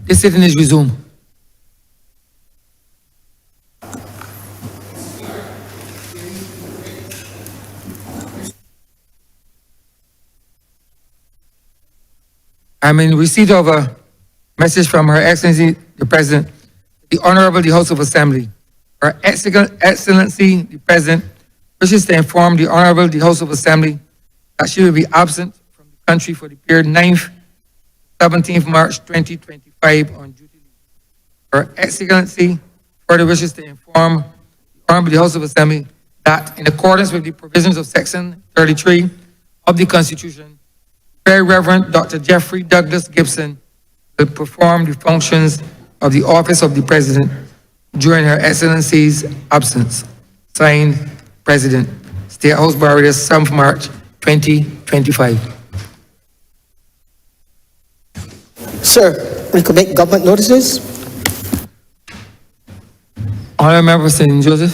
This sitting is resumed. I'm in receipt of a message from Her Excellency, the President, the Honourable, the House of Assembly. Her Excellency, the President, wishes to inform the Honourable, the House of Assembly, that she will be absent from the country for the period 9th, 17th March 2025 on duty leave. Her Excellency further wishes to inform the Honourable, the House of Assembly, that in accordance with the provisions of Section 33 of the Constitution, Very Reverend Dr. Jeffrey Douglas Gibson will perform the functions of the Office of the President during Her Excellency's absence. Signed, President, State House Barriers, 7th March 2025. Sir, we could make government notices. Honourable Member St. Joseph.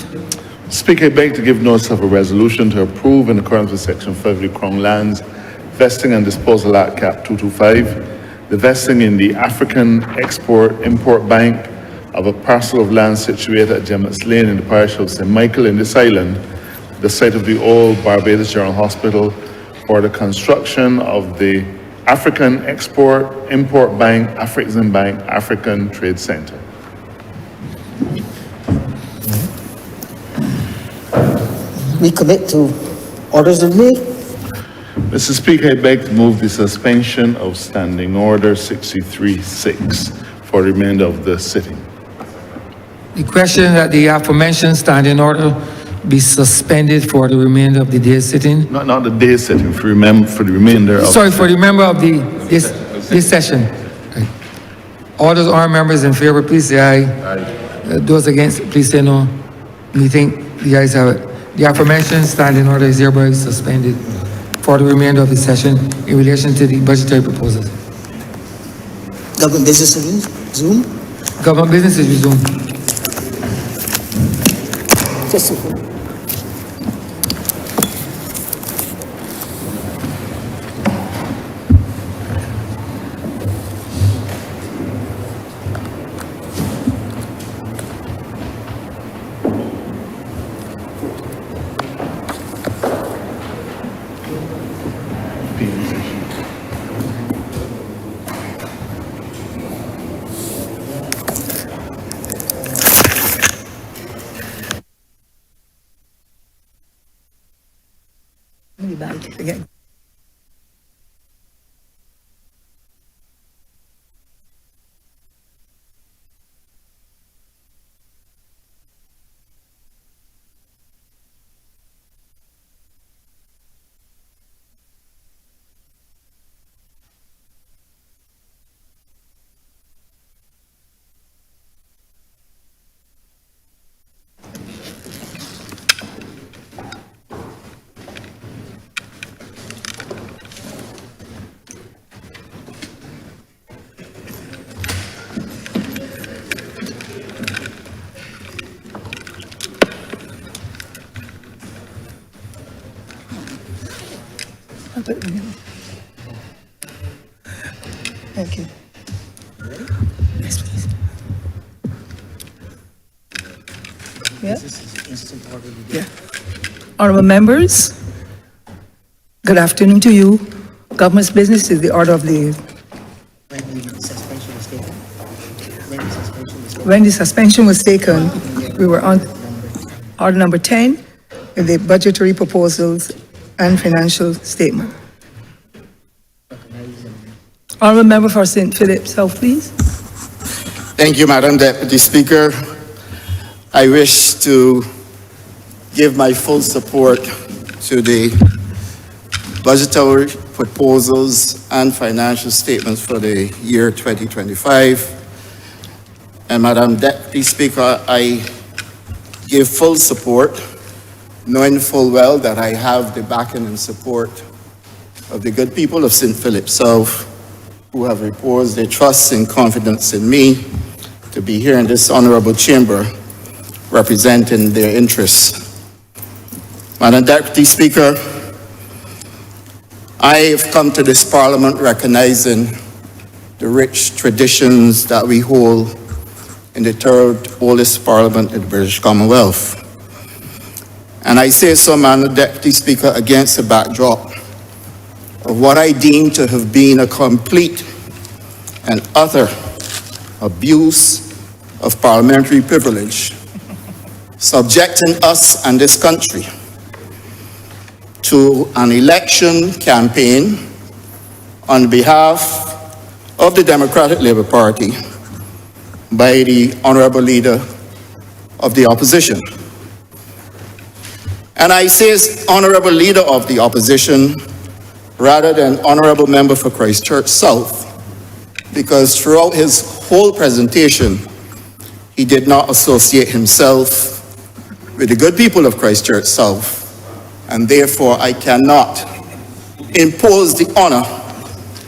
Speaker, I beg to give notice of a resolution to approve in accordance with Section 5 of the Crown Lands Vesting and Disposal Act Cap 225, the vesting in the African Export-Import Bank of a parcel of land situated at Gemmett's Lane in the parish of St. Michael in this island, the site of the old Barbados General Hospital, for the construction of the African Export-Import Bank, African Bank, African Trade Center. We commit to orders of the day. Mr. Speaker, I beg to move the suspension of Standing Order 63-6 for the remainder of the sitting. The question that the aforementioned standing order be suspended for the remainder of the day sitting. Not the day sitting, for the remainder of... Sorry, for the member of this session. Right. All those honourable members in favor, please say aye. Aye. Those against, please say no. We think the ayes have it. The aforementioned standing order is hereby suspended for the remainder of the session in relation to the budgetary proposals. Government business resume. Government business is resumed. Just a Again. Thank you. Yes, please. Yeah. Honourable members, good afternoon to you. Government's business is the order of the... When the suspension was taken, we were on order number 10, with the budgetary proposals and financial statement. Honourable member for St. Philip South, please. Thank you, Madam Deputy Speaker. I wish to give my full support to the budgetary proposals and financial statements for the year 2025. And Madam Deputy Speaker, I give full support, knowing full well that I have the backing and support of the good people of St. Philip South, who have reposed their trust and confidence in me to be here in this honorable chamber representing their interests. Madam Deputy Speaker, I have come to this Parliament recognizing the rich traditions that we hold in the third oldest parliament in the British Commonwealth. And I say so, Madam Deputy Speaker, against the backdrop of what I deem to have been a complete and utter abuse of parliamentary privilege, subjecting us and this country to an election campaign on behalf of the Democratic Labour Party by the Honourable Leader of the Opposition. And I say Honourable Leader of the Opposition rather than Honourable Member for Christchurch South, because throughout his whole presentation, he did not associate himself with the good people of Christchurch South, and therefore I cannot impose the honour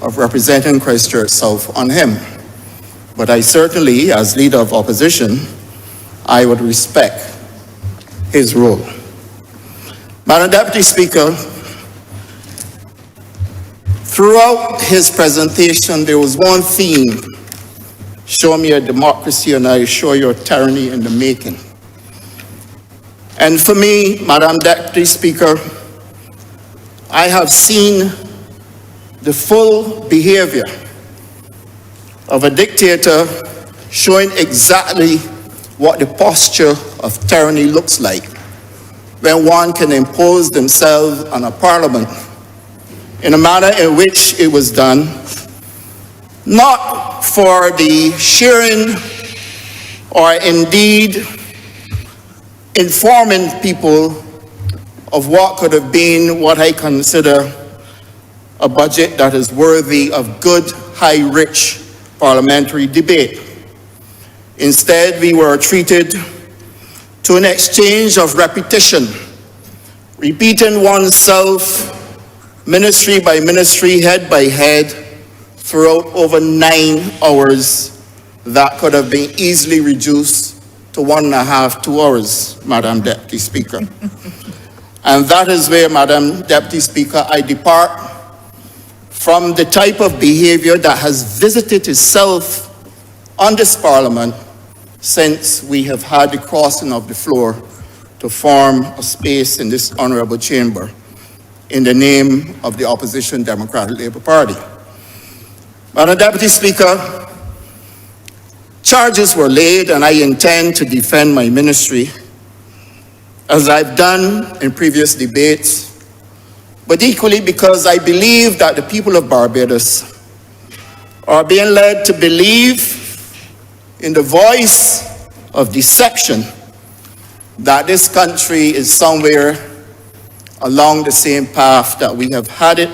of representing Christchurch South on him. But I certainly, as Leader of Opposition, I would respect his role. Madam Deputy Speaker, throughout his presentation, there was one theme: show me a democracy and I show you a tyranny in the making. And for me, Madam Deputy Speaker, I have seen the full behavior of a dictator, showing exactly what the posture of tyranny looks like when one can impose themselves on a parliament in a manner in which it was done, not for the sharing or indeed informing people of what could have been what I consider a budget that is worthy of good, high, rich parliamentary debate. Instead, we were treated to an exchange of repetition, repeating oneself ministry by ministry, head by head, throughout over 9 hours that could have been easily reduced to 1.5, 2 hours, Madam Deputy Speaker. And that is where, Madam Deputy Speaker, I depart from the type of behavior that has visited itself on this Parliament since we have had the crossing of the floor to form a space in this honourable chamber in the name of the opposition Democratic Labour Party. Madam Deputy Speaker, charges were laid and I intend to defend my ministry as I've done in previous debates, but equally because I believe that the people of Barbados are being led to believe in the voice of deception that this country is somewhere along the same path that we have had it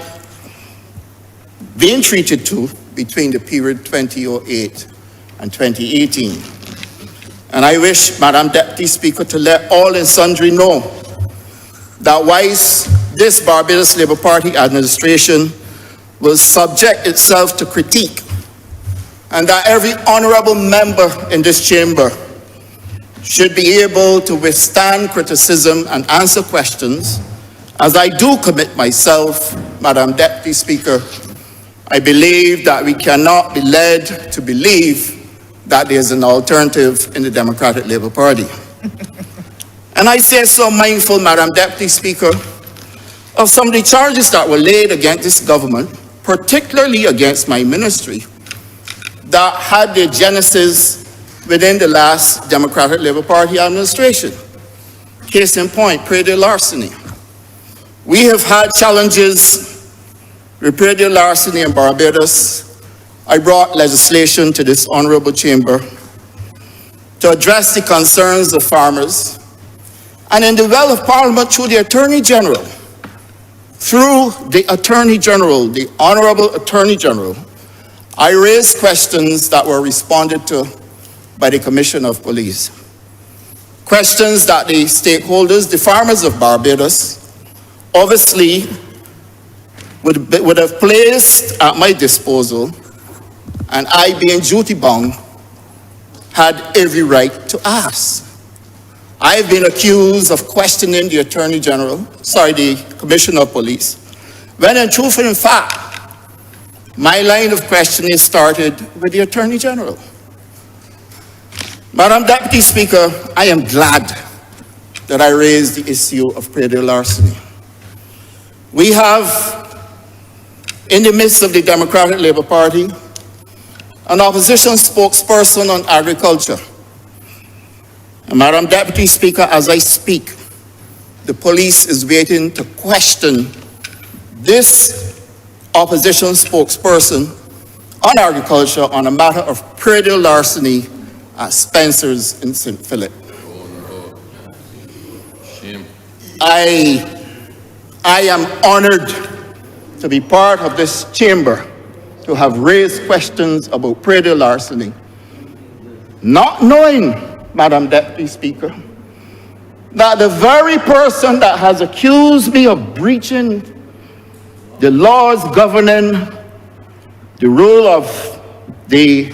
being treated to between the period 2008 and 2018. And I wish, Madam Deputy Speaker, to let all and sundry know that whilst this Barbados Labour Party administration will subject itself to critique, and that every honourable member in this chamber should be able to withstand criticism and answer questions, as I do commit myself, Madam Deputy Speaker, I believe that we cannot be led to believe that there's an alternative in the Democratic Labour Party. And I say so mindful, Madam Deputy Speaker, of some of the charges that were laid against this government, particularly against my ministry, that had their genesis within the last Democratic Labour Party administration. Case in point, predial larceny. We have had challenges with predial larceny in Barbados. I brought legislation to this honourable chamber to address the concerns of farmers, and in the well of Parliament through the Attorney General, the Honourable Attorney General, I raised questions that were responded to by the Commissioner of Police. Questions that the stakeholders, the farmers of Barbados, obviously would have placed at my disposal, and I, being duty-bound, had every right to ask. I've been accused of questioning the the Commissioner of Police, when in truth and in fact, My line of questioning started with the Attorney General. Madam Deputy Speaker, I am glad that I raised the issue of predial larceny. We have, in the midst of the Democratic Labour Party, an opposition spokesperson on agriculture. And Madam Deputy Speaker, as I speak, the police is waiting to question this opposition spokesperson on agriculture on a matter of predial larceny at Spencer's in St. Philip. I am honored to be part of this chamber to have raised questions about predial larceny, not knowing, Madam Deputy Speaker, that the very person that has accused me of breaching the laws governing the role of the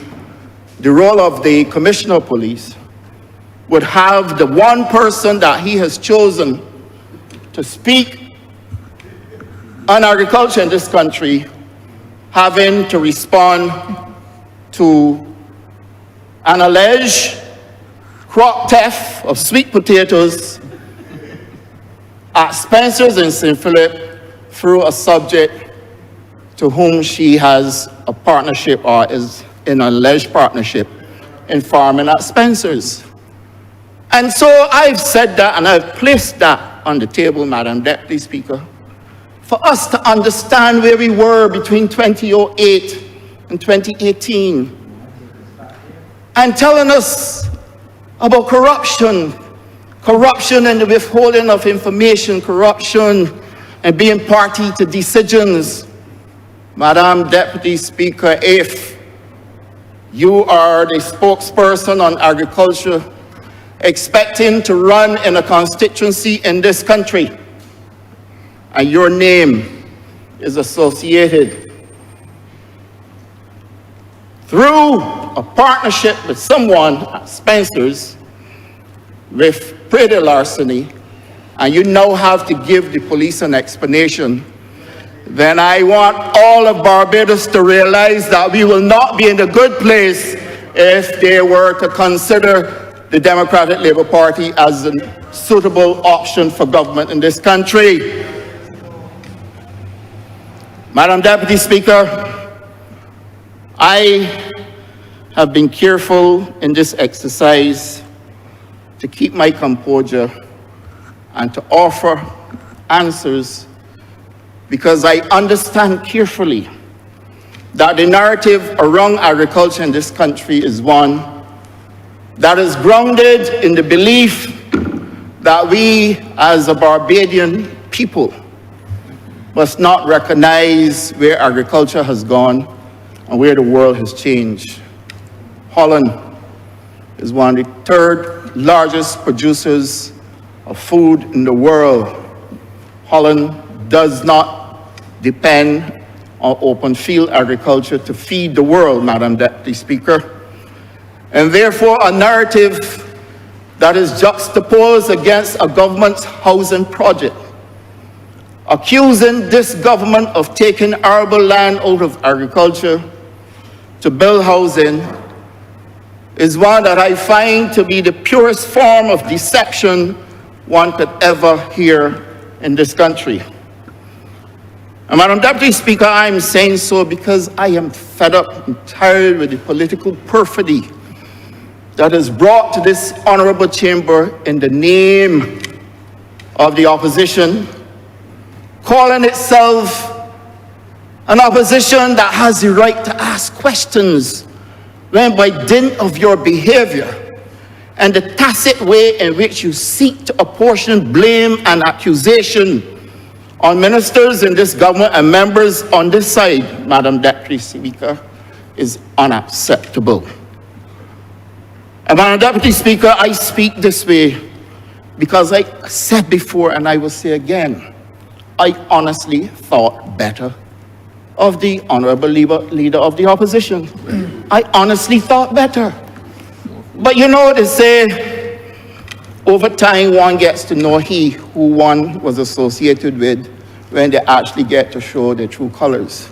Commissioner of Police would have the one person that he has chosen to speak on agriculture in this country having to respond to an alleged crop theft of sweet potatoes at Spencer's in St. Philip through a subject to whom she has a partnership or is in an alleged partnership in farming at Spencer's. And so I've said that and I've placed that on the table, Madam Deputy Speaker, for us to understand where we were between 2008 and 2018 and telling us about corruption and the withholding of information, corruption and being party to decisions. Madam Deputy Speaker, if you are the spokesperson on agriculture expecting to run in a constituency in this country, and your name is associated through a partnership with someone at Spencer's with predial larceny, and you now have to give the police an explanation, then I want all of Barbados to realize that we will not be in a good place if they were to consider the Democratic Labour Party as a suitable option for government in this country. Madam Deputy Speaker, I have been careful in this exercise to keep my composure and to offer answers because I understand carefully that the narrative around agriculture in this country is one that is grounded in the belief that we as a Barbadian people must not recognize where agriculture has gone and where the world has changed. Holland is one of the third largest producers of food in the world. Holland does not depend on open field agriculture to feed the world, Madam Deputy Speaker. And therefore, a narrative that is juxtaposed against a government's housing project, accusing this government of taking arable land out of agriculture to build housing, is one that I find to be the purest form of deception one could ever hear in this country. And Madam Deputy Speaker, I'm saying so because I am fed up and tired with the political perfidy that is brought to this honourable chamber in the name of the opposition, calling itself an opposition that has the right to ask questions, when by dint of your behavior and the tacit way in which you seek to apportion blame and accusation on ministers in this government and members on this side, Madam Deputy Speaker, is unacceptable. And Madam Deputy Speaker, I speak this way because I said before and I will say again, I honestly thought better of the Honourable Leader of the Opposition. I honestly thought better. But you know, they say, over time one gets to know he who one was associated with when they actually get to show their true colours.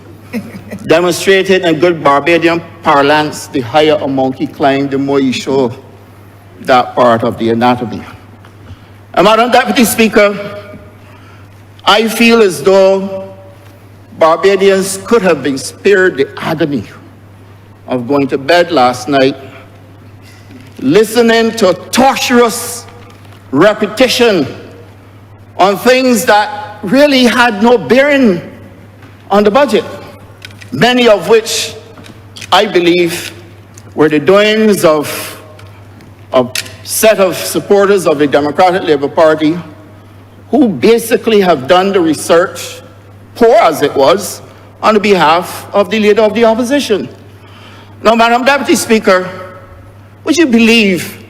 demonstrated in good Barbadian parlance, the higher a monkey climbs, the more you show that part of the anatomy. And Madam Deputy Speaker, I feel as though Barbadians could have been spared the agony of going to bed last night, listening to torturous repetition on things that really had no bearing on the budget, many of which I believe were the doings of a set of supporters of the Democratic Labour Party who basically have done the research, poor as it was, on behalf of the leader of the opposition. Now, Madam Deputy Speaker, would you believe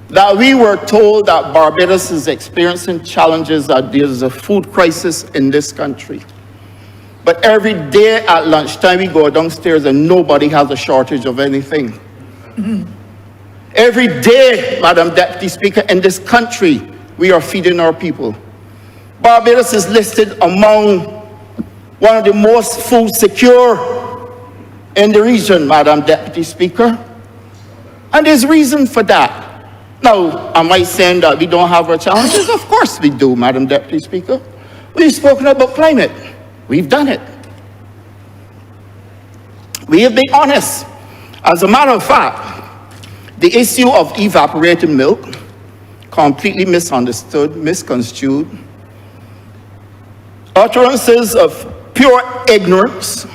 that we were told that Barbados is experiencing challenges, that there's a food crisis in this country? But every day at lunchtime, we go downstairs and nobody has a shortage of anything. Every day, Madam Deputy Speaker, in this country, we are feeding our people. Barbados is listed among one of the most food secure in the region, Madam Deputy Speaker. And there's reason for that. Now, am I saying that we don't have our challenges? Of course we do, Madam Deputy Speaker. We've spoken about climate. We've done it. We have been honest. As a matter of fact, the issue of evaporated milk, completely misunderstood, misconstrued, utterances of pure ignorance,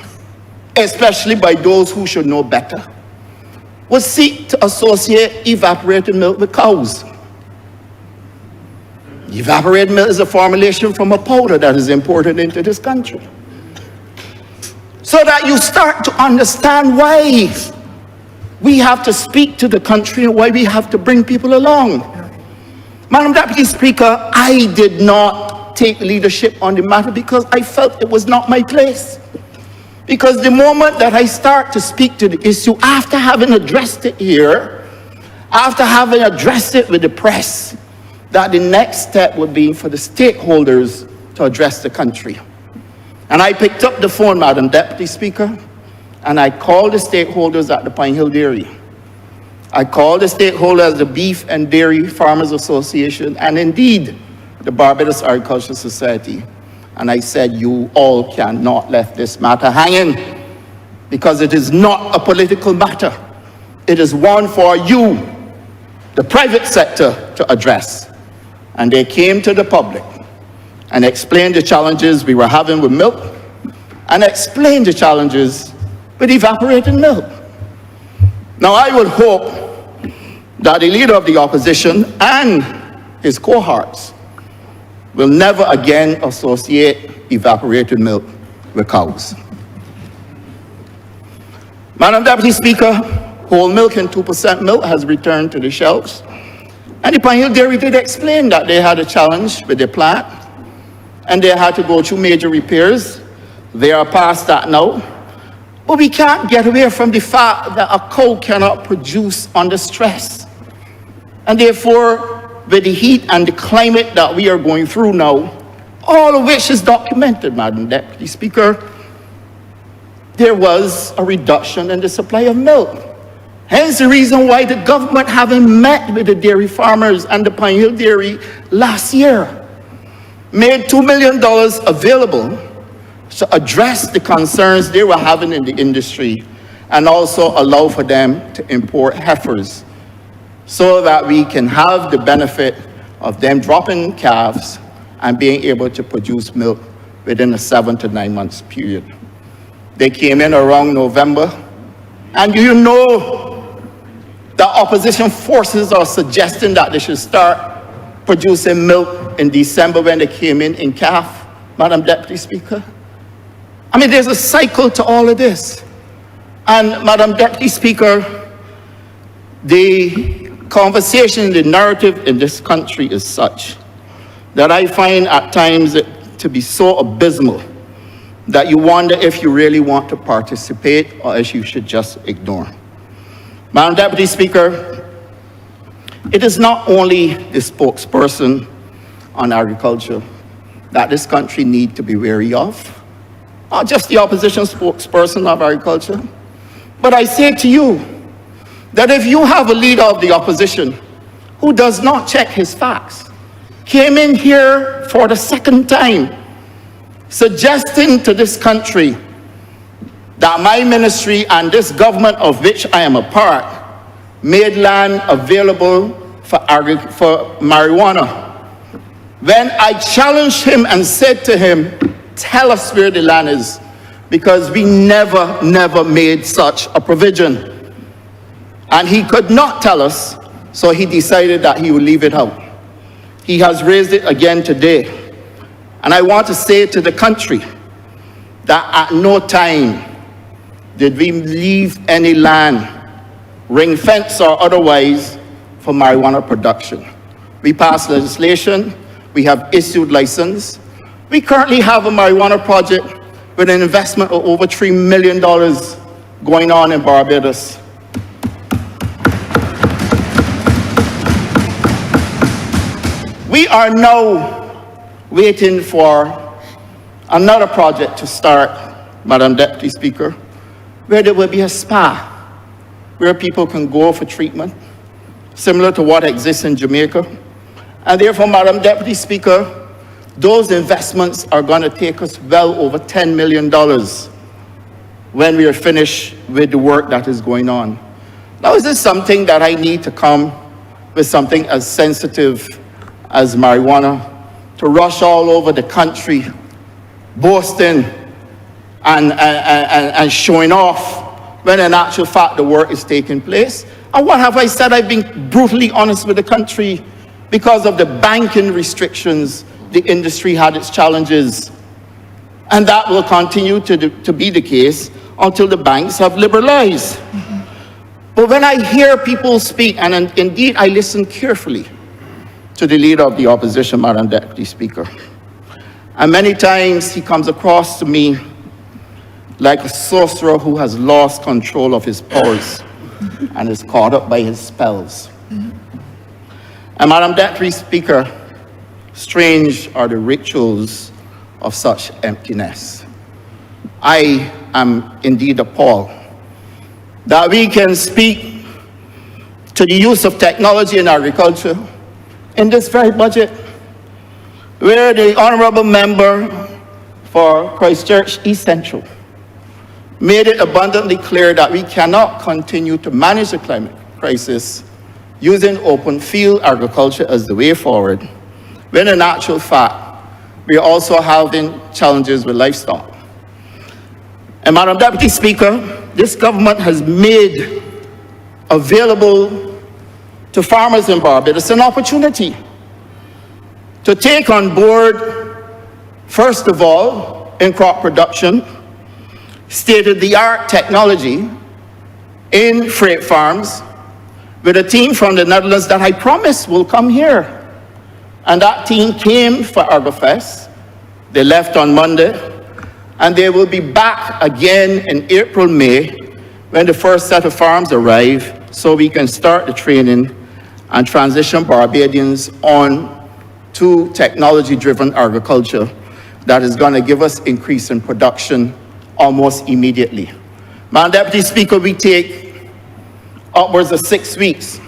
especially by those who should know better, would seek to associate evaporated milk with cows. Evaporated milk is a formulation from a powder that is imported into this country. So that you start to understand why we have to speak to the country and why we have to bring people along. Madam Deputy Speaker, I did not take leadership on the matter because I felt it was not my place. Because the moment that I start to speak to the issue, after having addressed it here, after having addressed it with the press, that the next step would be for the stakeholders to address the country. And I picked up the phone, Madam Deputy Speaker, and I called the stakeholders at the Pine Hill Dairy. I called the stakeholders at the Beef and Dairy Farmers Association, and indeed, the Barbados Agricultural Society. And I said, you all cannot let this matter hanging, because it is not a political matter. It is one for you, the private sector, to address. And they came to the public and explained the challenges we were having with milk and explained the challenges with evaporated milk. Now, I would hope that the leader of the opposition and his cohorts will never again associate evaporated milk with cows. Madam Deputy Speaker, whole milk and 2% milk has returned to the shelves. And the Pine Hill Dairy did explain that they had a challenge with their plant and they had to go through major repairs. They are past that now. But we can't get away from the fact that a cow cannot produce under stress. And therefore, with the heat and the climate that we are going through now, all of which is documented, Madam Deputy Speaker, there was a reduction in the supply of milk. Hence the reason why the government having met with the dairy farmers and the Pine Hill Dairy last year, made $2 million available to address the concerns they were having in the industry and also allow for them to import heifers so that we can have the benefit of them dropping calves and being able to produce milk within a 7 to 9 months period. They came in around November, and you know the opposition forces are suggesting that they should start producing milk in December when they came in calf, Madam Deputy Speaker. I mean, there's a cycle to all of this. And Madam Deputy Speaker, the conversation, the narrative in this country is such that I find at times it to be so abysmal that you wonder if you really want to participate or if you should just ignore. Madam Deputy Speaker, it is not only the spokesperson on agriculture that this country needs to be wary of. not just the opposition spokesperson of agriculture, but I say to you that if you have a leader of the opposition who does not check his facts, came in here for the second time, suggesting to this country that my ministry and this government of which I am a part made land available for marijuana. When I challenged him and said to him, tell us where the land is, because we never made such a provision. And he could not tell us, so he decided that he would leave it out. He has raised it again today. And I want to say to the country that at no time did we leave any land, ring fence or otherwise, for marijuana production. We passed legislation, we have issued license. We currently have a marijuana project with an investment of over $3 million going on in Barbados. We are now waiting for another project to start, Madam Deputy Speaker, where there will be a spa, where people can go for treatment, similar to what exists in Jamaica. And therefore, Madam Deputy Speaker, those investments are going to take us well over $10 million when we are finished with the work that is going on. Now, is this something that I need to come with something as sensitive as marijuana, to rush all over the country, boasting and showing off, when in actual fact the work is taking place? And what have I said? I've been brutally honest with the country. Because of the banking restrictions, the industry had its challenges. And that will continue to be the case until the banks have liberalized. But when I hear people speak, and indeed I listen carefully to the leader of the opposition, Madam Deputy Speaker, and many times he comes across to me like a sorcerer who has lost control of his powers and is caught up by his spells. And Madam Deputy Speaker, strange are the rituals of such emptiness. I am indeed appalled that we can speak to the use of technology in agriculture in this very budget, where the Honourable Member for Christchurch East Central made it abundantly clear that we cannot continue to manage the climate crisis using open field agriculture as the way forward, when in actual fact, we are also having challenges with livestock. And Madam Deputy Speaker, this government has made available to farmers in Barbados an opportunity to take on board, first of all, in crop production, state-of-the-art technology in freight farms, with a team from the Netherlands that I promised will come here. And that team came for AgriFest. They left on Monday, and they will be back again in April, May, when the first set of farms arrive, so we can start the training and transition Barbadians on to technology-driven agriculture that is going to give us increase in production almost immediately. Madam Deputy Speaker, we take upwards of 6 weeks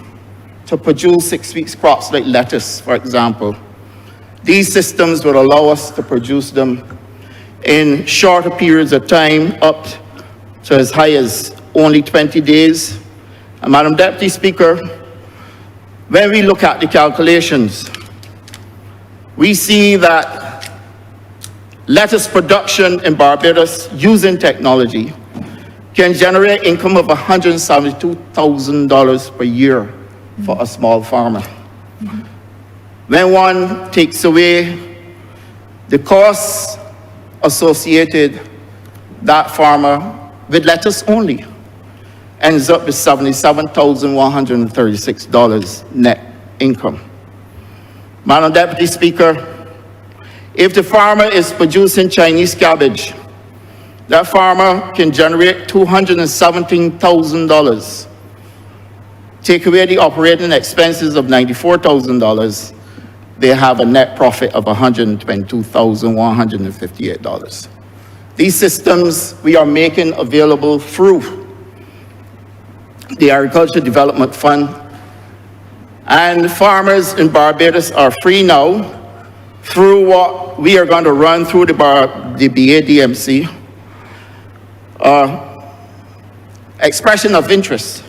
to produce 6 weeks crops like lettuce, for example. These systems will allow us to produce them in shorter periods of time, up to as high as only 20 days. And Madam Deputy Speaker, when we look at the calculations, we see that lettuce production in Barbados using technology can generate income of $172,000 per year for a small farmer. When one takes away the costs associated, that farmer with lettuce only ends up with $77,136 net income. Madam Deputy Speaker, if the farmer is producing Chinese cabbage, that farmer can generate $217,000. Take away the operating expenses of $94,000, they have a net profit of $122,158. These systems we are making available through the Agriculture Development Fund, and farmers in Barbados are free now through what we are going to run through the BADMC, expression of interest,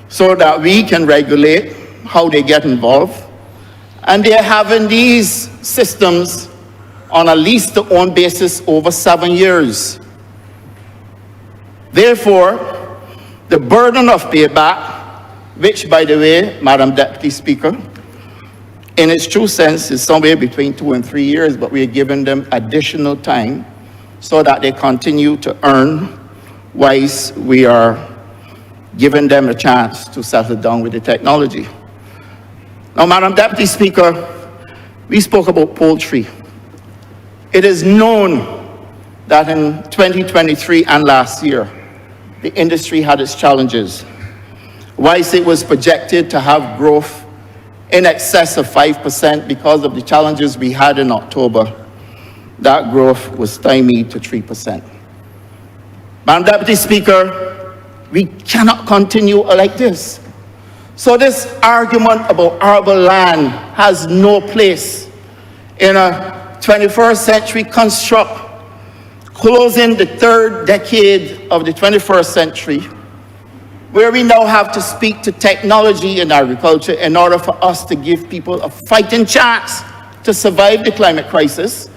so that we can regulate how they get involved. And they're having these systems on a lease-to-own basis over 7 years. Therefore, the burden of payback, which, by the way, Madam Deputy Speaker, in its true sense is somewhere between 2 and 3 years, but we're giving them additional time so that they continue to earn, whilst we are giving them a chance to settle down with the technology. Now, Madam Deputy Speaker, we spoke about poultry. It is known that in 2023 and last year, the industry had its challenges. Whilst it was projected to have growth in excess of 5% because of the challenges we had in October, that growth was stymied to 3%. Madam Deputy Speaker, we cannot continue like this. So this argument about arable land has no place in a 21st century construct, closing the third decade of the 21st century, where we now have to speak to technology in agriculture in order for us to give people a fighting chance to survive the climate crisis,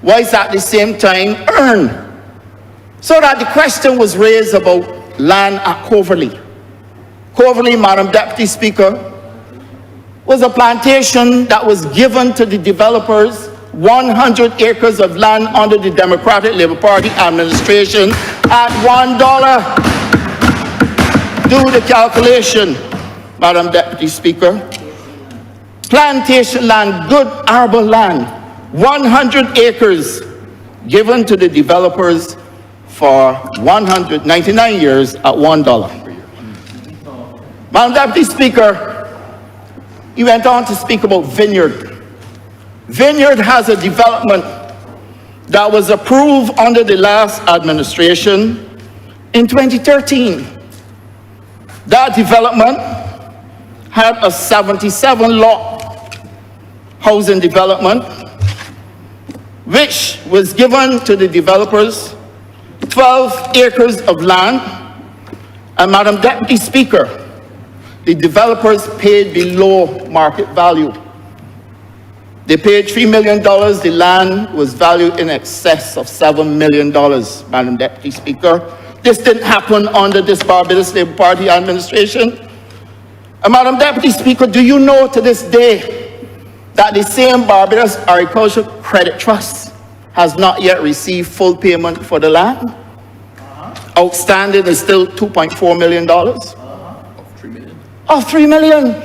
whilst at the same time earn. So that the question was raised about land at Coverley. Coverley, Madam Deputy Speaker, was a plantation that was given to the developers, 100 acres of land under the Democratic Labour Party administration at $1. Do the calculation, Madam Deputy Speaker. Plantation land, good arable land, 100 acres given to the developers for 199 years at $1. Madam Deputy Speaker, you went on to speak about Vineyard. Vineyard has a development that was approved under the last administration in 2013. That development had a 77-lot housing development, which was given to the developers 12 acres of land. And Madam Deputy Speaker, the developers paid below market value. They paid $3 million. The land was valued in excess of $7 million, Madam Deputy Speaker. This didn't happen under this Barbados Labour Party administration. And Madam Deputy Speaker, do you know to this day that the same Barbados Agriculture Credit Trust has not yet received full payment for the land? Outstanding is still $2.4 million. Of $3 million.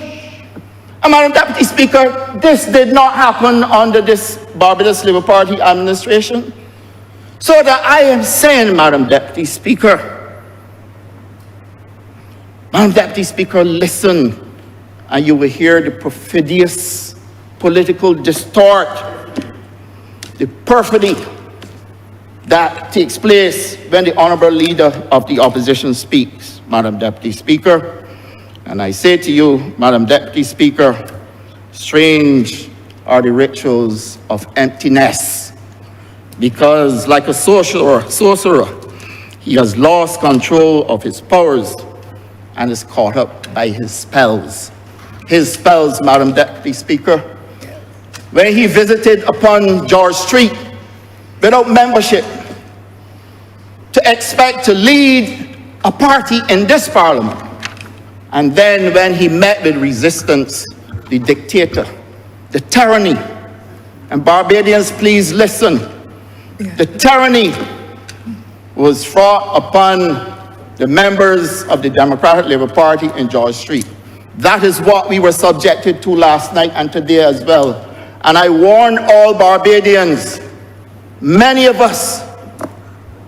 And Madam Deputy Speaker, this did not happen under this Barbados Labour Party administration. So that I am saying, Madam Deputy Speaker, listen, and you will hear the perfidious political distort, the perfidy that takes place when the Honourable Leader of the Opposition speaks, Madam Deputy Speaker. And I say to you, Madam Deputy Speaker, strange are the rituals of emptiness, because like a sorcerer, he has lost control of his powers and is caught up by his spells. His spells, Madam Deputy Speaker, when he visited upon George Street without membership, to expect to lead a party in this parliament. And then when he met with resistance, the dictator, the tyranny, and Barbadians, please listen, the tyranny was brought upon the members of the Democratic Labour Party in George Street. That is what we were subjected to last night and today as well. And I warn all Barbadians, many of us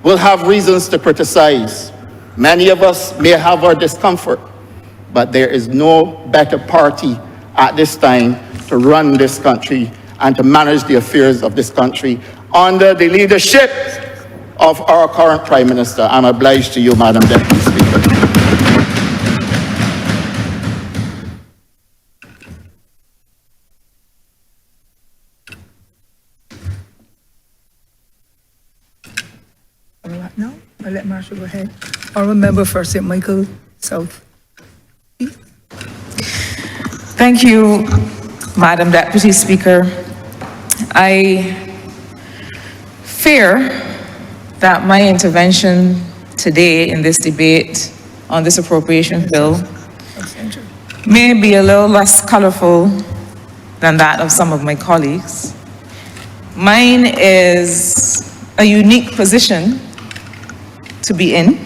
will have reasons to criticize. Many of us may have our discomfort, but there is no better party at this time to run this country and to manage the affairs of this country under the leadership of our current Prime Minister. I'm obliged to you, Madam Deputy Speaker. All right, now, I'll let Marshall go ahead. Honourable Member for St. Michael South. Thank you, Madam Deputy Speaker. I fear that my intervention today in this debate on this appropriation bill may be a little less colorful than that of some of my colleagues. Mine is a unique position to be in.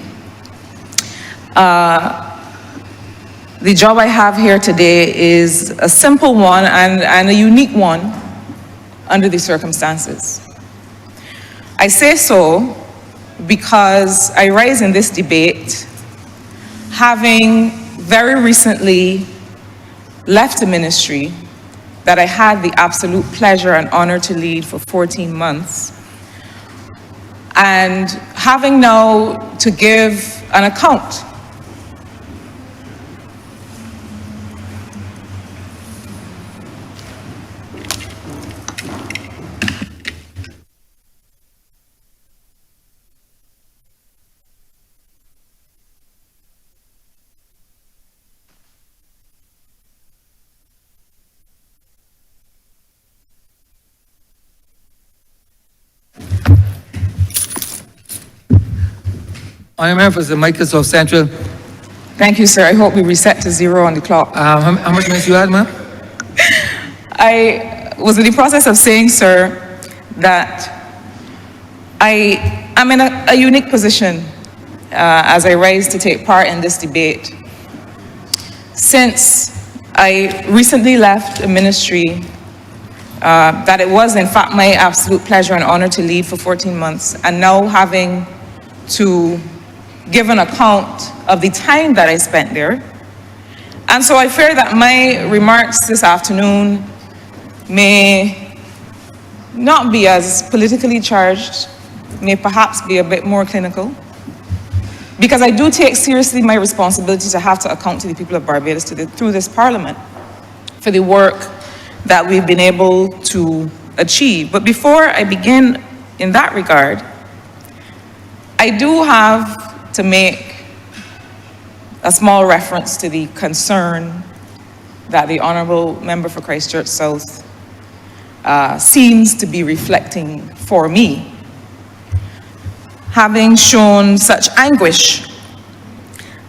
The job I have here today is a simple one and a unique one under the circumstances. I say so because I rise in this debate having very recently left a ministry that I had the absolute pleasure and honor to lead for 14 months, and having now to give an account Honourable Member for St. Michael South Central. Thank you, sir. I hope we reset to 0 on the clock. How much minutes you had, ma'am? I was in the process of saying, sir, that I am in a unique position as I rise to take part in this debate. Since I recently left a ministry that it was, in fact, my absolute pleasure and honor to lead for 14 months, and now having to give an account of the time that I spent there. And so I fear that my remarks this afternoon may not be as politically charged, may perhaps be a bit more clinical, because I do take seriously my responsibility to have to account to the people of Barbados through this Parliament for the work that we've been able to achieve. But before I begin in that regard, I do have to make a small reference to the concern that the Honourable Member for Christchurch South seems to be reflecting for me, having shown such anguish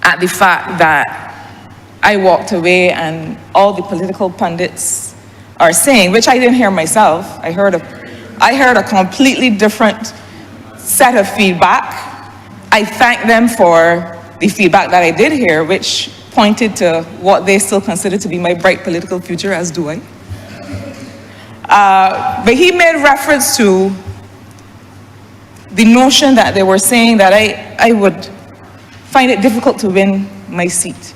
at the fact that I walked away and all the political pundits are saying, which I didn't hear myself. I heard a completely different set of feedback. I thank them for the feedback that I did hear, which pointed to what they still consider to be my bright political future, as do I. But he made reference to the notion that they were saying that I would find it difficult to win my seat.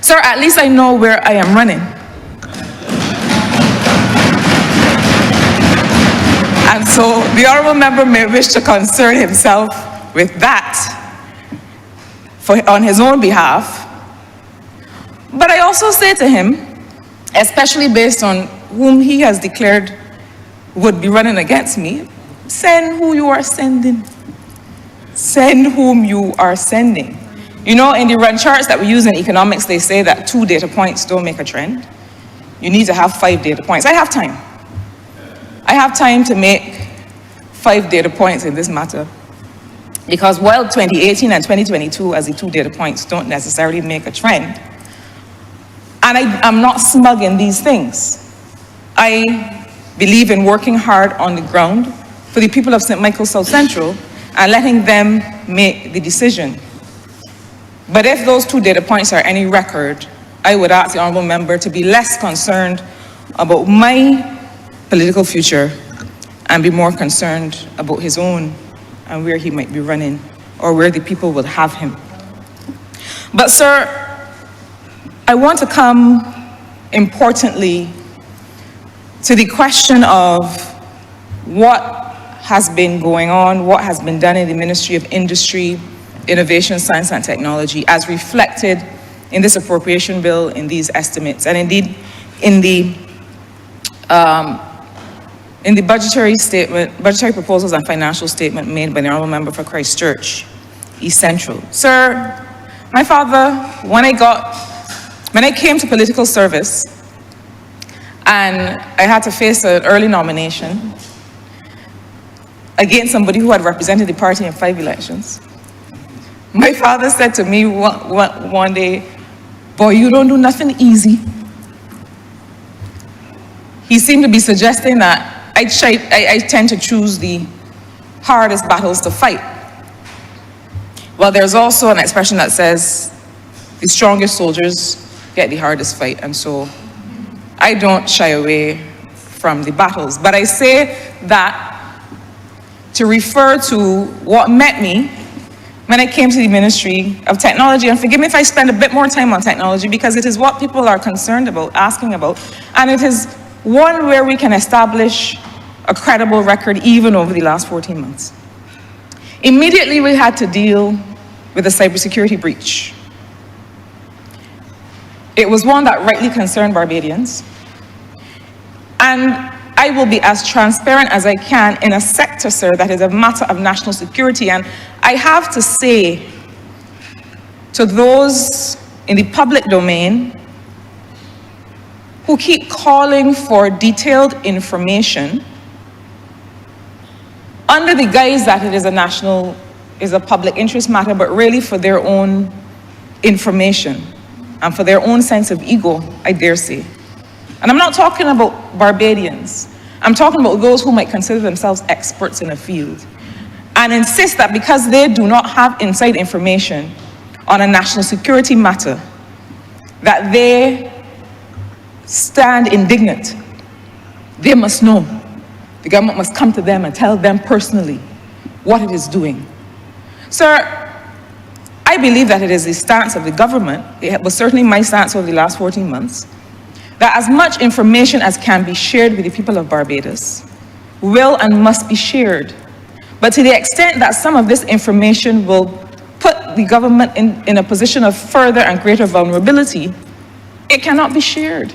Sir, at least I know where I am running. And so the Honourable Member may wish to concern himself with that on his own behalf. But I also say to him, especially based on whom he has declared would be running against me, send who you are sending. Send whom you are sending. You know, in the run charts that we use in economics, they say that 2 data points don't make a trend. You need to have 5 data points. I have time. I have time to make 5 data points in this matter. Because while 2018 and 2022 as the 2 data points don't necessarily make a trend, and I'm not smug in these things. I believe in working hard on the ground for the people of St. Michael South Central and letting them make the decision. But if those 2 data points are any record, I would ask the Honourable Member to be less concerned about my political future and be more concerned about his own and where he might be running or where the people will have him. But sir, I want to come importantly to the question of what has been going on, what has been done in the Ministry of Industry, Innovation, Science and Technology, as reflected in this appropriation bill, in these estimates, and indeed in the budgetary statement, budgetary proposals and financial statement made by the Honourable Member for Christchurch East Central. Sir, my father, when I came to political service and I had to face an early nomination against somebody who had represented the party in 5 elections, my father said to me one day, "Boy, you don't do nothing easy." He seemed to be suggesting that I tend to choose the hardest battles to fight. Well, there's also an expression that says, the strongest soldiers get the hardest fight, and so I don't shy away from the battles. But I say that to refer to what met me when I came to the Ministry of Technology, and forgive me if I spend a bit more time on technology, because it is what people are concerned about, asking about, and it is one where we can establish a credible record even over the last 14 months. Immediately, we had to deal with a cybersecurity breach. It was one that rightly concerned Barbadians, and I will be as transparent as I can in a sector, sir, that is a matter of national security. And I have to say to those in the public domain who keep calling for detailed information under the guise that it is a public interest matter, but really for their own information and for their own sense of ego, I dare say. And I'm not talking about Barbadians. I'm talking about those who might consider themselves experts in a field and insist that because they do not have inside information on a national security matter, that they stand indignant. They must know. The government must come to them and tell them personally what it is doing. Sir, I believe that it is the stance of the government, it was certainly my stance over the last 14 months, that as much information as can be shared with the people of Barbados will and must be shared. But to the extent that some of this information will put the government in a position of further and greater vulnerability, it cannot be shared.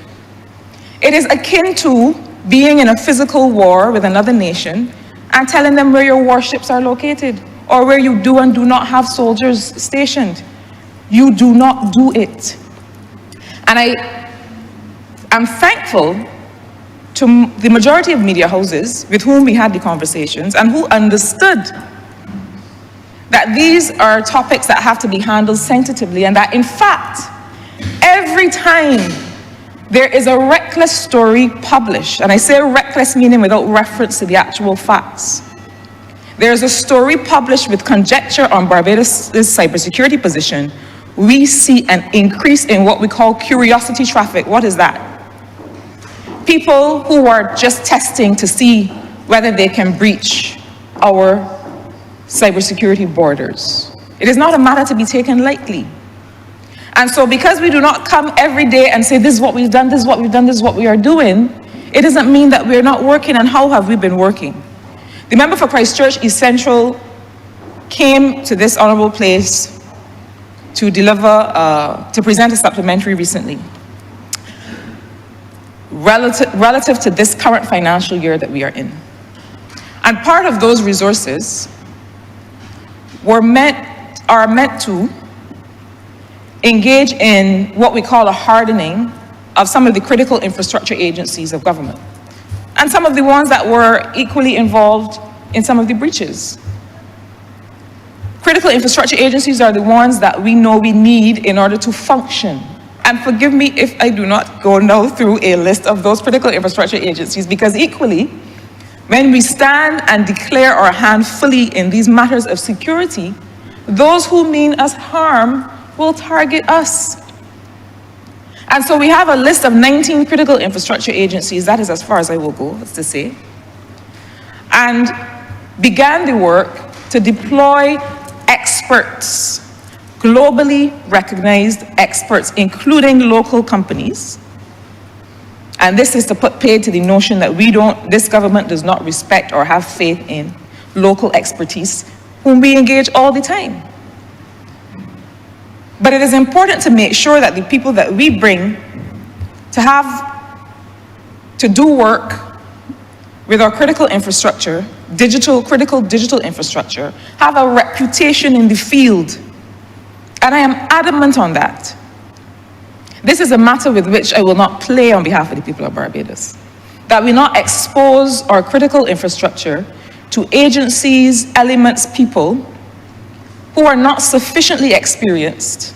It is akin to being in a physical war with another nation and telling them where your warships are located or where you do and do not have soldiers stationed. You do not do it. And I'm thankful to the majority of media houses with whom we had the conversations and who understood that these are topics that have to be handled sensitively, and that in fact, every time there is a reckless story published, and I say reckless meaning without reference to the actual facts, there's a story published with conjecture on Barbados' cybersecurity position, we see an increase in what we call curiosity traffic. What is that? People who are just testing to see whether they can breach our cybersecurity borders. It is not a matter to be taken lightly. And so because we do not come every day and say, this is what we've done, this is what we've done, this is what we are doing, it doesn't mean that we're not working. And how have we been working? The member for Christchurch East Central came to this honourable place to to present a supplementary recently, relative to this current financial year that we are in. And part of those resources are meant to engage in what we call a hardening of some of the critical infrastructure agencies of government, and some of the ones that were equally involved in some of the breaches. Critical infrastructure agencies are the ones that we know we need in order to function. And forgive me if I do not go now through a list of those critical infrastructure agencies, because equally, when we stand and declare our hand fully in these matters of security, those who mean us harm will target us. And so we have a list of 19 critical infrastructure agencies, that is as far as I will go, that's to say, and began the work to deploy experts, globally recognized experts, including local companies. And this is to put paid to the notion that this government does not respect or have faith in local expertise, whom we engage all the time. But it is important to make sure that the people that we bring to do work with our critical infrastructure, critical digital infrastructure, have a reputation in the field. And I am adamant on that. This is a matter with which I will not play on behalf of the people of Barbados. That we not expose our critical infrastructure to agencies, elements, people who are not sufficiently experienced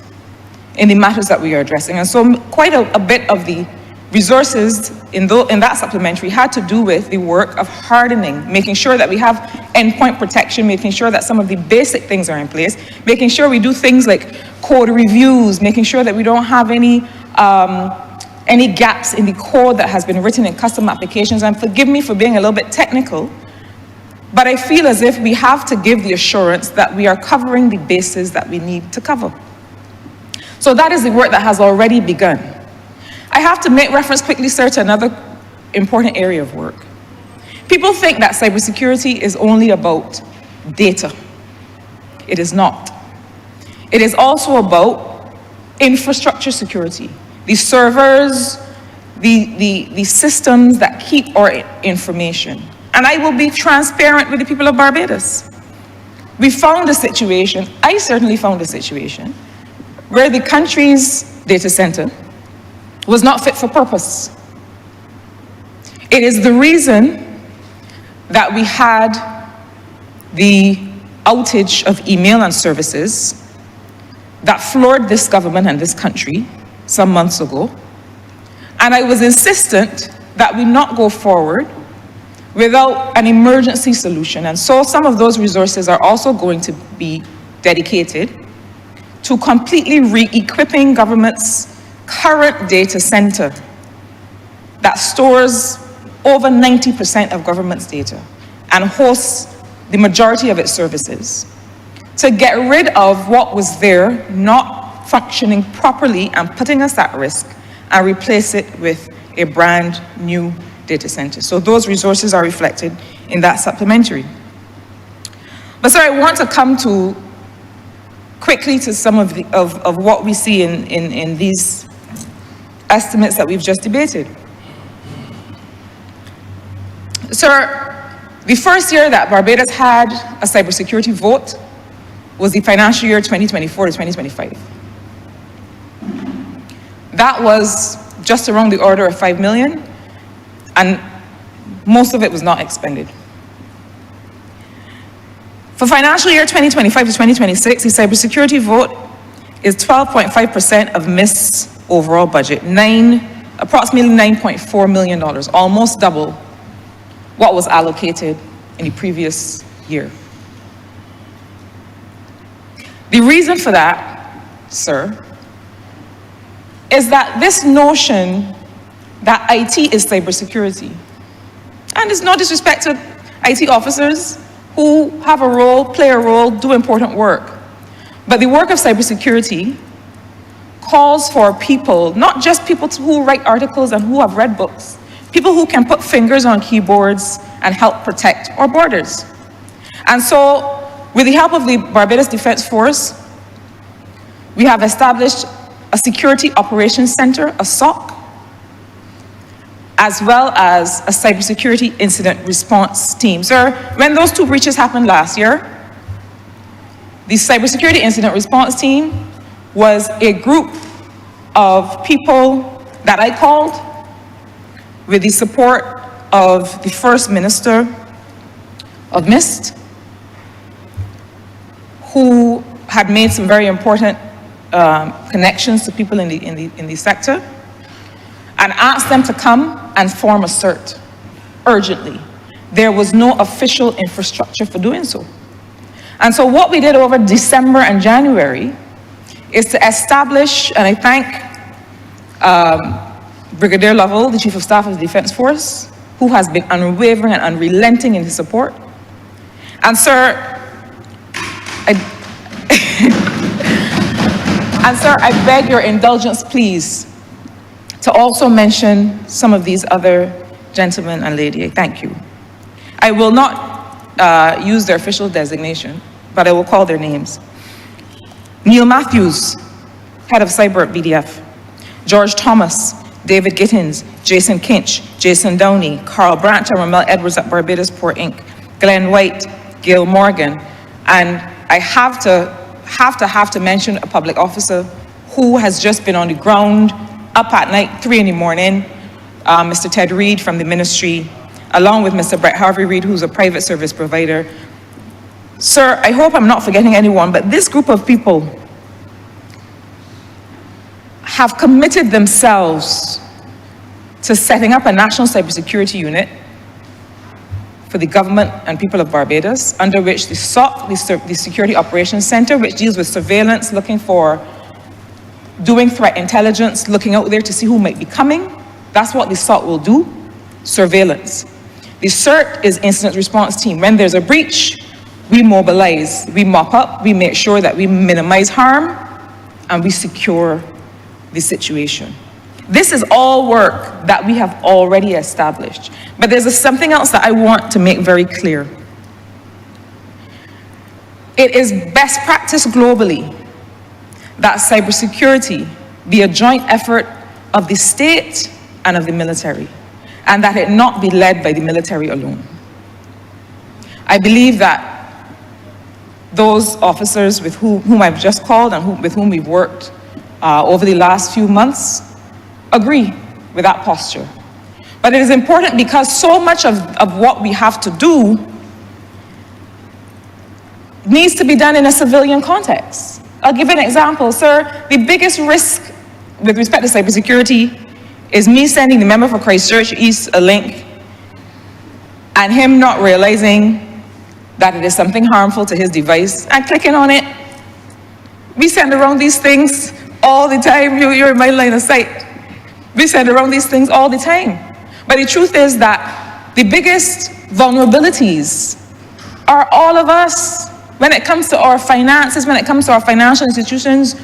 in the matters that we are addressing. And so quite a bit of the resources in that supplementary had to do with the work of hardening, making sure that we have endpoint protection, making sure that some of the basic things are in place, making sure we do things like code reviews, making sure that we don't have any gaps in the code that has been written in custom applications. And forgive me for being a little bit technical, but I feel as if we have to give the assurance that we are covering the bases that we need to cover. So that is the work that has already begun. I have to make reference quickly, sir, to another important area of work. People think that cybersecurity is only about data. It is not. It is also about infrastructure security, the servers, the systems that keep our information. And I will be transparent with the people of Barbados. We found a situation, I certainly found a situation, where the country's data center was not fit for purpose. It is the reason that we had the outage of email and services that floored this government and this country some months ago. And I was insistent that we not go forward without an emergency solution. And so some of those resources are also going to be dedicated to completely re-equipping government's current data center that stores over 90% of government's data and hosts the majority of its services, to get rid of what was there not functioning properly and putting us at risk, and replace it with a brand new data center. So those resources are reflected in that supplementary. But sir, I want to come quickly to some of what we see in these estimates that we've just debated. Sir, the first year that Barbados had a cybersecurity vote was the financial year 2024 to 2025. That was just around the order of 5 million, and most of it was not expended. For financial year 2025 to 2026, the cybersecurity vote is 12.5% of MIS's overall budget, approximately $9.4 million, almost double what was allocated in the previous year. The reason for that, sir, is that this notion that IT is cybersecurity, and it's no disrespect to IT officers who have a role, play a role, do important work, but the work of cybersecurity calls for people, not just people who write articles and who have read books, people who can put fingers on keyboards and help protect our borders. And so, with the help of the Barbados Defense Force, we have established a Security Operations Center, a SOC, as well as a Cybersecurity Incident Response Team. Sir, when those two breaches happened last year, the Cybersecurity Incident Response Team was a group of people that I called with the support of the First Minister of MIST, who had made some very important connections to people in the sector, and asked them to come and form a CERT urgently. There was no official infrastructure for doing so. And so what we did over December and January is to establish, and I thank Brigadier Lovell, the Chief of Staff of the Defense Force, who has been unwavering and unrelenting in his support. And sir, I beg your indulgence, please, to also mention some of these other gentlemen and lady. Thank you. I will not use their official designation, but I will call their names. Neil Matthews, head of cyber at BDF. George Thomas, David Gittins, Jason Kinch, Jason Downey, Carl Brandt, and Ramel Edwards at Barbados Port Inc., Glenn White, Gail Morgan, and I have to mention a public officer who has just been on the ground, up at night, 3 in the morning, Mr. Ted Reed from the ministry, along with Mr. Brett Harvey Reed, who's a private service provider. Sir, I hope I'm not forgetting anyone, but this group of people have committed themselves to setting up a national cybersecurity unit for the government and people of Barbados, under which the SOC, the Security Operations Center, which deals with surveillance, looking for, doing threat intelligence, looking out there to see who might be coming. That's what the SOC will do, surveillance. The CERT is incident response team. When there's a breach, we mobilize, we mop up, we make sure that we minimize harm, and we secure the situation. This is all work that we have already established. But there's something else that I want to make very clear. It is best practice globally that cybersecurity be a joint effort of the state and of the military, and that it not be led by the military alone. I believe that those officers with whom I've just called and with whom we've worked over the last few months agree with that posture. But it is important because so much of what we have to do needs to be done in a civilian context. I'll give an example, sir. The biggest risk with respect to cybersecurity is me sending the member for Christchurch East a link and him not realizing that it is something harmful to his device and clicking on it. We send around these things all the time. You're in my line of sight. We send around these things all the time. But the truth is that the biggest vulnerabilities are all of us. When it comes to our finances, when it comes to our financial institutions,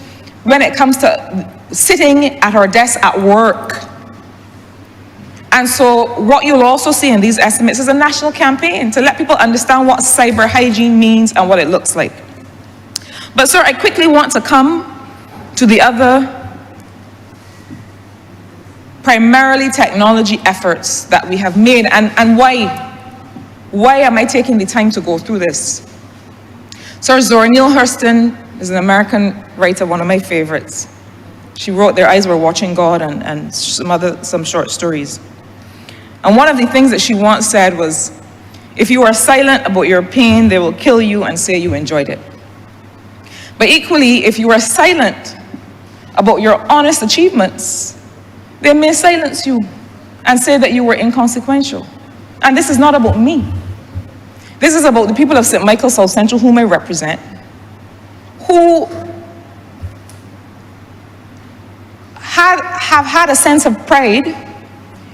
when it comes to sitting at our desk at work. And so what you'll also see in these estimates is a national campaign to let people understand what cyber hygiene means and what it looks like. But sir, I quickly want to come to the other primarily technology efforts that we have made, and why am I taking the time to go through this? Sir, Zora Neale Hurston is an American writer, one of my favorites. She wrote Their Eyes Were Watching God and some short stories. And one of the things that she once said was, if you are silent about your pain, they will kill you and say you enjoyed it. But equally, if you are silent about your honest achievements, they may silence you and say that you were inconsequential. And this is not about me. This is about the people of St. Michael South Central, whom I represent, who have had a sense of pride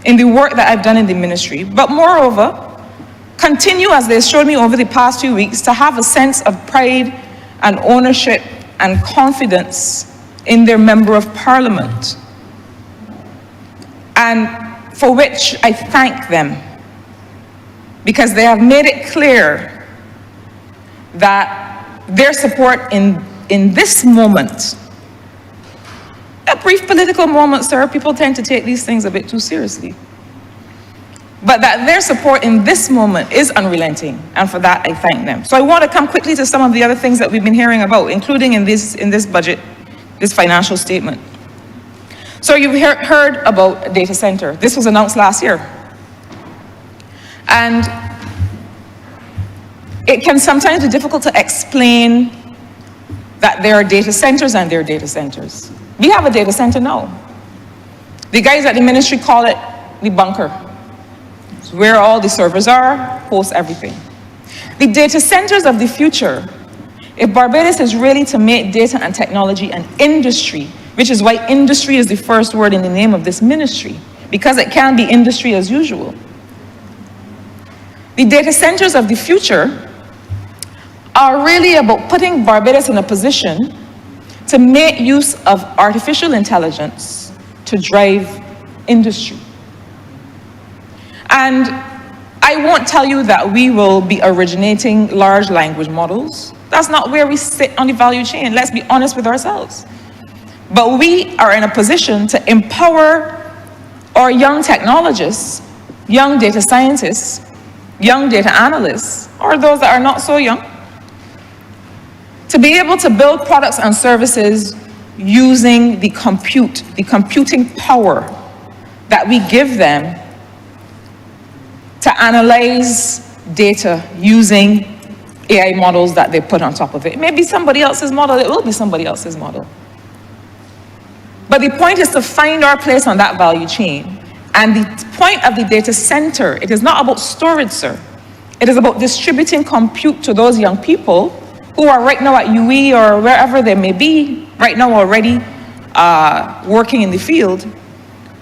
in the work that I've done in the ministry, but moreover, continue, as they showed me over the past few weeks, to have a sense of pride and ownership and confidence in their member of parliament, and for which I thank them, because they have made it clear that their support in this moment, a brief political moment, sir, people tend to take these things a bit too seriously, but that their support in this moment is unrelenting, and for that I thank them. So I want to come quickly to some of the other things that we've been hearing about, including in this budget, this financial statement. So you've heard about a data center. This was announced last year. And it can sometimes be difficult to explain that there are data centers and there are data centers. We have a data center now. The guys at the ministry call it the bunker. It's where all the servers are, hosts everything. The data centers of the future, if Barbados is really to make data and technology an industry, which is why industry is the first word in the name of this ministry, because it can be industry as usual. The data centers of the future are really about putting Barbados in a position to make use of artificial intelligence to drive industry. And I won't tell you that we will be originating large language models. That's not where we sit on the value chain. Let's be honest with ourselves. But we are in a position to empower our young technologists, young data scientists, young data analysts, or those that are not so young, to be able to build products and services using the computing power that we give them to analyze data using AI models that they put on top of it. It may be somebody else's model, it will be somebody else's model. But the point is to find our place on that value chain. And the point of the data center, it is not about storage, sir. It is about distributing compute to those young people who are right now at UE or wherever they may be, right now already working in the field,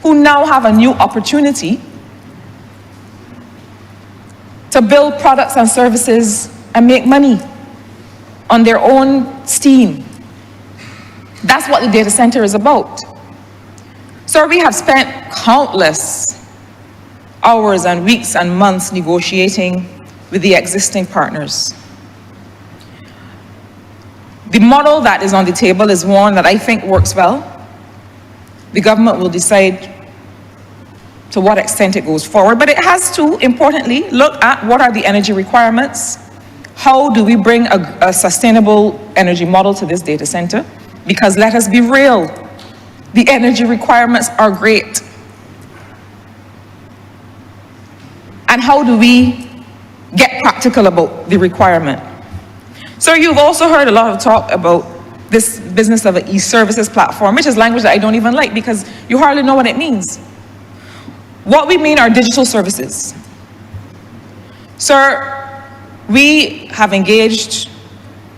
who now have a new opportunity to build products and services and make money on their own steam. That's what the data center is about. So we have spent countless hours and weeks and months negotiating with the existing partners. The model that is on the table is one that I think works well. The government will decide to what extent it goes forward, but it has to, importantly, look at what are the energy requirements. How do we bring a sustainable energy model to this data center? Because let us be real, the energy requirements are great. And how do we get practical about the requirement? So you've also heard a lot of talk about this business of an e-services platform, which is language that I don't even like because you hardly know what it means. What we mean are digital services. Sir, we have engaged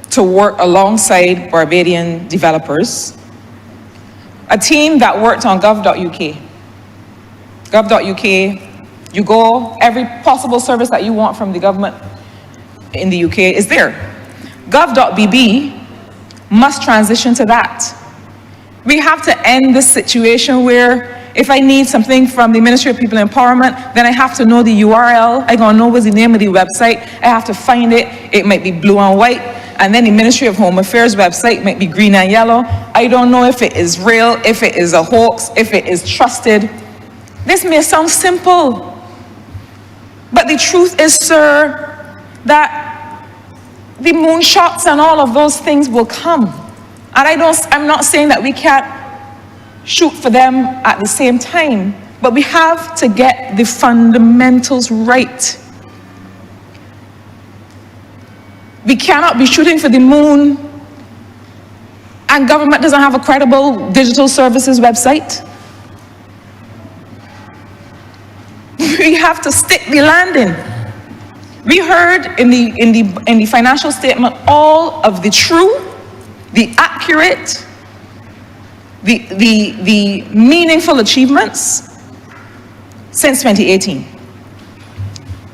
to work alongside Barbadian developers, a team that worked on gov.uk. Gov.uk, you go, every possible service that you want from the government in the UK is there. Gov.bb must transition to that. We have to end this situation where if I need something from the Ministry of People Empowerment, then I have to know the URL. I gotta know what's the name of the website. I have to find it. It might be blue and white. And then the Ministry of Home Affairs website might be green and yellow. I don't know if it is real, if it is a hoax, if it is trusted. This may sound simple, but the truth is, sir, that the moonshots and all of those things will come. And I'm not saying that we can't shoot for them at the same time, but we have to get the fundamentals right. We cannot be shooting for the moon and government doesn't have a credible digital services website. We have to stick the landing. We heard in the financial statement all of the true, the accurate, the meaningful achievements since 2018.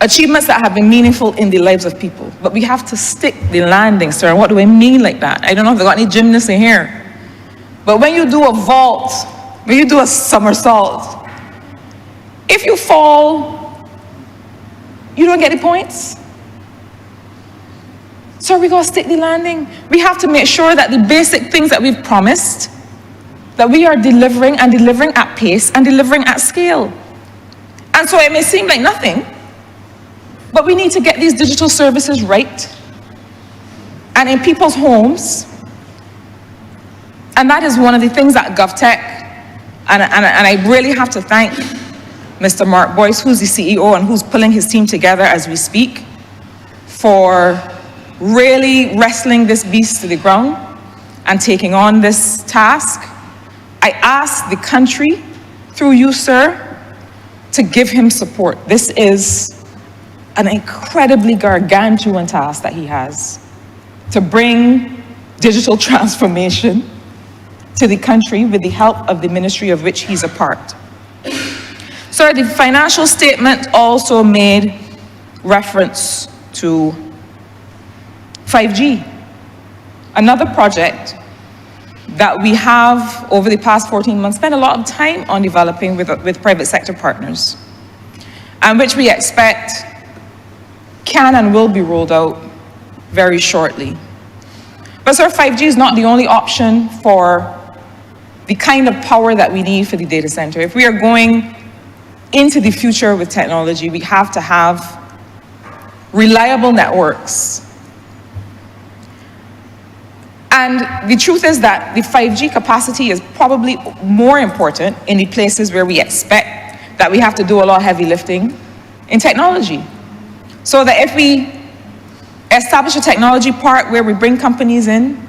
Achievements that have been meaningful in the lives of people. But we have to stick the landing, sir. And what do I mean like that? I don't know if they've got any gymnasts in here. But when you do a vault, when you do a somersault, if you fall, you don't get the points. So we gotta stick the landing. We have to make sure that the basic things that we've promised, that we are delivering and delivering at pace and delivering at scale. And so it may seem like nothing, but we need to get these digital services right and in people's homes. And that is one of the things that GovTech, and I really have to thank Mr. Mark Boyce, who's the CEO and who's pulling his team together as we speak, for really wrestling this beast to the ground and taking on this task. I ask the country, through you, sir, to give him support. This is an incredibly gargantuan task that he has, to bring digital transformation to the country with the help of the ministry of which he's a part. So the financial statement also made reference to 5G, another project that we have over the past 14 months spent a lot of time on developing with private sector partners, and which we expect can and will be rolled out very shortly. But sir, 5G is not the only option for the kind of power that we need for the data center. If we are going into the future with technology, we have to have reliable networks. And the truth is that the 5G capacity is probably more important in the places where we expect that we have to do a lot of heavy lifting in technology. So that if we establish a technology park where we bring companies in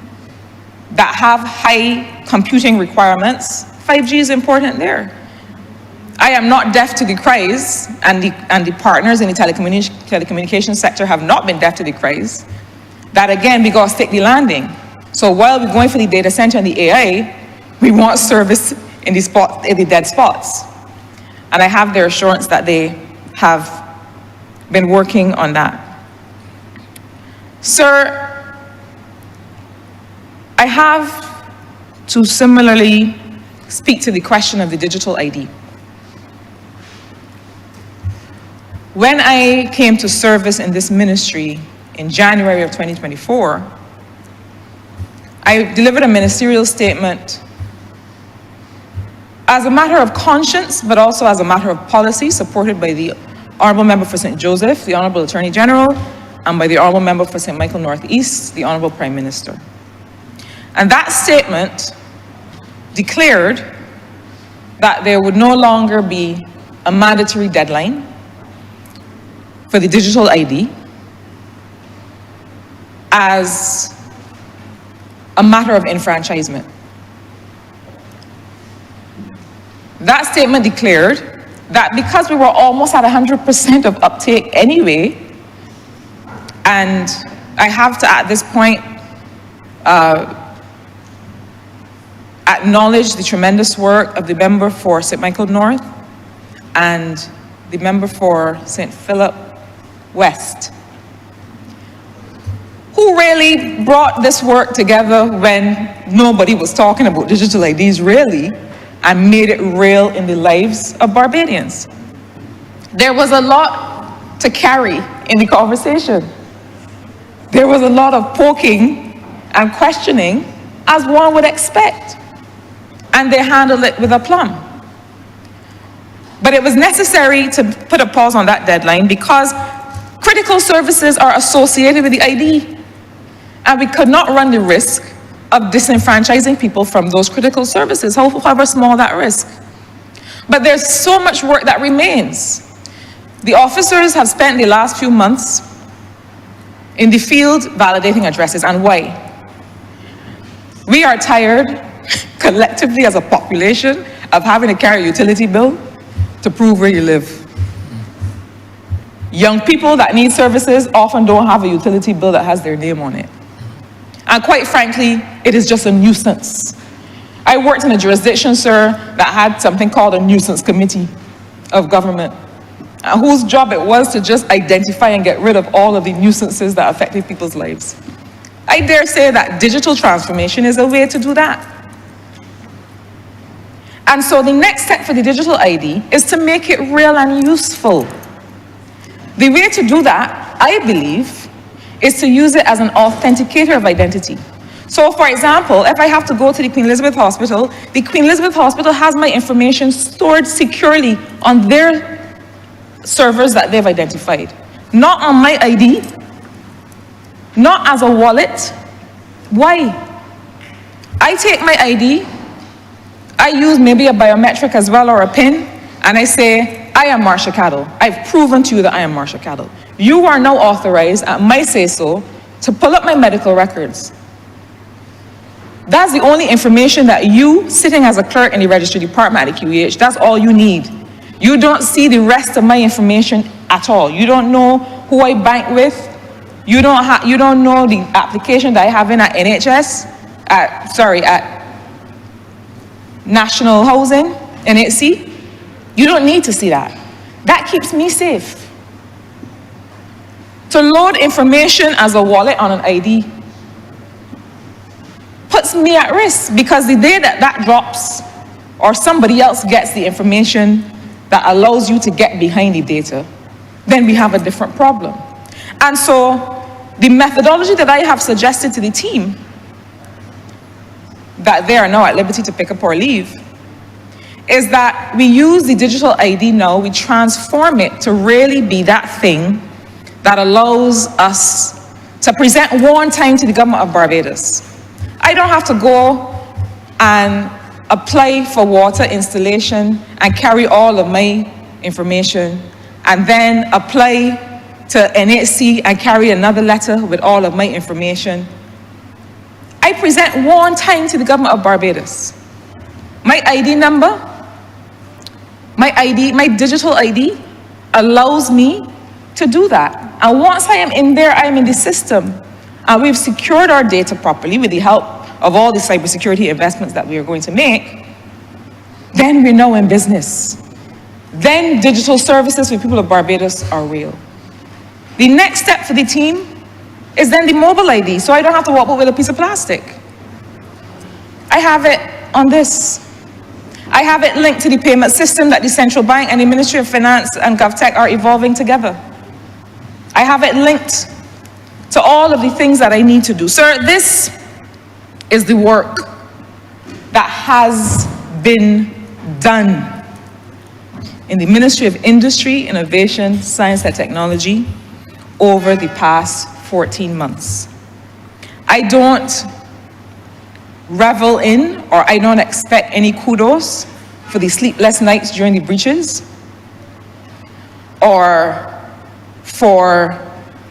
that have high computing requirements, 5G is important there. I am not deaf to the cries, and the partners in the telecommunications sector have not been deaf to the cries, that again, we got to stick the landing. So while we're going for the data center and the AI, we want service in the dead spots. And I have their assurance that they have been working on that. Sir, I have to similarly speak to the question of the digital ID. When I came to service in this ministry in January of 2024, I delivered a ministerial statement as a matter of conscience, but also as a matter of policy, supported by the Honourable Member for St. Joseph, the Honourable Attorney General, and by the Honourable Member for St. Michael North East, the Honourable Prime Minister. And that statement declared that there would no longer be a mandatory deadline for the digital ID as a matter of enfranchisement. That statement declared that because we were almost at 100% of uptake anyway, and I have to at this point acknowledge the tremendous work of the member for St. Michael North and the member for St. Philip West, who really brought this work together when nobody was talking about digital IDs really, and made it real in the lives of Barbadians. There was a lot to carry in the conversation. There was a lot of poking and questioning, as one would expect, and they handled it with aplomb. But it was necessary to put a pause on that deadline because critical services are associated with the ID, and we could not run the risk of disenfranchising people from those critical services, however small that risk. But there's so much work that remains. The officers have spent the last few months in the field validating addresses, and why? We are tired, collectively as a population, of having to carry a utility bill to prove where you live. Young people that need services often don't have a utility bill that has their name on it. And quite frankly, it is just a nuisance. I worked in a jurisdiction, sir, that had something called a nuisance committee of government, whose job it was to just identify and get rid of all of the nuisances that affected people's lives. I dare say that digital transformation is a way to do that. And so the next step for the digital ID is to make it real and useful. The way to do that, I believe, is to use it as an authenticator of identity. So for example, if I have to go to the Queen Elizabeth Hospital, the Queen Elizabeth Hospital has my information stored securely on their servers that they've identified. Not on my ID, not as a wallet. Why? I take my ID, I use maybe a biometric as well or a PIN, and I say, I am Marsha Cattle. I've proven to you that I am Marsha Cattle. You are now authorized, at my say-so, to pull up my medical records. That's the only information that you, sitting as a clerk in the registry department at the QEH, that's all you need. You don't see the rest of my information at all. You don't know who I bank with. You don't know the application that I have in at NHS, at National Housing, NHC. You don't need to see that. That keeps me safe. To load information as a wallet on an ID puts me at risk, because the day that that drops or somebody else gets the information that allows you to get behind the data, then we have a different problem. And so the methodology that I have suggested to the team, that they are now at liberty to pick up or leave, is that we use the digital ID now, we transform it to really be that thing that allows us to present one time to the government of Barbados. I don't have to go and apply for water installation and carry all of my information and then apply to NHC and carry another letter with all of my information. I present one time to the government of Barbados. My ID number, my digital ID allows me to do that. And once I am in there, I am in the system. And we've secured our data properly with the help of all the cybersecurity investments that we are going to make. Then we're now in business. Then digital services for people of Barbados are real. The next step for the team is then the mobile ID, so I don't have to walk out with a piece of plastic. I have it on this. I have it linked to the payment system that the Central Bank and the Ministry of Finance and GovTech are evolving together. I have it linked to all of the things that I need to do. Sir, this is the work that has been done in the Ministry of Industry, Innovation, Science and Technology over the past 14 months. I don't revel in, or I don't expect any kudos for the sleepless nights during the breaches, or for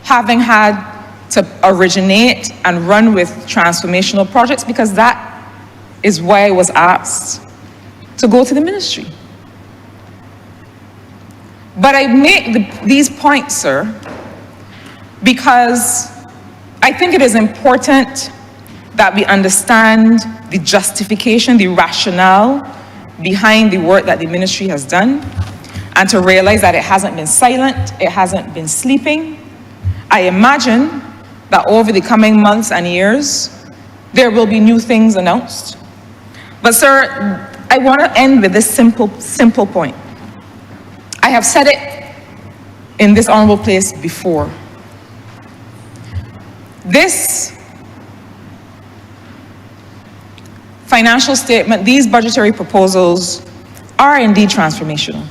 having had to originate and run with transformational projects, because that is why I was asked to go to the ministry. But I make these points, sir, because I think it is important that we understand the justification, the rationale behind the work that the ministry has done, and to realize that it hasn't been silent, it hasn't been sleeping. I imagine that over the coming months and years, there will be new things announced. But sir, I want to end with this simple point. I have said it in this honorable place before. This financial statement, these budgetary proposals are indeed transformational.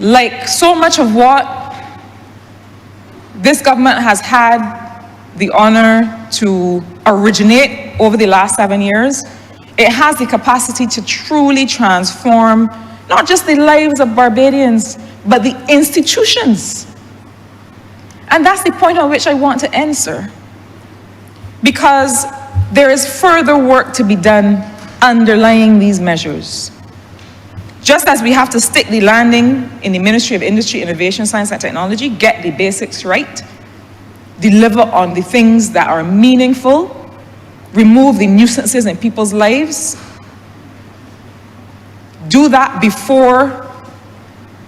Like so much of what this government has had the honor to originate over the last 7 years, it has the capacity to truly transform not just the lives of Barbadians, but the institutions. And that's the point on which I want to end, sir. Because there is further work to be done underlying these measures. Just as we have to stick the landing in the Ministry of Industry, Innovation, Science and Technology, get the basics right, deliver on the things that are meaningful, remove the nuisances in people's lives, do that before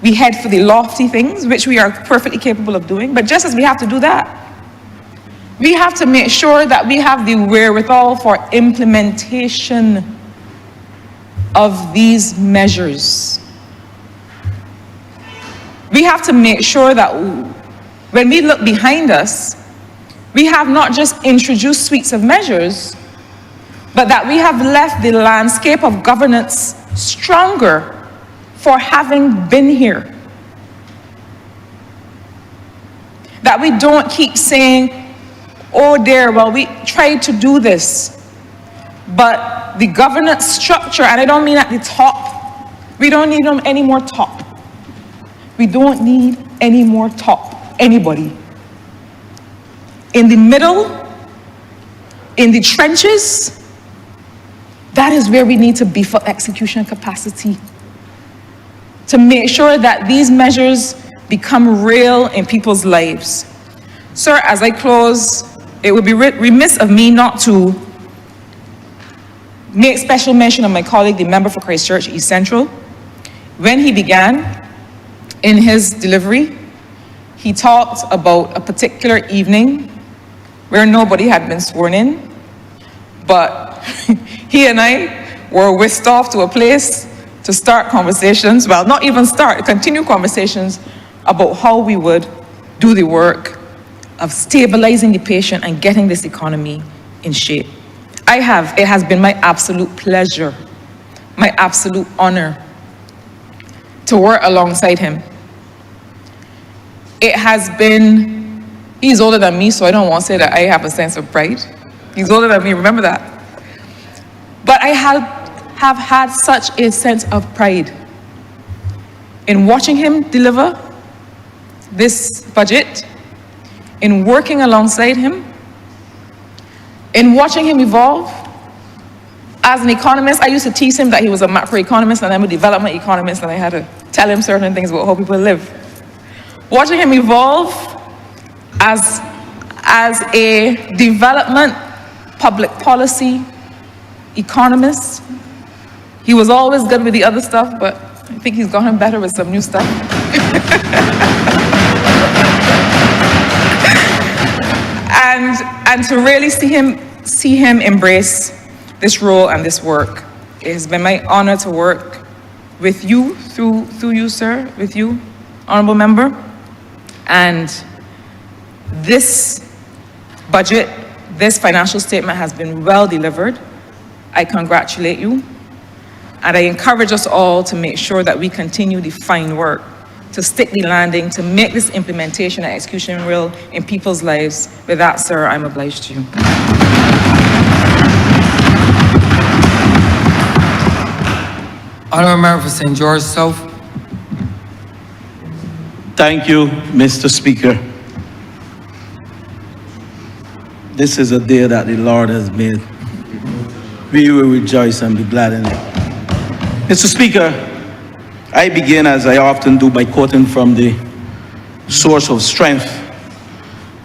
we head for the lofty things, which we are perfectly capable of doing. But just as we have to do that, we have to make sure that we have the wherewithal for implementation of these measures. We have to make sure that when we look behind us, we have not just introduced suites of measures, but that we have left the landscape of governance stronger for having been here. That we don't keep saying, oh dear, well, we tried to do this, but the governance structure, and I don't mean at the top, we don't need them any more top. We don't need any more top, anybody. In the middle, in the trenches, that is where we need to beef up execution capacity to make sure that these measures become real in people's lives. Sir, as I close, it would be remiss of me not to make special mention of my colleague, the member for Christchurch East Central. When he began in his delivery, he talked about a particular evening where nobody had been sworn in, but he and I were whisked off to a place to start conversations, well, not even start, continue conversations about how we would do the work of stabilizing the patient and getting this economy in shape. It has been my absolute pleasure, my absolute honor to work alongside him. It has been, he's older than me, so I don't want to say that I have a sense of pride. He's older than me, remember that. But I have had such a sense of pride in watching him deliver this budget, in working alongside him, in watching him evolve. As an economist, I used to tease him that he was a macroeconomist and I'm a development economist, and I had to tell him certain things about how people live. Watching him evolve as a development public policy economist. He was always good with the other stuff, but I think he's gotten better with some new stuff. and to really see him embrace this role and this work. It has been my honor to work with you, through you, sir, with you, honorable member. And this budget, this financial statement has been well delivered. I congratulate you. And I encourage us all to make sure that we continue the fine work, to stick the landing, to make this implementation and execution real in people's lives. With that, sir, I'm obliged to you. Honourable Member for St. George South. Thank you, Mr. Speaker. This is a day that the Lord has made. We will rejoice and be glad in it. Mr. Speaker, I begin, as I often do, by quoting from the source of strength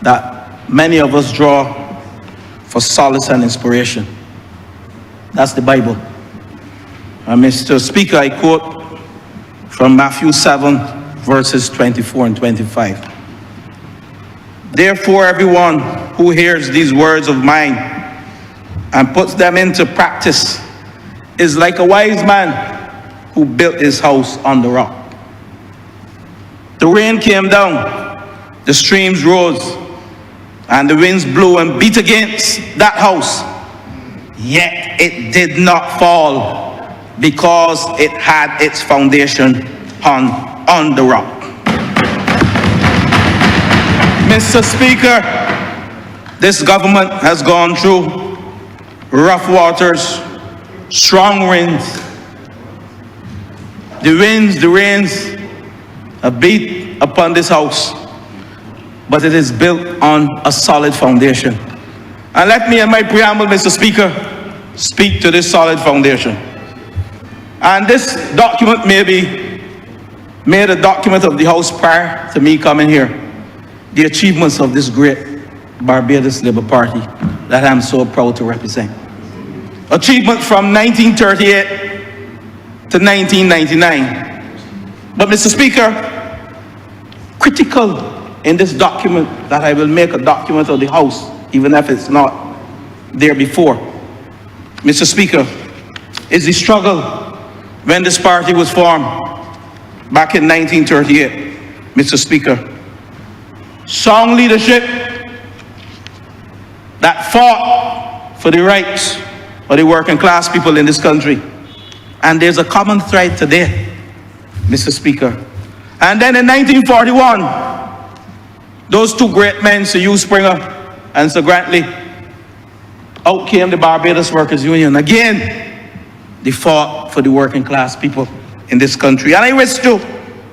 that many of us draw for solace and inspiration. That's the Bible. And Mr. Speaker, I quote from Matthew 7, verses 24 and 25. Therefore, everyone who hears these words of mine and puts them into practice is like a wise man who built his house on the rock. The rain came down, the streams rose, and the winds blew and beat against that house. Yet it did not fall, because it had its foundation on the rock. Mr. Speaker, this government has gone through rough waters, strong winds. The rains have beat upon this house, but it is built on a solid foundation. And let me, in my preamble, Mr. Speaker, speak to this solid foundation. And this document may be made a document of the House prior to me coming here. The achievements of this great Barbados Labour Party that I'm so proud to represent. Achievement from 1938 to 1999. But Mr. Speaker, critical in this document that I will make a document of the House, even if it's not there before, Mr. Speaker, is the struggle when this party was formed back in 1938, Mr. Speaker. Strong leadership that fought for the rights of the working class people in this country. And there's a common thread today, Mr. Speaker. And then in 1941, those two great men, Sir Hugh Springer and Sir Grantley, out came the Barbados Workers' Union. Again, they fought for the working class people in this country. And I wish to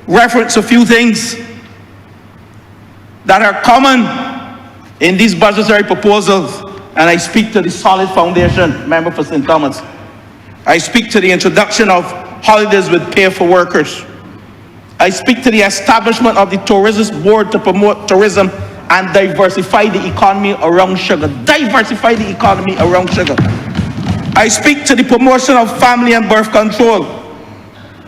reference a few things that are common in these budgetary proposals. And I speak to the solid foundation, member for St. Thomas. I speak to the introduction of holidays with pay for workers. I speak to the establishment of the Tourism Board to promote tourism and diversify the economy around sugar. Diversify the economy around sugar. I speak to the promotion of family and birth control.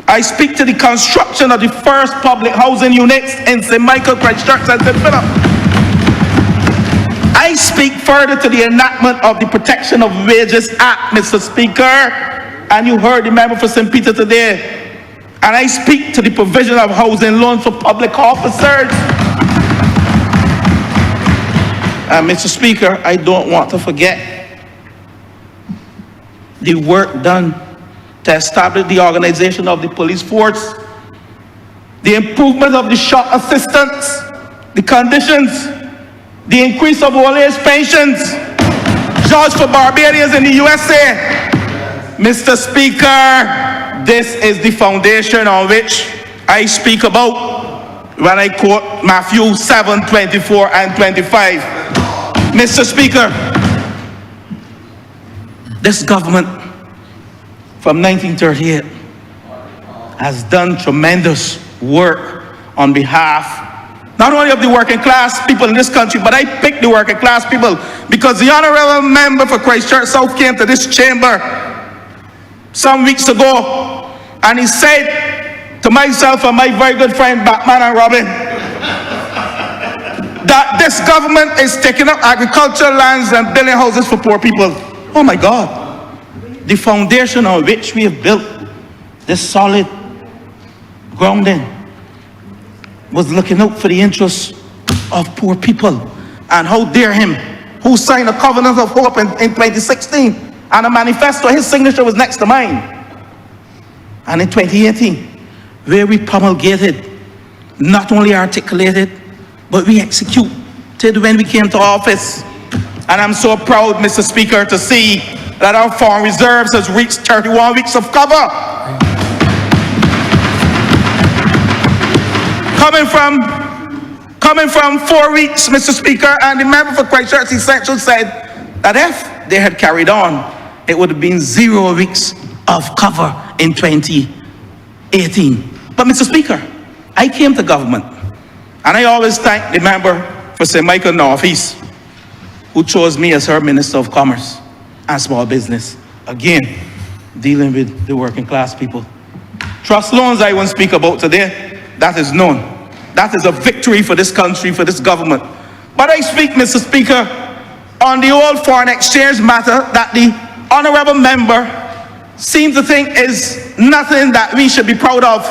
I speak to the construction of the first public housing units in St. Michael, Christchurch, and St. Philip. I speak further to the enactment of the Protection of Wages Act, Mr. Speaker, and you heard the member for St. Peter today. And I speak to the provision of housing loans for public officers. Mr. Speaker, I don't want to forget the work done to establish the organization of the police force, the improvement of the shock assistance, the conditions, the increase of old age pensions, jobs for Barbadians in the USA. Mr. Speaker, this is the foundation on which I speak about when I quote Matthew 7:24 and 25. Mr. Speaker, this government from 1938 has done tremendous work on behalf not only of the working class people in this country, but I picked the working class people because the honourable member for Christchurch South came to this chamber some weeks ago and he said to myself and my very good friend Batman and Robin that this government is taking up agricultural lands and building houses for poor people. Oh my God. The foundation on which we have built this solid grounding was looking out for the interests of poor people. And how dare him, who signed a covenant of hope in 2016 and a manifesto, his signature was next to mine. And in 2018, where we promulgated, not only articulated, but we executed when we came to office. And I'm so proud, Mr. Speaker, to see that our foreign reserves has reached 31 weeks of cover. Coming from 4 weeks, Mr. Speaker, and the member for Christchurch Essential said that if they had carried on, it would have been 0 weeks of cover in 2018. But Mr. Speaker, I came to government, and I always thank the member for St. Michael Northeast, who chose me as her Minister of Commerce and Small Business. Again, dealing with the working class people. Trust loans I won't speak about today, that is known. That is a victory for this country, for this government. But I speak, Mr. Speaker, on the old foreign exchange matter that the honourable member seems to think is nothing that we should be proud of.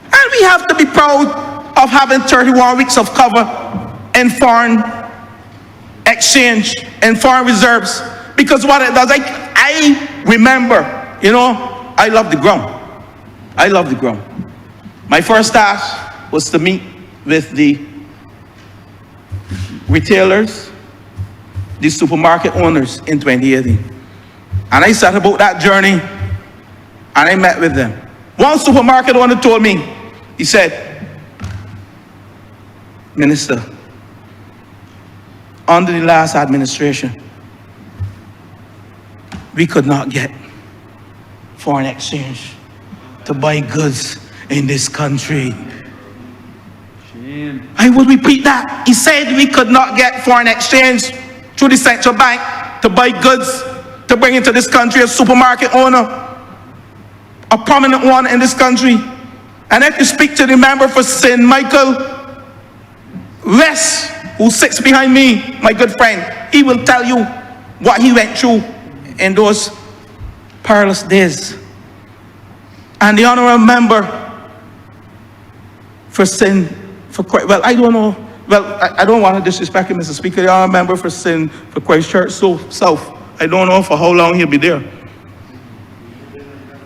And we have to be proud of having 31 weeks of cover in foreign exchange and foreign reserves, because what it does, I remember, you know, I love the ground. I love the ground. My first task was to meet with the retailers, the supermarket owners in 2018. And I set about that journey and I met with them. One supermarket owner told me, he said, Minister, under the last administration, we could not get foreign exchange to buy goods in this country. I will repeat that. He said we could not get foreign exchange through the central bank to buy goods to bring into this country. A supermarket owner, a prominent one in this country. And if you speak to the member for St. Michael West, who sits behind me, my good friend, he will tell you what he went through in those perilous days. And the honourable member for I don't know, I don't want to disrespect him, Mr. Speaker. The honourable member for Christchurch South, I don't know for how long he'll be there.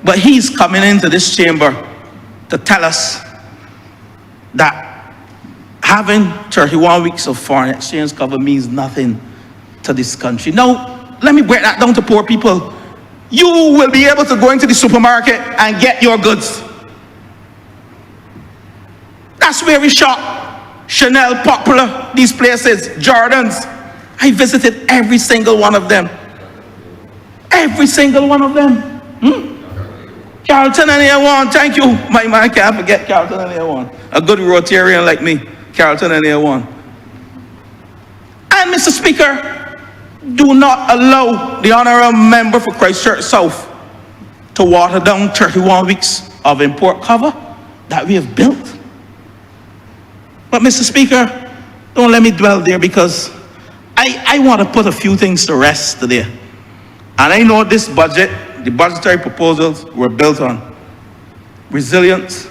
But he's coming into this chamber to tell us that having 31 weeks of foreign exchange cover means nothing to this country. Now, let me break that down to poor people. You will be able to go into the supermarket and get your goods. That's where we shop. Chanel, Popular, these places, Jordans. I visited every single one of them. Every single one of them. Carlton and A1, thank you. My man can't forget Carlton and A1. A good Rotarian like me, Carlton and A1. And Mr. Speaker, do not allow the honourable member for Christchurch South to water down 31 weeks of import cover that we have built. But Mr. Speaker, don't let me dwell there, because I want to put a few things to rest today. And I know this budget, the budgetary proposals were built on resilience,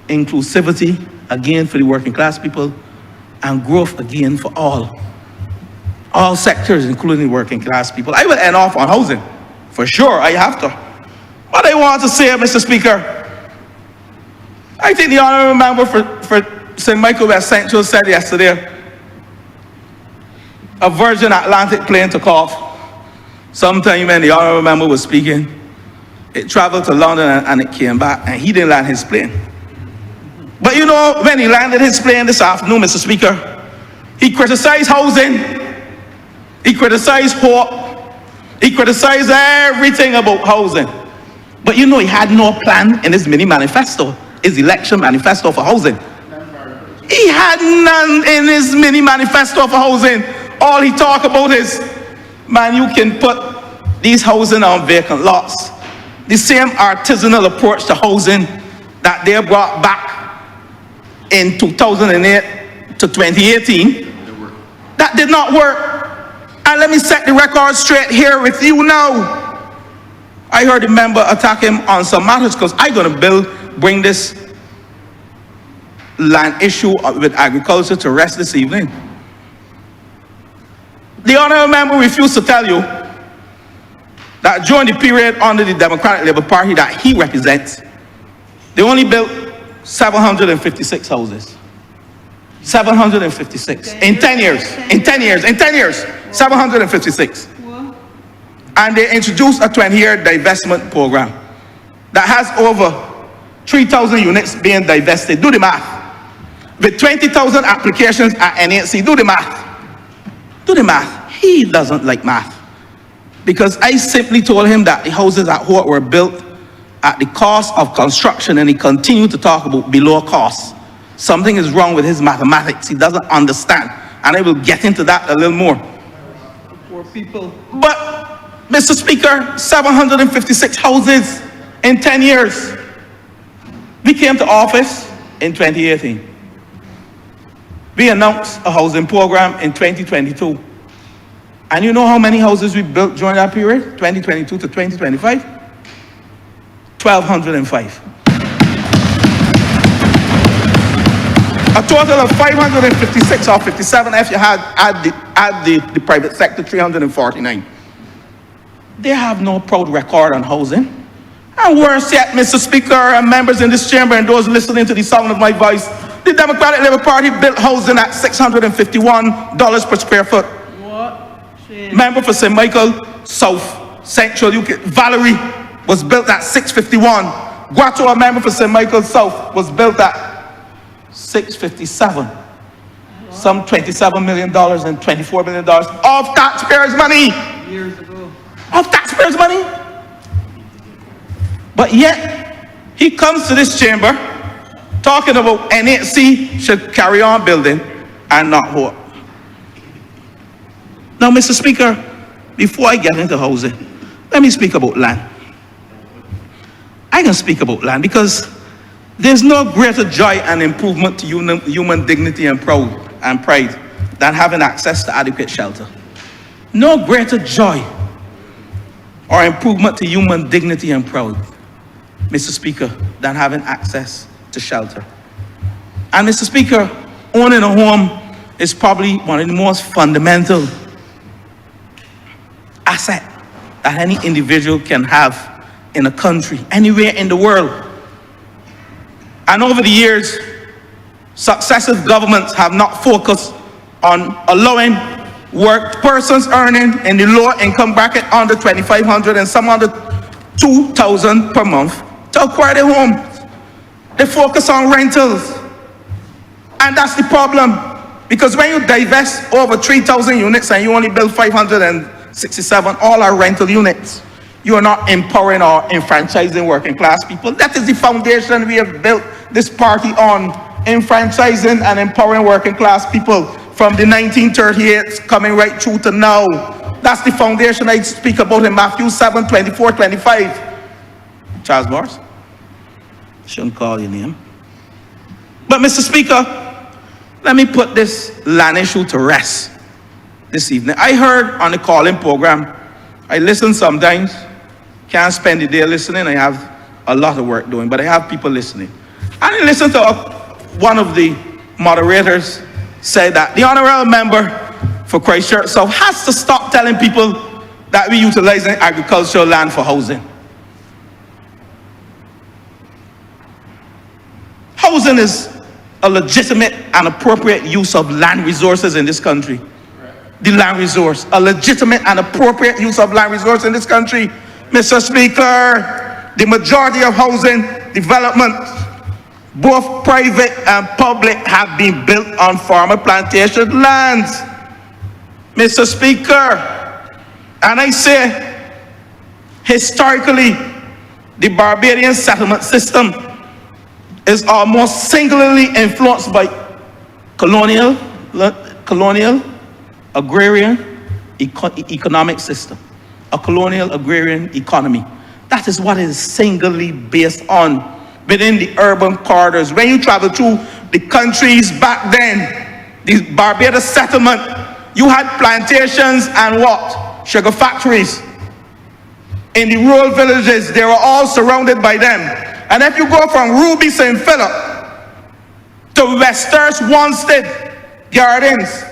inclusivity, again for the working class people, and growth again for all. all sectors, including working class people. I will end off on housing, for sure, I have to. But I want to say, Mr. Speaker, I think the honourable member for St. Michael West Central said yesterday, a Virgin Atlantic plane took off sometime when the honourable member was speaking. It traveled to London and it came back, and he didn't land his plane. But you know, when he landed his plane this afternoon, Mr. Speaker, he criticized housing, he criticized hope, he criticized everything about housing. But you know, he had no plan in his mini manifesto, his election manifesto for housing. He had none in his mini manifesto for housing. All he talked about is, man, you can put these housing on vacant lots. The same artisanal approach to housing that they brought back in 2008 to 2018, that did not work. And let me set the record straight here with you now. I heard a member attack him on some matters because I'm going to bring this land issue with agriculture to rest this evening. The honourable member refused to tell you that during the period under the Democratic Labour Party that he represents, they only built 756 houses. 756 in 10 years. In 10 years, 756. And they introduced a 20-year divestment program that has over 3,000 units being divested. Do the math. With 20,000 applications at NHC, do the math. Do the math. He doesn't like math. Because I simply told him that the houses at Hort were built at the cost of construction, and he continued to talk about below cost. Something is wrong with his mathematics. He doesn't understand. And I will get into that a little more. Poor people. But, Mr. Speaker, 756 houses in 10 years. We came to office in 2018. We announced a housing program in 2022. And you know how many houses we built during that period, 2022 to 2025? 1,205. A total of 556 or 57 if you add the private sector, 349. They have no proud record on housing. And worse yet, Mr. Speaker, and members in this chamber and those listening to the sound of my voice, the Democratic Labour Party built housing at $651 per square foot. Member for St. Michael South Central UK, Valerie, was built at $651. Guato, a member for St. Michael South, was built at $657. Some $27 million and $24 million of taxpayers' money. Years ago. Of taxpayers' money. But yet, he comes to this chamber talking about NHC should carry on building and not Hort. Now, Mr. Speaker, before I get into housing, let me speak about land. I can speak about land because there's no greater joy and improvement to human dignity and pride than having access to adequate shelter. No greater joy or improvement to human dignity and pride, Mr. Speaker, than having access to shelter. And Mr. Speaker, owning a home is probably one of the most fundamental asset that any individual can have in a country, anywhere in the world. And over the years, successive governments have not focused on allowing persons earning in the lower income bracket under $2,500 and some under $2,000 per month to acquire their homes. They focus on rentals. And that's the problem. Because when you divest over 3,000 units and you only build 567, all are rental units, you are not empowering or enfranchising working class people. That is the foundation we have built this party on, enfranchising and empowering working class people from the 1938s coming right through to now. That's the foundation I speak about in Matthew 7, 24, 25. Charles Morris, shouldn't call your name. But Mr. Speaker, let me put this land issue to rest this evening. I heard on the call-in program, I listen sometimes, can't spend the day listening, I have a lot of work doing, but I have people listening. And I listened to one of the moderators say that the honourable member for Christchurch South has to stop telling people that we're utilizing agricultural land for housing. Housing is a legitimate and appropriate use of land resources in this country. The land resource, a legitimate and appropriate use of land resource in this country. Mr. Speaker, the majority of housing development, both private and public, have been built on farmer plantation lands. Mr. Speaker, and I say, historically, the Barbadian settlement system is almost singularly influenced by colonial, agrarian, economic system. A colonial agrarian economy. That is what it is singularly based on within the urban corridors. When you travel through the countries back then, the Barbados settlement, you had plantations and what? Sugar factories. In the rural villages, they were all surrounded by them. And if you go from Ruby St. Philip to Westers Wanstead Gardens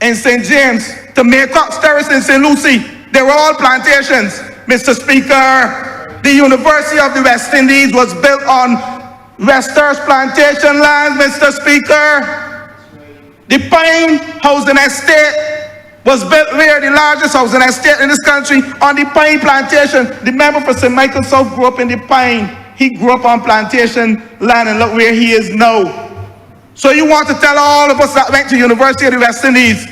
in St. James to Maycox Terrace in St. Lucie, they were all plantations. Mr. Speaker, the University of the West Indies was built on Westers plantation lands, Mr. Speaker. The Pine Housing Estate was built where? The largest housing estate in this country, on the Pine plantation. The member for St. Michael South grew up in the Pine. He grew up on plantation land, and look where he is now. So you want to tell all of us that went to University of the West Indies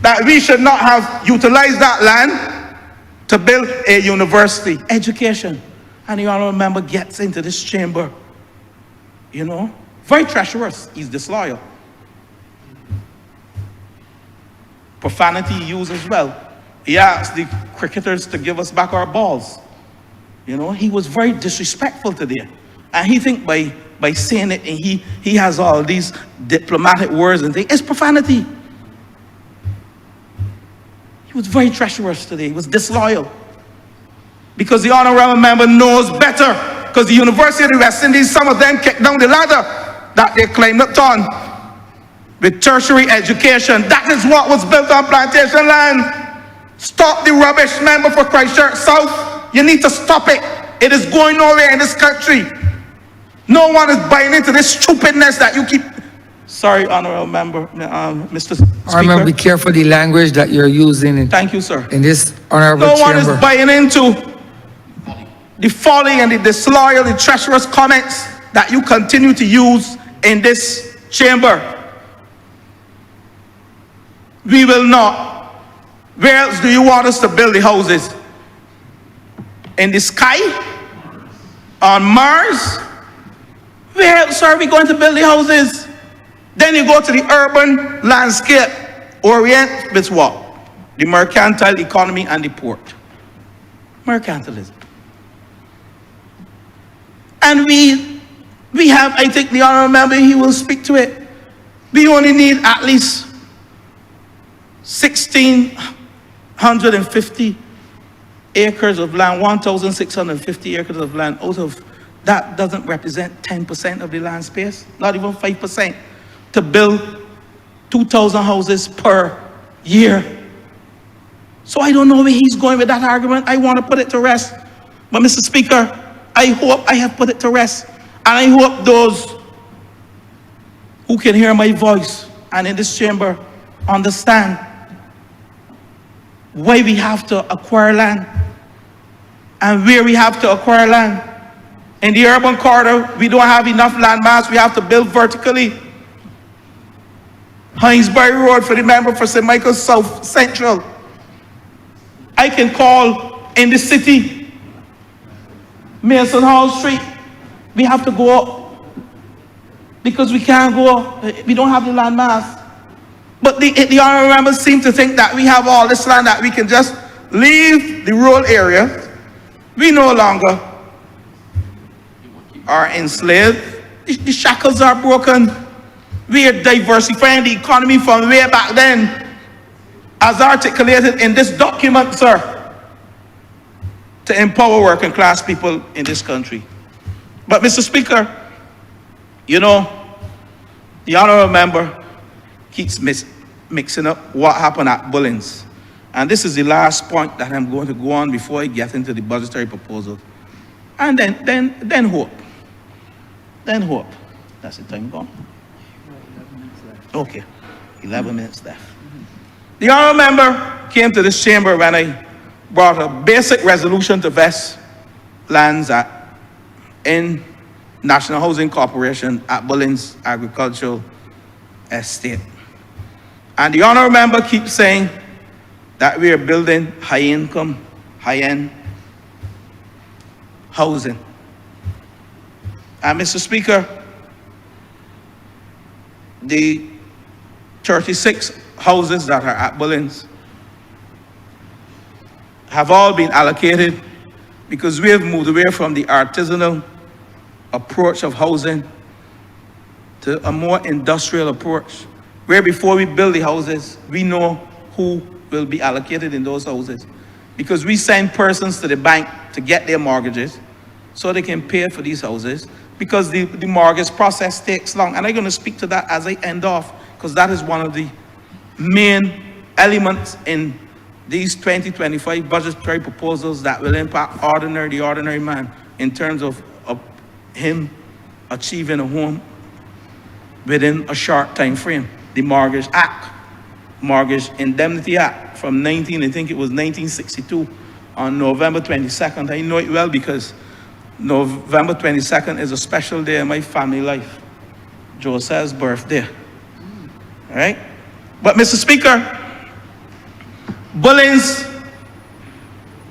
that we should not have utilized that land to build a university? Education. And the honourable member gets into this chamber, you know, very treacherous. He's disloyal. Profanity used as well. He asked the cricketers to give us back our balls. You know, he was very disrespectful today. And he think by saying it, and he has all these diplomatic words and things, it's profanity. He was very treacherous today. He was disloyal. Because the honourable member knows better. Because the University of the West Indies, some of them kicked down the ladder that they climbed up on with tertiary education. That is what was built on plantation land. Stop the rubbish, member for Christchurch South. You need to stop it. It is going nowhere in this country. No one is buying into this stupidness that you keep. Sorry, honourable member, Mr. Speaker. Honourable, be careful the language that you're using in, Thank you, sir. in this honourable No chamber. one is buying into the folly and the disloyal, the treacherous comments that you continue to use in this chamber. We will not. Where else do you want us to build the houses? In the sky? On Mars? Where else are we going to build the houses? Then you go to the urban landscape, orient with what? The mercantile economy and the port. Mercantilism. And we have, I think the honourable member, he will speak to it. We only need at least 1,650 acres of land, 1,650 acres of land. Out of that doesn't represent 10% of the land space, not even 5%, to build 2,000 houses per year. So I don't know where he's going with that argument. I want to put it to rest. But Mr. Speaker, I hope I have put it to rest. And I hope those who can hear my voice and in this chamber understand why we have to acquire land and where we have to acquire land. In the urban corridor, we don't have enough land mass. We have to build vertically. Hinesbury Road for the member for St. Michael's South Central. I can call in the city, Mason Hall Street. We have to go up because we can't go up. We don't have the land mass. But the honourable members seem to think that we have all this land that we can just leave the rural area. We no longer are enslaved. The shackles are broken. We are diversifying the economy from way back then, as articulated in this document, sir, to empower working class people in this country. But Mr. Speaker, you know, the honourable member keeps mixing up what happened at Bullins. And this is the last point that I'm going to go on before I get into the budgetary proposal. And then hope. Then hope. That's the time gone? Okay, 11 minutes left. The honourable member came to this chamber when I brought a basic resolution to vest lands in National Housing Corporation at Bullins Agricultural Estate. And the honourable member keeps saying that we are building high-income, high-end housing. And Mr. Speaker, the 36 houses that are at Bullins have all been allocated because we have moved away from the artisanal approach of housing to a more industrial approach, where before we build the houses, we know who will be allocated in those houses. Because we send persons to the bank to get their mortgages so they can pay for these houses, because the mortgage process takes long. And I'm going to speak to that as I end off, because that is one of the main elements in these 2025 budgetary proposals that will impact the ordinary man in terms of him achieving a home within a short time frame. The Mortgage Act, Mortgage Indemnity Act from 1962 on November 22nd. I know it well because November 22nd is a special day in my family life. Joseph's birthday. All right? But Mr. Speaker, Bullins,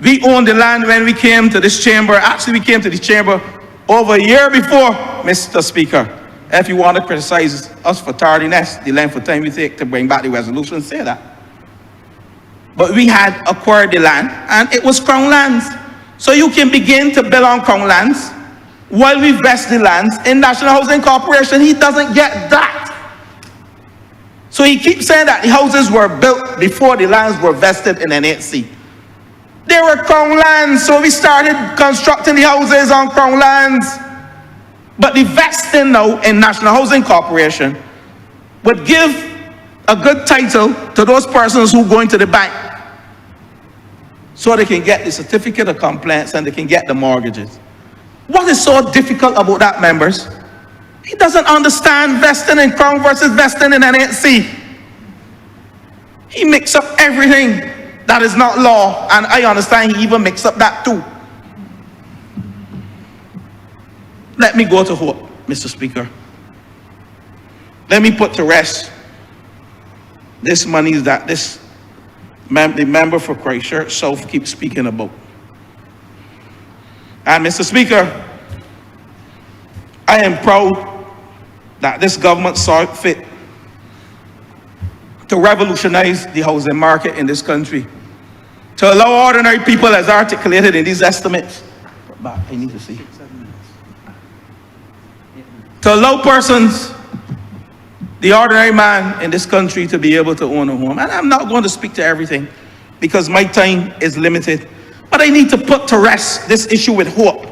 we owned the land when we came to this chamber. Actually, we came to the chamber over a year before, Mr. Speaker. If you want to criticize us for tardiness, the length of time we take to bring back the resolution, say that. But we had acquired the land, and it was Crown lands. So you can begin to build on Crown lands while we vest the lands in National Housing Corporation. He doesn't get that. So he keeps saying that the houses were built before the lands were vested in NHC. They were Crown lands, so we started constructing the houses on Crown lands. But the vesting now in National Housing Corporation would give a good title to those persons who go into the bank so they can get the certificate of compliance and they can get the mortgages. What is so difficult about that, members? He doesn't understand vesting in Crown versus vesting in NHC. He mixes up everything that is not law, and I understand he even mixes up that too. Let me go to hope, Mr. Speaker. Let me put to rest this money that the member for Christchurch South keeps speaking about. And Mr. Speaker, I am proud that this government saw it fit to revolutionize the housing market in this country, to allow ordinary people, as articulated in these estimates, I need to see, to allow persons, the ordinary man in this country, to be able to own a home. And I'm not going to speak to everything because my time is limited, but I need to put to rest this issue with Hope.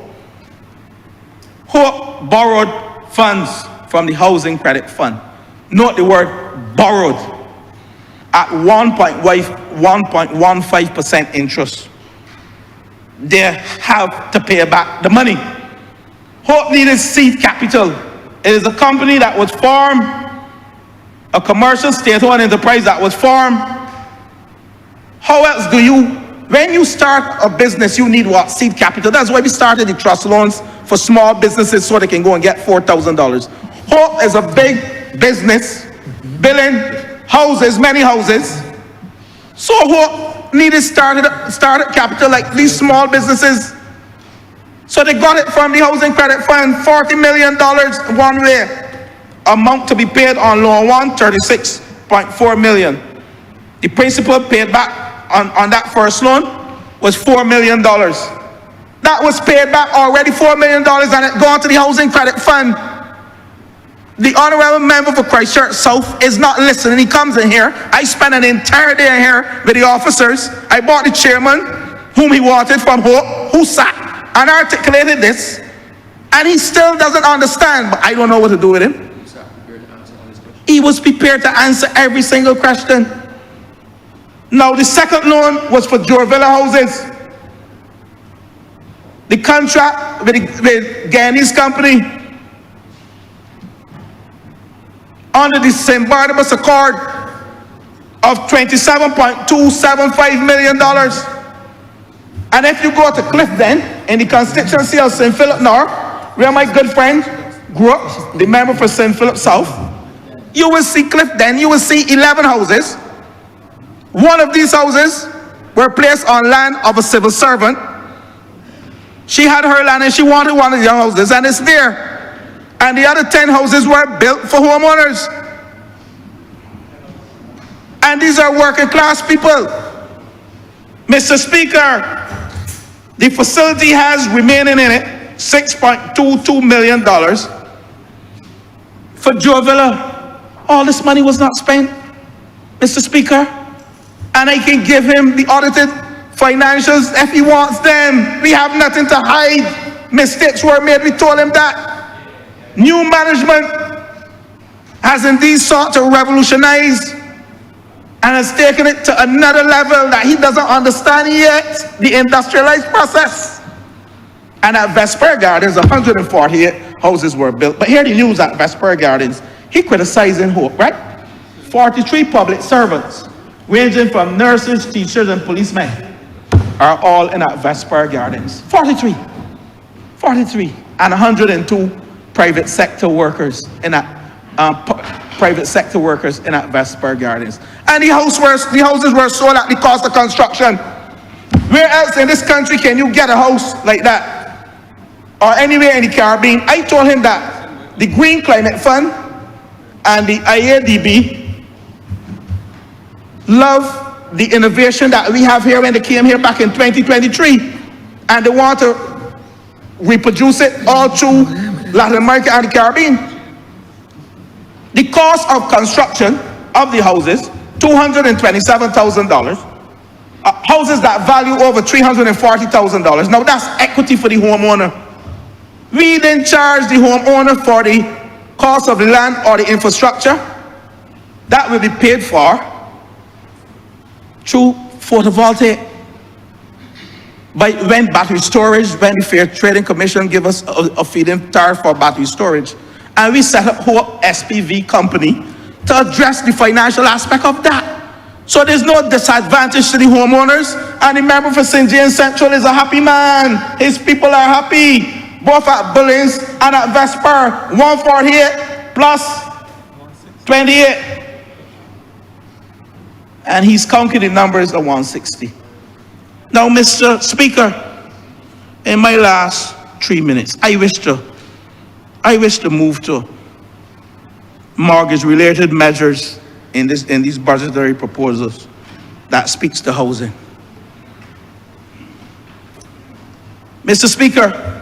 Hope borrowed funds from the Housing Credit Fund. Note the word borrowed at 1.15% interest. They have to pay back the money. Hope needed seed capital. It is a company that was formed, a commercial state-owned enterprise that was formed. How else do you, when you start a business, you need what? Seed capital. That's why we started the trust loans for small businesses so they can go and get $4,000. Hope is a big business, building houses, many houses. So Hope needed started capital like these small businesses. So they got it from the Housing Credit Fund, $40 million one way. Amount to be paid on loan one, $36.4 million. The principal paid back on that first loan was $4 million. That was paid back already, $4 million, and it gone to the Housing Credit Fund. The honourable member for Christchurch South is not listening. He comes in here. I spent an entire day in here with the officers. I bought the chairman, whom he wanted from Hope, who sat and articulated this, and he still doesn't understand, but I don't know what to do with him. He was prepared to answer every single question. Now, the second loan was for Joe Villa houses. The contract with Guyanese company under the St. Barnabas Accord of $27.275 million. And if you go to Clifton, in the constituency of St. Philip North, where my good friend grew up, the member for St. Philip South, you will see Clifton, you will see 11 houses. One of these houses were placed on land of a civil servant. She had her land and she wanted one of the young houses, and it's there. And the other 10 houses were built for homeowners. And these are working class people. Mr. Speaker, the facility has remaining in it $6.22 million for Joe Villa. All this money was not spent, Mr. Speaker. And I can give him the audited financials if he wants them. We have nothing to hide. Mistakes were made, we told him that. New management has indeed sought to revolutionize and has taken it to another level that he doesn't understand yet, the industrialized process. And at Vesper Gardens, 148 houses were built. But hear the news at Vesper Gardens. He criticizing Hope, right? 43 public servants, ranging from nurses, teachers, and policemen, are all in at Vesper Gardens. 43. 43. And 102 private sector workers in that Vesper Gardens. And the houses were sold at the cost of construction. Where else in this country can you get a house like that? Or anywhere in the Caribbean? I told him that the Green Climate Fund and the IADB love the innovation that we have here when they came here back in 2023. And they want to reproduce it all through Latin America and the Caribbean. The cost of construction of the houses, $227,000. Houses that value over $340,000. Now that's equity for the homeowner. We didn't charge the homeowner for the cost of the land or the infrastructure. That will be paid for through photovoltaic. But when battery storage, when the Fair Trading Commission give us a feed-in tariff for battery storage, and we set up Hope SPV company to address the financial aspect of that. So there's no disadvantage to the homeowners, and the member for St. James Central is a happy man. His people are happy, both at Billings and at Vesper. 148 plus 28. And he's counting the numbers of 160. Now, Mr. Speaker, in my last 3 minutes, I wish to move to mortgage-related measures in these budgetary proposals that speaks to housing. Mr. Speaker,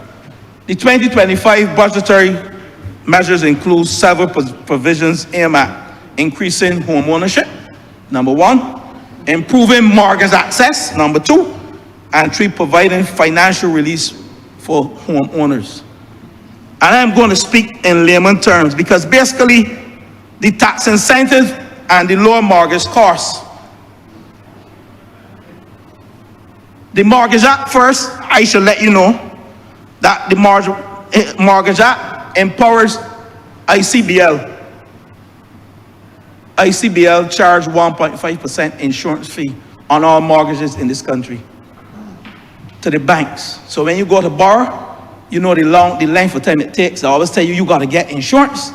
the 2025 budgetary measures include several provisions aimed at increasing home ownership, number 1, improving mortgage access, number 2, and 3, providing financial release for homeowners. And I'm going to speak in layman terms because basically the tax incentive and the lower mortgage costs. The Mortgage Act first, I should let you know that the Mortgage Act empowers ICBL. ICBL charge 1.5% insurance fee on all mortgages in this country to the banks. So when you go to borrow, you know the length of time it takes. I always tell you, you got to get insurance.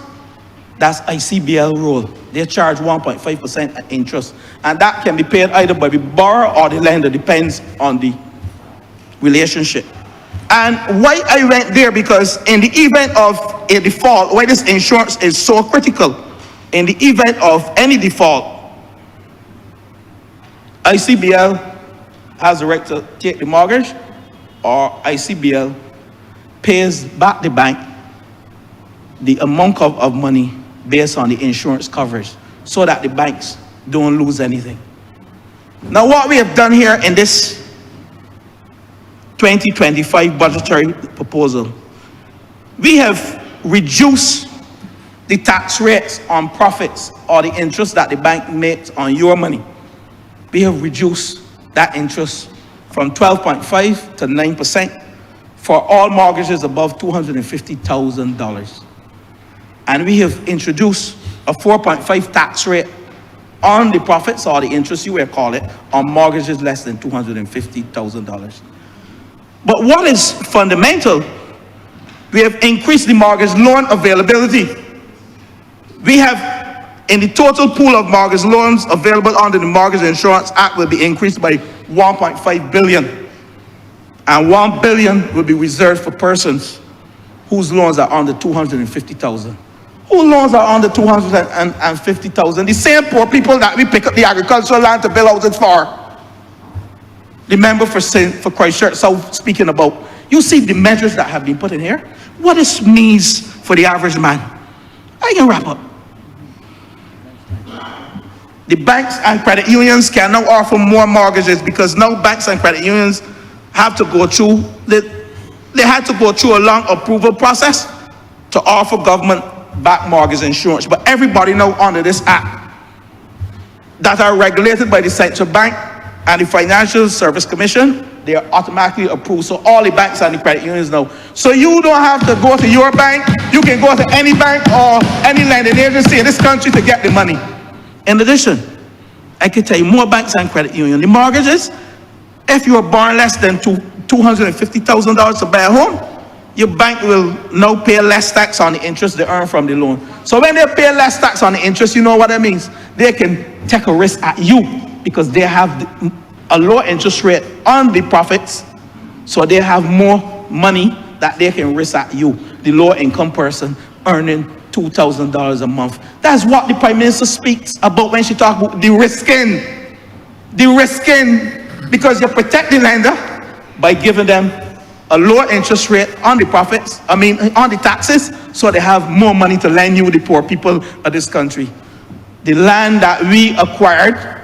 That's ICBL rule. They charge 1.5% interest. And that can be paid either by the borrower or the lender, depends on the relationship. And why I went there, because in the event of a default, why this insurance is so critical, in the event of any default, ICBL has the right to take the mortgage, or ICBL pays back the bank the amount of money based on the insurance coverage so that the banks don't lose anything. Now, what we have done here in this 2025 budgetary proposal, we have reduced the tax rates on profits or the interest that the bank makes on your money. We have reduced that interest from 12.5 to 9% for all mortgages above $250,000. And we have introduced a 4.5 tax rate on the profits or the interest, you will call it, on mortgages less than $250,000. But what is fundamental, we have increased the mortgage loan availability. We have, in the total pool of mortgage loans available under the Mortgage Insurance Act, will be increased by 1.5 billion. And 1 billion will be reserved for persons whose loans are under 250,000. Whose loans are under 250,000? The same poor people that we pick up the agricultural land to build houses for. The member for Christchurch South speaking about, you see the measures that have been put in here? What this means for the average man. I can wrap up. The banks and credit unions can now offer more mortgages because now banks and credit unions have to go through, they had to go through a long approval process to offer government-backed mortgage insurance. But everybody now under this act that are regulated by the central bank and the Financial Service Commission, they are automatically approved. So all the banks and the credit unions know. So you don't have to go to your bank. You can go to any bank or any lending agency in this country to get the money. In addition, I can tell you more banks and credit unions. The mortgages, if you are borrowing less than $250,000 to buy a home, your bank will now pay less tax on the interest they earn from the loan. So when they pay less tax on the interest, you know what that means? They can take a risk at you because they have a low interest rate on the profits. So they have more money that they can risk at you, the low income person earning $2,000 a month. That's what the Prime Minister speaks about when she talks about the risking. The risking, because you protect the lender by giving them a lower interest rate on the profits, on the taxes, so they have more money to lend you, the poor people of this country. The land that we acquired,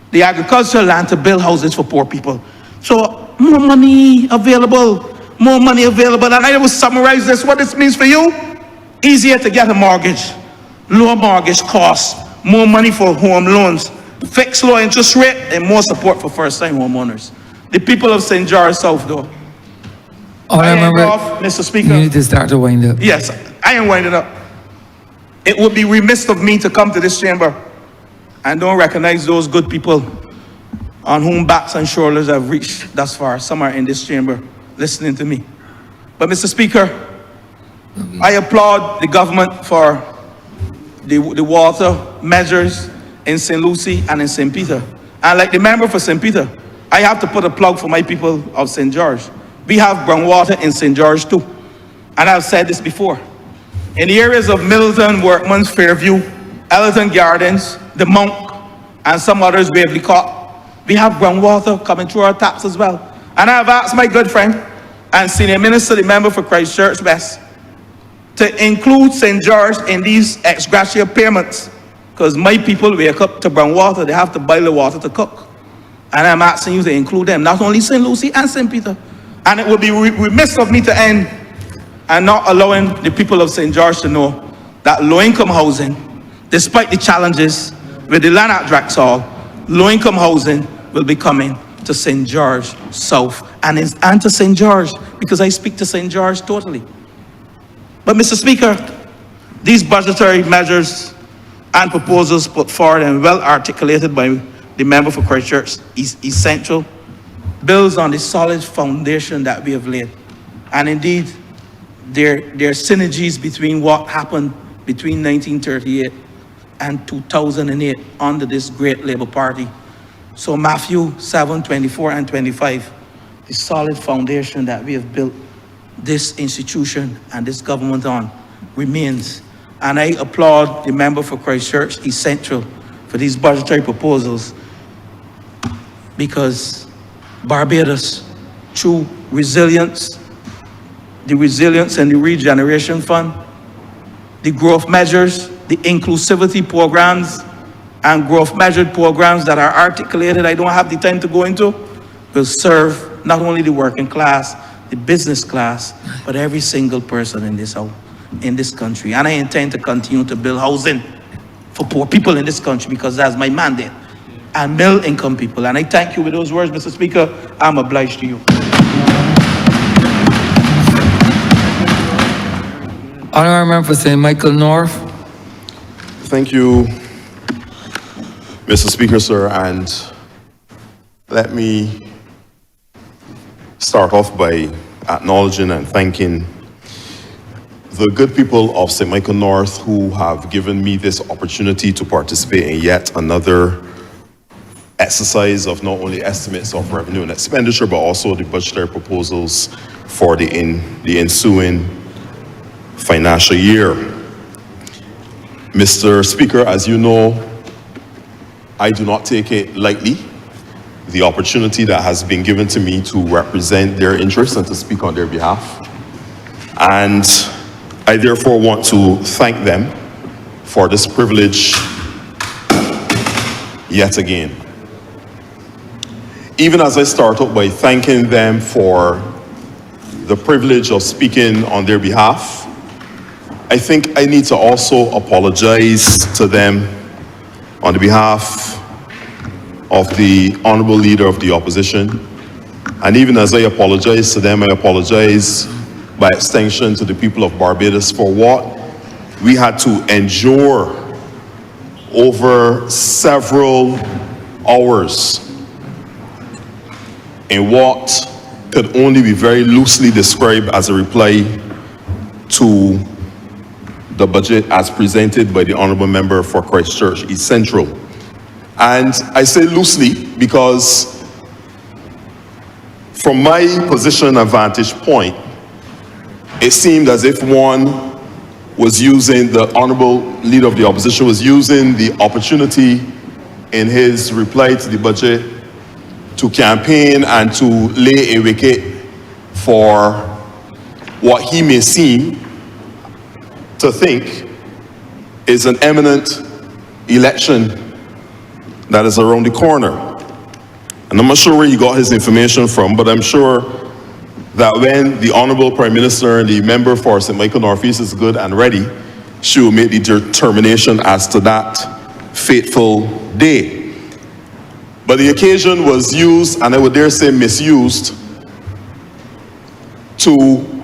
the agricultural land to build houses for poor people. So more money available, more money available. And I will summarize this, what this means for you. Easier to get a mortgage, lower mortgage costs, more money for home loans, fixed low interest rate, and more support for first-time homeowners. The people of St. George South, though. I end off, Mr. Speaker. You need to start to wind up. Yes, I am winding up. It would be remiss of me to come to this chamber and don't recognize those good people on whom backs and shoulders have reached thus far. Some are in this chamber listening to me. But Mr. Speaker, I applaud the government for the water measures in St. Lucie and in St. Peter. And like the member for St. Peter, I have to put a plug for my people of St. George. We have groundwater in St. George too. And I've said this before. In the areas of Middleton, Workman's, Fairview, Ellerton Gardens, the Monk, and some others, Waverly Court, we have groundwater coming through our taps as well. And I've asked my good friend and senior minister, the member for Christchurch West, to include St. George in these ex gratia payments, because my people wake up to brown water, they have to boil the water to cook. And I'm asking you to include them, not only St. Lucie and St. Peter. And it would be remiss of me to end and not allowing the people of St. George to know that low-income housing, despite the challenges with the land at Draxall, low-income housing will be coming to St. George South and to St. George, because I speak to St. George totally. But Mr. Speaker, these budgetary measures and proposals put forward and well articulated by the member for Christchurch is essential, builds on the solid foundation that we have laid. And indeed, there are synergies between what happened between 1938 and 2008 under this great Labour Party. So Matthew 7, 24 and 25, the solid foundation that we have built this institution and this government on remains. And I applaud the member for Christchurch, essential for these budgetary proposals, because Barbados, through resilience, the resilience and the regeneration fund, the growth measures, the inclusivity programs, and growth measured programs that are articulated, I don't have the time to go into, will serve not only the working class, the business class, but every single person in this house. in this country. And I intend to continue to build housing for poor people in this country because that's my mandate. And middle income people. And I thank you with those words, Mr. Speaker. I'm obliged to you. Honourable Member for St. Michael North. Thank you, Mr. Speaker, sir, and let me start off by acknowledging and thanking the good people of St. Michael North who have given me this opportunity to participate in yet another exercise of not only estimates of revenue and expenditure, but also the budgetary proposals for the ensuing financial year. Mr. Speaker, as you know, I do not take it lightly, the opportunity that has been given to me to represent their interests and to speak on their behalf. And I therefore want to thank them for this privilege yet again. Even as I start out by thanking them for the privilege of speaking on their behalf, I think I need to also apologize to them on the behalf of the Honourable Leader of the Opposition. And even as I apologize to them, I apologize by extension to the people of Barbados for what we had to endure over several hours in what could only be very loosely described as a reply to the budget as presented by the Honourable Member for Christchurch East Central. And I say loosely because from my position and vantage point, it seemed as if one was using, the Honourable Leader of the Opposition was using the opportunity in his reply to the budget to campaign and to lay a wicket for what he may seem to think is an imminent election that is around the corner. And I'm not sure where he got his information from, but I'm sure that when the Honourable Prime Minister and the member for St. Michael North East is good and ready, she will make the determination as to that fateful day. But the occasion was used, and I would dare say misused, to,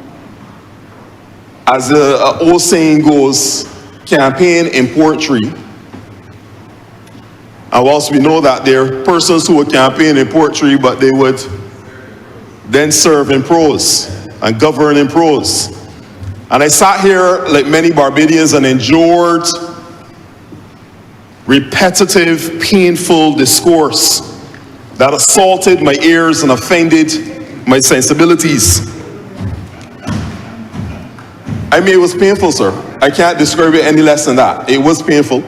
as the old saying goes, campaign in poetry. And whilst we know that there are persons who would campaign in poetry, but they would then serve in prose and govern in prose. And I sat here like many Barbadians and endured repetitive, painful discourse that assaulted my ears and offended my sensibilities. I mean, it was painful, sir. I can't describe it any less than that. It was painful.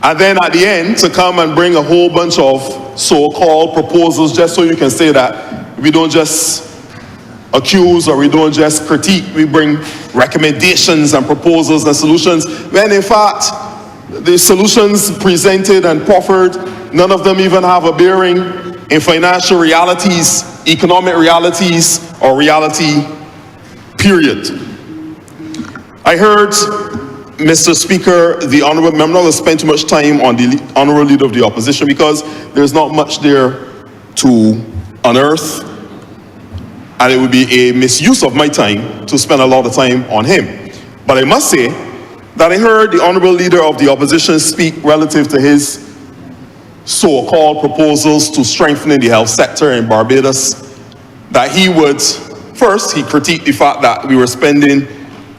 And then at the end, to come and bring a whole bunch of so-called proposals just so you can say that we don't just accuse or we don't just critique, we bring recommendations and proposals and solutions, when in fact, the solutions presented and proffered, none of them even have a bearing in financial realities, economic realities, or reality, period. I heard, Mr. Speaker, the Honourable Member, I'm not going to spend too much time on the Honourable Leader of the Opposition because there's not much there to unearth, and it would be a misuse of my time to spend a lot of time on him. But I must say that I heard the Honourable Leader of the Opposition speak relative to his so-called proposals to strengthening the health sector in Barbados, that he would, first, he critiqued the fact that we were spending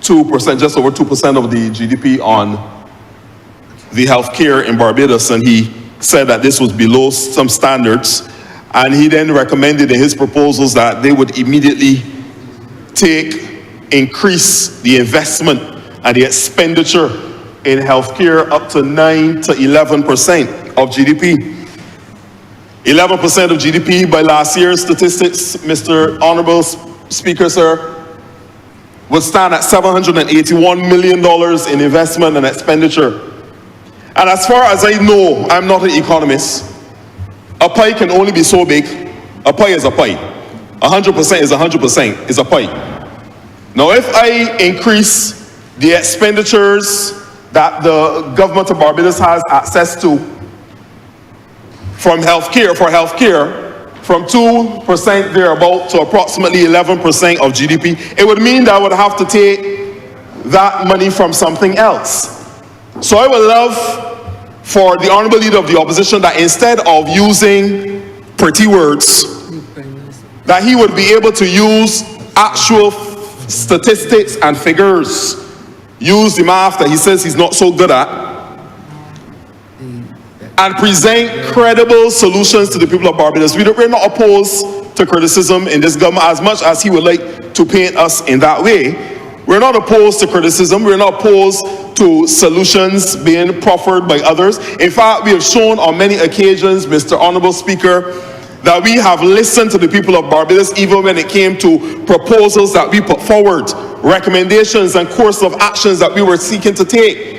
2%, just over 2% of the GDP on the health care in Barbados, and he said that this was below some standards, and he then recommended in his proposals that they would immediately increase the investment and the expenditure in health care up to 9 to 11% of GDP. 11% of GDP by last year's statistics, Mr. Honourable Speaker, sir, would stand at $781 million in investment and expenditure. And as far as I know, I'm not an economist, a pie can only be so big. A pie is a pie. 100% is 100% is a pie. Now if I increase the expenditures that the government of Barbados has access to from healthcare, from 2% thereabout to approximately 11% of GDP, it would mean that I would have to take that money from something else. So I would love for the Honourable Leader of the Opposition that instead of using pretty words, that he would be able to use actual statistics and figures, use the math that he says he's not so good at, and present credible solutions to the people of Barbados. We're not opposed to criticism in this government as much as he would like to paint us in that way. We're not opposed to criticism. We're not opposed to solutions being proffered by others. In fact, we have shown on many occasions, Mr. Honourable Speaker, that we have listened to the people of Barbados even when it came to proposals that we put forward, recommendations and course of actions that we were seeking to take.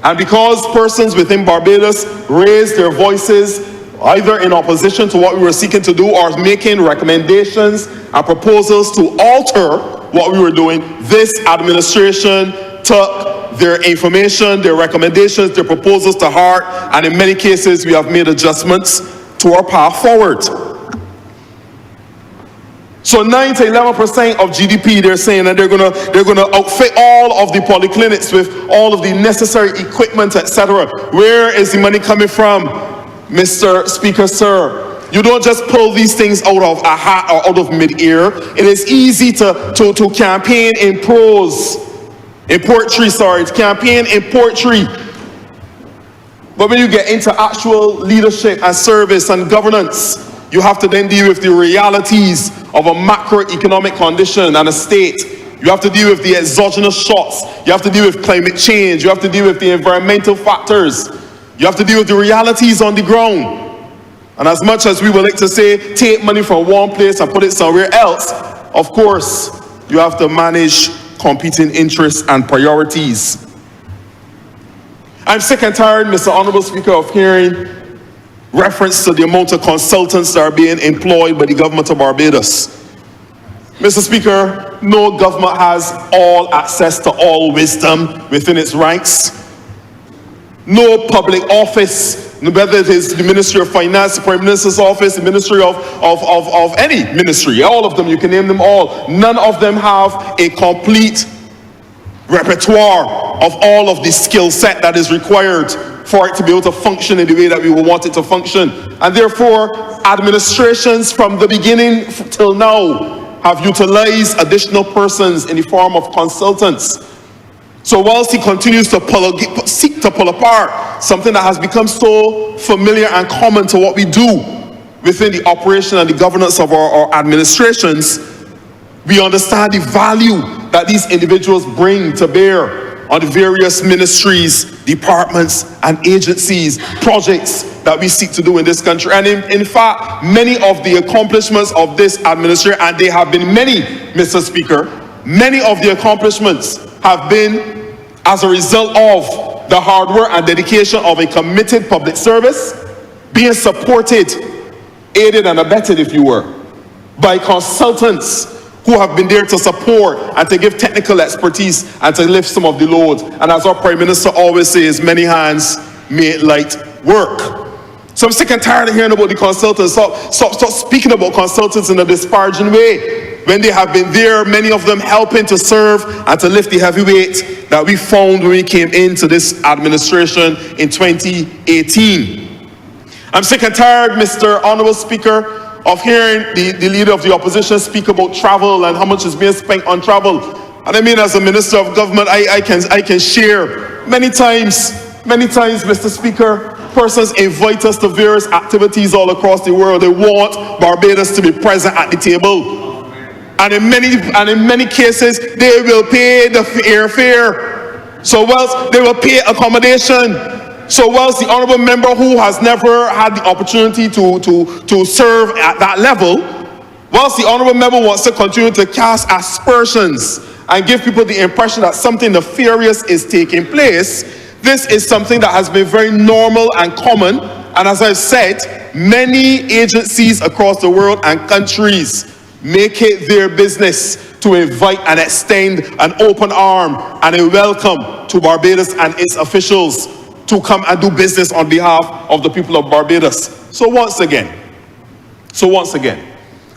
And because persons within Barbados raised their voices either in opposition to what we were seeking to do or making recommendations and proposals to alter what we were doing, this administration took their information, their recommendations, their proposals to heart, and in many cases we have made adjustments to our path forward. So 9 to 11% of GDP, they're saying that they're gonna outfit all of the polyclinics with all of the necessary equipment, etc. Where is the money coming from, Mr. Speaker, sir? You don't just pull these things out of a hat or out of mid-air. It is easy to campaign in prose, in poetry, sorry, to campaign in poetry. But when you get into actual leadership and service and governance, you have to then deal with the realities of a macroeconomic condition and a state. You have to deal with the exogenous shocks. You have to deal with climate change. You have to deal with the environmental factors. You have to deal with the realities on the ground. And as much as we would like to say, take money from one place and put it somewhere else, of course, you have to manage competing interests and priorities. I'm sick and tired, Mr. Honourable Speaker, of hearing reference to the amount of consultants that are being employed by the government of Barbados. Mr. Speaker, no government has all access to all wisdom within its ranks. No public office, whether it is the Ministry of Finance, the Prime Minister's office, the Ministry of any ministry, all of them, you can name them all, none of them have a complete repertoire of all of the skill set that is required for it to be able to function in the way that we would want it to function. And therefore, administrations from the beginning till now have utilized additional persons in the form of consultants. So whilst he continues to seek to pull apart something that has become so familiar and common to what we do within the operation and the governance of our administrations, we understand the value that these individuals bring to bear on the various ministries, departments, and agencies, projects that we seek to do in this country. And in fact, many of the accomplishments of this administration, and they have been many, Mr. Speaker, many of the accomplishments have been as a result of the hard work and dedication of a committed public service, being supported, aided and abetted, if you were, by consultants who have been there to support and to give technical expertise and to lift some of the load. And as our Prime Minister always says, many hands make light work. So I'm sick and tired of hearing about the consultants. Stop speaking about consultants in a disparaging way, when they have been there, many of them helping to serve and to lift the heavy weight that we found when we came into this administration in 2018. I'm sick and tired, Mr. Honourable Speaker, of hearing the Leader of the Opposition speak about travel and how much is being spent on travel. And I mean, as a Minister of Government, I can share many times, Mr. Speaker, persons invite us to various activities all across the world. They want Barbados to be present at the table. And in many cases, they will pay the airfare. So whilst they will pay accommodation. So whilst the honourable member who has never had the opportunity to serve at that level, whilst the honourable member wants to continue to cast aspersions and give people the impression that something nefarious is taking place, this is something that has been very normal and common. And as I've said, many agencies across the world and countries make it their business to invite and extend an open arm and a welcome to Barbados and its officials to come and do business on behalf of the people of Barbados. So once again,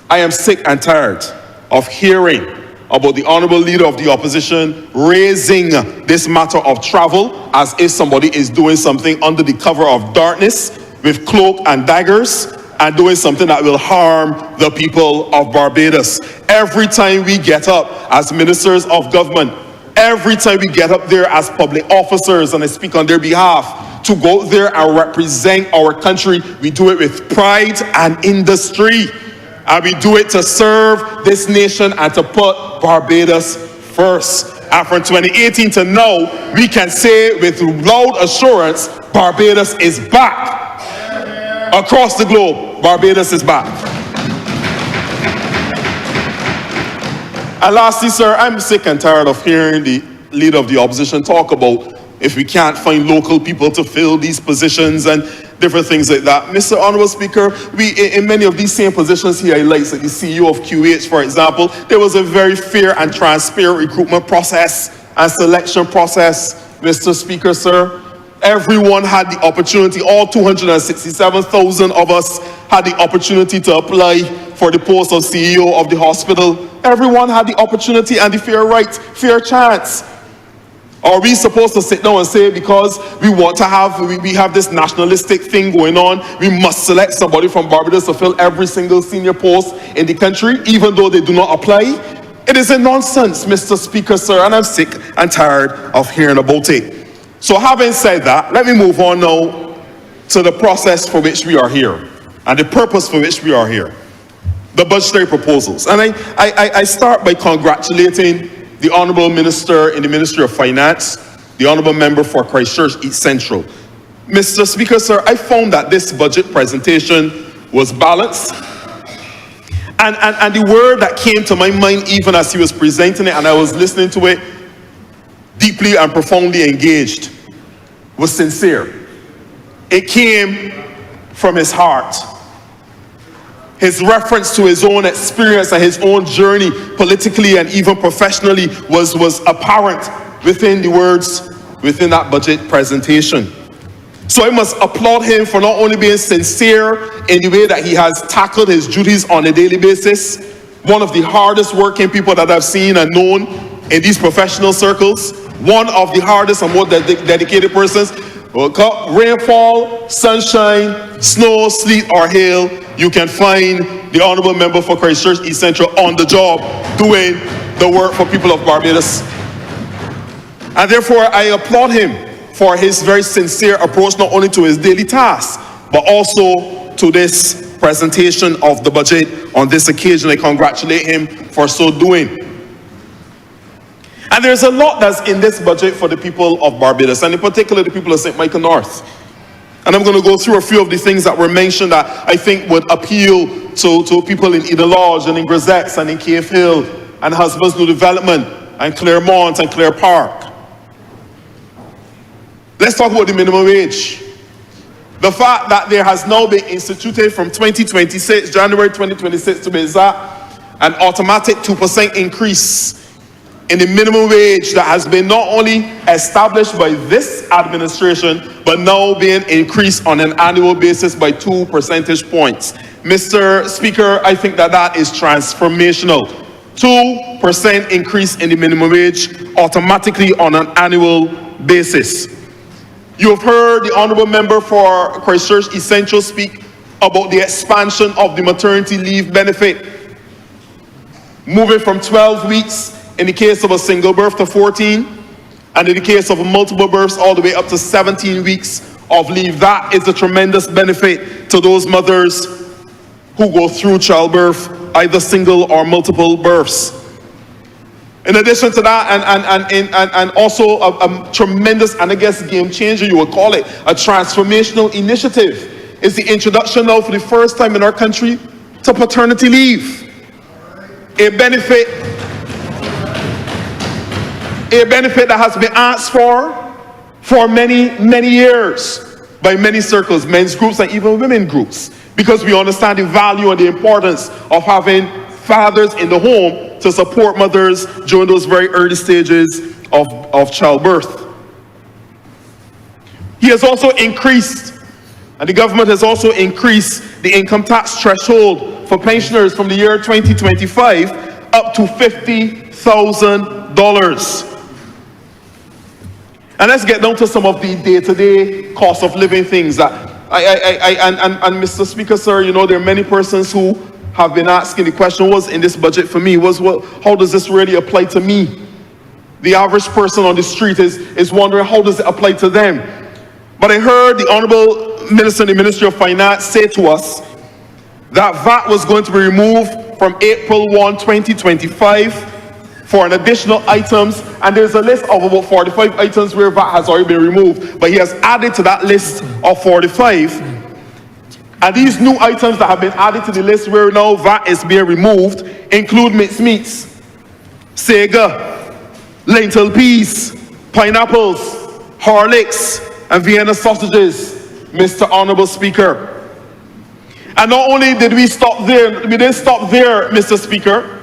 I am sick and tired of hearing about the Honourable Leader of the Opposition raising this matter of travel as if somebody is doing something under the cover of darkness with cloak and daggers and doing something that will harm the people of Barbados. Every time we get up as ministers of government, every time we get up there as public officers and I speak on their behalf to go there and represent our country, we do it with pride and industry. And we do it to serve this nation and to put Barbados first. And from 2018 to now, we can say with loud assurance, Barbados is back. Across the globe, Barbados is back. And lastly, sir, I'm sick and tired of hearing the Leader of the Opposition talk about if we can't find local people to fill these positions and different things like that. Mr. Honourable Speaker, in many of these same positions he highlights, like the CEO of QH, for example, there was a very fair and transparent recruitment process and selection process, Mr. Speaker, sir. Everyone had the opportunity, all 267,000 of us had the opportunity to apply for the post of CEO of the hospital. Everyone had the opportunity and the fair right, fair chance. Are we supposed to sit down and say because we want to have, we have this nationalistic thing going on, we must select somebody from Barbados to fill every single senior post in the country, even though they do not apply? It is a nonsense, Mr. Speaker, sir, and I'm sick and tired of hearing about it. So having said that, let me move on now to the process for which we are here and the purpose for which we are here, the budgetary proposals. And I start by congratulating the Honourable Minister in the Ministry of Finance, the Honourable Member for Christchurch East Central. Mr. Speaker, sir, I found that this budget presentation was balanced. And the word that came to my mind even as he was presenting it and I was listening to it, deeply and profoundly engaged, was sincere. It came from his heart. His reference to his own experience and his own journey politically and even professionally was apparent within the words within that budget presentation. So I must applaud him for not only being sincere in the way that he has tackled his duties on a daily basis, one of the hardest working people that I've seen and known in these professional circles, one of the hardest and more dedicated persons. Rainfall, sunshine, snow, sleet, or hail, you can find the Honourable Member for Christchurch East Central on the job doing the work for people of Barbados. And therefore, I applaud him for his very sincere approach not only to his daily tasks, but also to this presentation of the budget on this occasion. I congratulate him for so doing. And there's a lot that's in this budget for the people of Barbados, and in particular the people of St. Michael North. And I'm going to go through a few of the things that were mentioned that I think would appeal to people in Eden Lodge and in Grisettes and in Cave Hill and Husbands New Development and Claremont and Clare Park. Let's talk about the minimum wage. The fact that there has now been instituted from 2026, January 2026 to be exact, an automatic 2% increase in the minimum wage that has been not only established by this administration, but now being increased on an annual basis by 2 percentage points. Mr. Speaker, I think that is transformational. 2% increase in the minimum wage automatically on an annual basis. You have heard the Honourable Member for Christchurch East Central speak about the expansion of the maternity leave benefit, moving from 12 weeks in the case of a single birth to 14, and in the case of multiple births all the way up to 17 weeks of leave. That is a tremendous benefit to those mothers who go through childbirth, either single or multiple births. In addition to that, and also a tremendous, and I guess game changer, you would call it, a transformational initiative, is the introduction now for the first time in our country to paternity leave. A benefit that has been asked for many years by many circles, men's groups and even women groups, because we understand the value and the importance of having fathers in the home to support mothers during those very early stages of childbirth. He has also increased, and the government has also increased the income tax threshold for pensioners from the year 2025 up to $50,000. And let's get down to some of the day-to-day cost of living things that and Mr. Speaker, sir, you know, there are many persons who have been asking the question, what's in this budget for me? How does this really apply to me? The average person on the street is wondering, how does it apply to them? But I heard the Honourable Minister in the Ministry of Finance say to us that VAT was going to be removed from April 1, 2025 for an additional items, and there's a list of about 45 items where VAT has already been removed, but he has added to that list of 45. And these new items that have been added to the list where now VAT is being removed include mixed meats, sega, lentil peas, pineapples, Horlicks, and Vienna sausages, Mr. Honourable Speaker. And not only did we stop there, we didn't stop there, Mr. Speaker.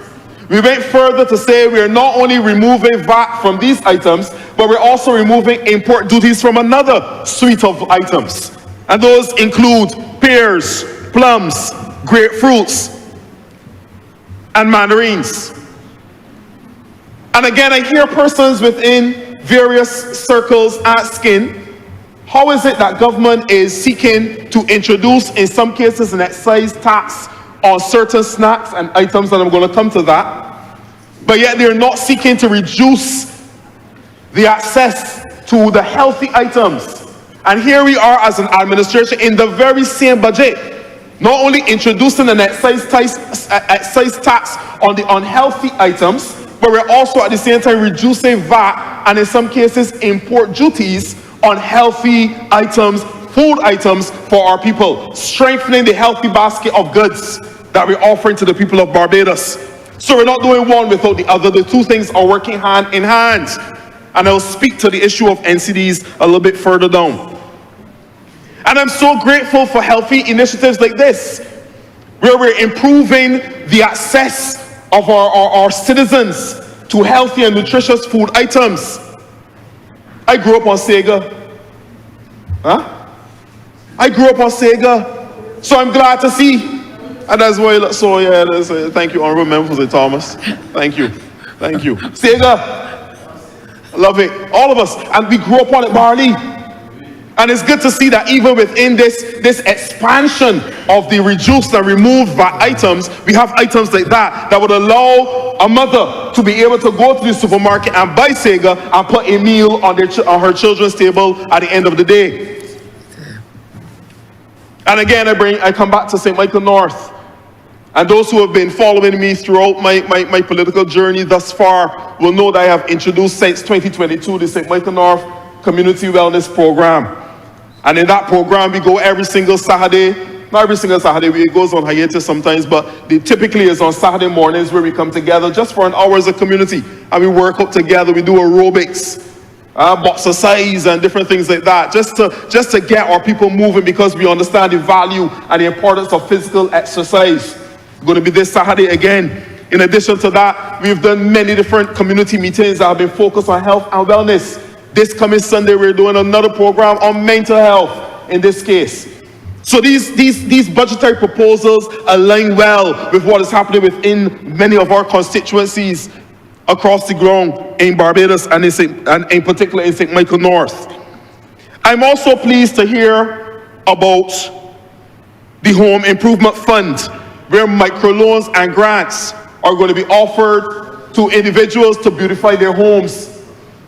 We went further to say we are not only removing VAT from these items, but we're also removing import duties from another suite of items. And those include pears, plums, grapefruits, and mandarins. And again, I hear persons within various circles asking, how is it that government is seeking to introduce, in some cases, an excise tax on certain snacks and items, and I'm going to come to that, but yet they're not seeking to reduce the access to the healthy items. And here we are as an administration in the very same budget, not only introducing an excise tax on the unhealthy items, but we're also at the same time reducing VAT and in some cases import duties on healthy items, food items for our people, strengthening the healthy basket of goods that we're offering to the people of Barbados. So we're not doing one without the other. The two things are working hand in hand. And I'll speak to the issue of NCDs a little bit further down. And I'm so grateful for healthy initiatives like this, where we're improving the access of our citizens to healthy and nutritious food items. I grew up on Sega. I grew up on Sega. So I'm glad to see. And that's why, so yeah, thank you, Honourable Member for Thomas. Thank you. Thank you. Sega. I love it. All of us. And we grew up on it, Barley. And it's good to see that even within this expansion of the reduced and removed VAT items, we have items like that would allow a mother to be able to go to the supermarket and buy Sega and put a meal on her children's table at the end of the day. And again, I come back to St. Michael North. And those who have been following me throughout my political journey thus far will know that I have introduced since 2022 the St. Michael North Community Wellness Program. And in that program, we go every single Saturday. Not every single Saturday, it goes on hiatus sometimes, but typically it's on Saturday mornings where we come together just for an hour as a community. And we work out together, we do aerobics, exercise and different things like that, just to get our people moving, because we understand the value and the importance of physical exercise. It's going to be this Saturday again. In addition to that, we've done many different community meetings that have been focused on health and wellness. This coming Sunday, we're doing another program on mental health in this case. So these budgetary proposals align well with what is happening within many of our constituencies across the ground in Barbados and in particular in St. Michael North. I'm also pleased to hear about the Home Improvement Fund, where microloans and grants are going to be offered to individuals to beautify their homes.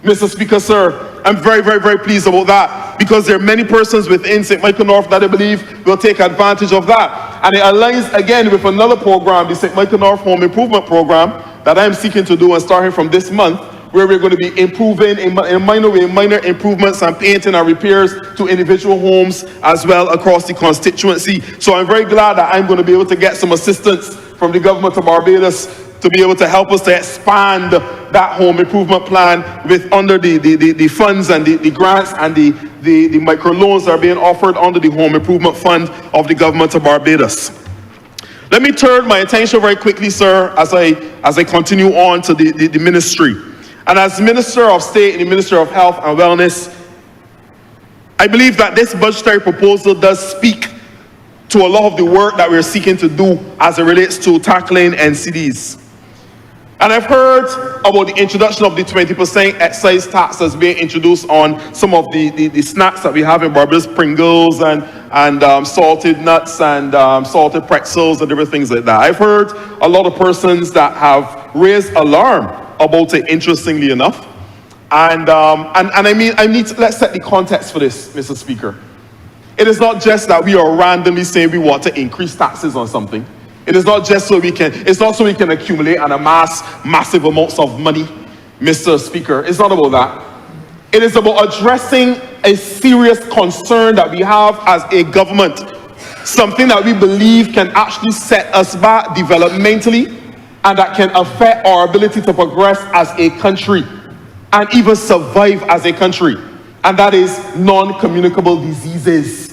Mr. Speaker, sir, I'm very, very, very pleased about that, because there are many persons within St. Michael North that I believe will take advantage of that. And it aligns again with another program, the St. Michael North Home Improvement Program, that I'm seeking to do and starting from this month, where we're going to be improving in a minor way, minor improvements and painting and repairs to individual homes as well across the constituency. So I'm very glad that I'm going to be able to get some assistance from the government of Barbados to be able to help us to expand that home improvement plan with under the funds and the grants and the microloans that are being offered under the Home Improvement Fund of the government of Barbados. Let me turn my attention very quickly, sir, as I continue on to the ministry. And as Minister of State and the Minister of Health and Wellness, I believe that this budgetary proposal does speak to a lot of the work that we're seeking to do as it relates to tackling NCDs. And I've heard about the introduction of the 20% excise tax that's being introduced on some of the snacks that we have in Barbados, Pringles and salted nuts and salted pretzels and different things like that. I've heard a lot of persons that have raised alarm about it, interestingly enough. And I mean, let's set the context for this, Mr. Speaker. It is not just that we are randomly saying we want to increase taxes on something. It is not just it's not so we can accumulate and amass massive amounts of money, Mr. Speaker. It's not about that. It is about addressing a serious concern that we have as a government, something that we believe can actually set us back developmentally and that can affect our ability to progress as a country and even survive as a country. And that is non-communicable diseases.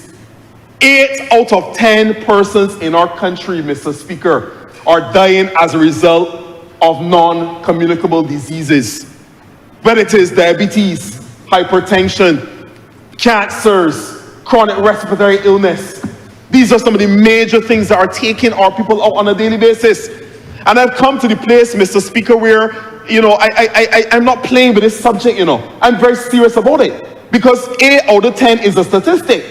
8 out of 10 persons in our country, Mr. Speaker, are dying as a result of non-communicable diseases. Whether it is diabetes, hypertension, cancers, chronic respiratory illness. These are some of the major things that are taking our people out on a daily basis. And I've come to the place, Mr. Speaker, where, you know, I'm not playing with this subject, you know. I'm very serious about it. Because 8 out of 10 is a statistic.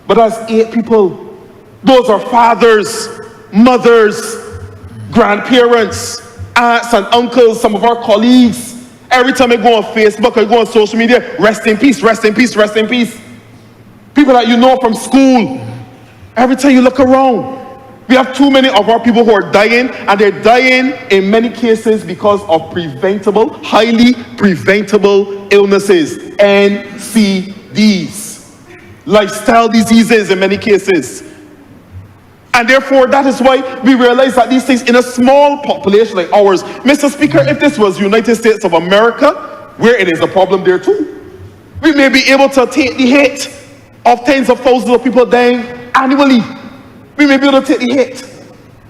But that's 8 people. Those are fathers, mothers, grandparents, aunts and uncles, some of our colleagues. Every time I go on Facebook, I go on social media, rest in peace, rest in peace, rest in peace. People that you know from school. Every time you look around, we have too many of our people who are dying, and they're dying in many cases because of preventable, highly preventable illnesses, NCDs. Lifestyle diseases in many cases. And therefore, that is why we realize that these things in a small population like ours, Mr. Speaker, if this was United States of America, where it is a problem there too, we may be able to take the hit of tens of thousands of people dying annually. We may be able to take the hit.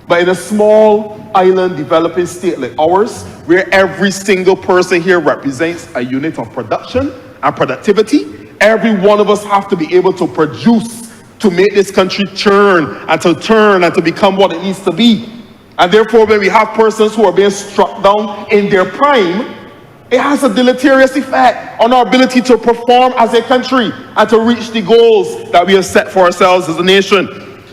But in a small island developing state like ours, where every single person here represents a unit of production and productivity, every one of us have to be able to produce to make this country turn and to become what it needs to be. And therefore, when we have persons who are being struck down in their prime, it has a deleterious effect on our ability to perform as a country and to reach the goals that we have set for ourselves as a nation.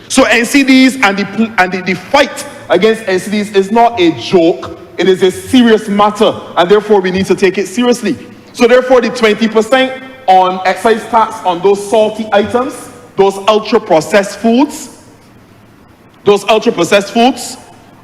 So NCDs and the fight against NCDs is not a joke. It is a serious matter, and therefore we need to take it seriously. So therefore, the 20% on excise tax on those salty items, those ultra-processed foods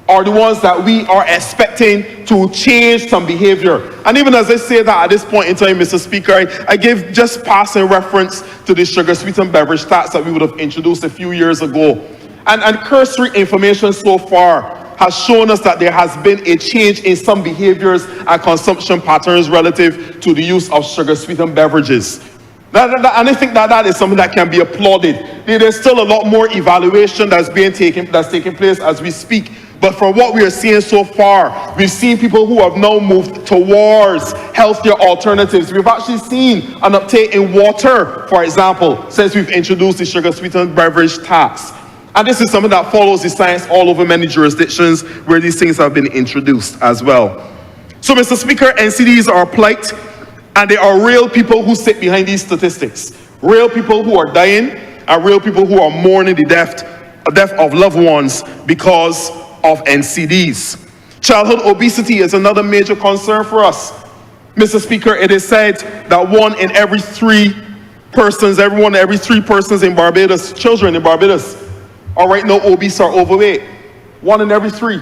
are the ones that we are expecting to change some behavior. And even as I say that at this point in time, Mr. Speaker, I give just passing reference to the sugar-sweetened beverage tax that we would have introduced a few years ago. And cursory information so far has shown us that there has been a change in some behaviors and consumption patterns relative to the use of sugar-sweetened beverages. And I think that is something that can be applauded. There's still a lot more evaluation that's taking place as we speak. But from what we are seeing so far, we've seen people who have now moved towards healthier alternatives. We've actually seen an uptake in water, for example, since we've introduced the sugar-sweetened beverage tax. And this is something that follows the science all over many jurisdictions where these things have been introduced as well. So, Mr. Speaker, NCDs are a plight, and there are real people who sit behind these statistics. Real people who are dying, and real people who are mourning the death of loved ones because of NCDs. Childhood obesity is another major concern for us. Mr. Speaker, it is said that everyone in every three persons in Barbados, children in Barbados, are right now obese or overweight. 1 in every 3.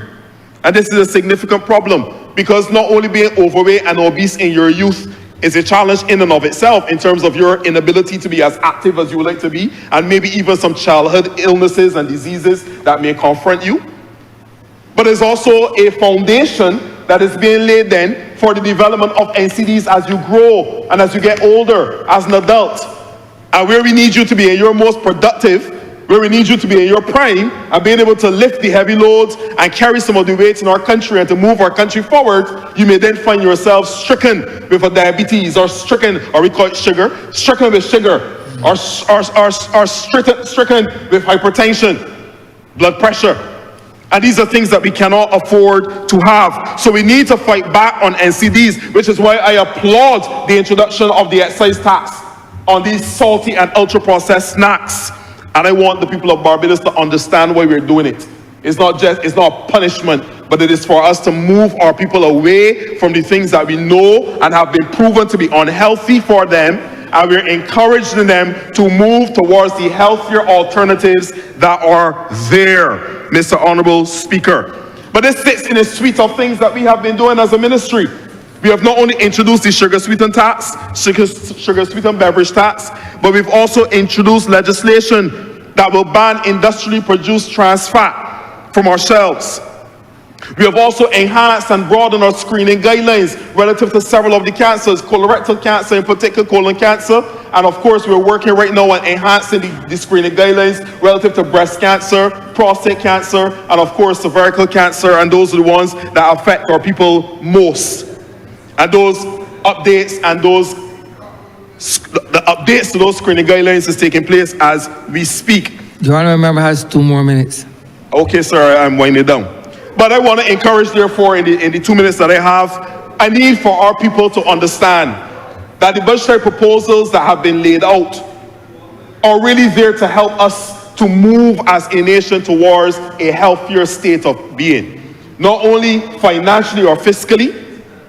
And this is a significant problem, because not only being overweight and obese in your youth is a challenge in and of itself in terms of your inability to be as active as you would like to be, and maybe even some childhood illnesses and diseases that may confront you. But there's also a foundation that is being laid then for the development of NCDs as you grow and as you get older as an adult. And where we need you to be in your most productive where we need you to be in your prime and being able to lift the heavy loads and carry some of the weights in our country and to move our country forward, you may then find yourself stricken with a diabetes, or stricken, or we call it sugar, stricken with sugar, or stricken with hypertension, blood pressure. And these are things that we cannot afford to have. So we need to fight back on NCDs, which is why I applaud the introduction of the excise tax on these salty and ultra-processed snacks. And I want the people of Barbados to understand why we're doing it. It's not a punishment, but it is for us to move our people away from the things that we know and have been proven to be unhealthy for them, and we're encouraging them to move towards the healthier alternatives that are there, Mr. Honourable Speaker. But this sits in a suite of things that we have been doing as a ministry. We have not only introduced the sugar-sweetened tax, sugar-sweetened beverage tax, but we've also introduced legislation that will ban industrially produced trans fat from our shelves. We have also enhanced and broadened our screening guidelines relative to several of the cancers, colorectal cancer, in particular colon cancer, and of course we're working right now on enhancing the screening guidelines relative to breast cancer, prostate cancer, and of course cervical cancer, and those are the ones that affect our people most. And those updates and the updates to those screening guidelines is taking place as we speak. The honourable member has 2 more minutes. Okay, sir, I'm winding down. But I want to encourage, therefore, in the 2 minutes that I have, I need for our people to understand that the budgetary proposals that have been laid out are really there to help us to move as a nation towards a healthier state of being. Not only financially or fiscally,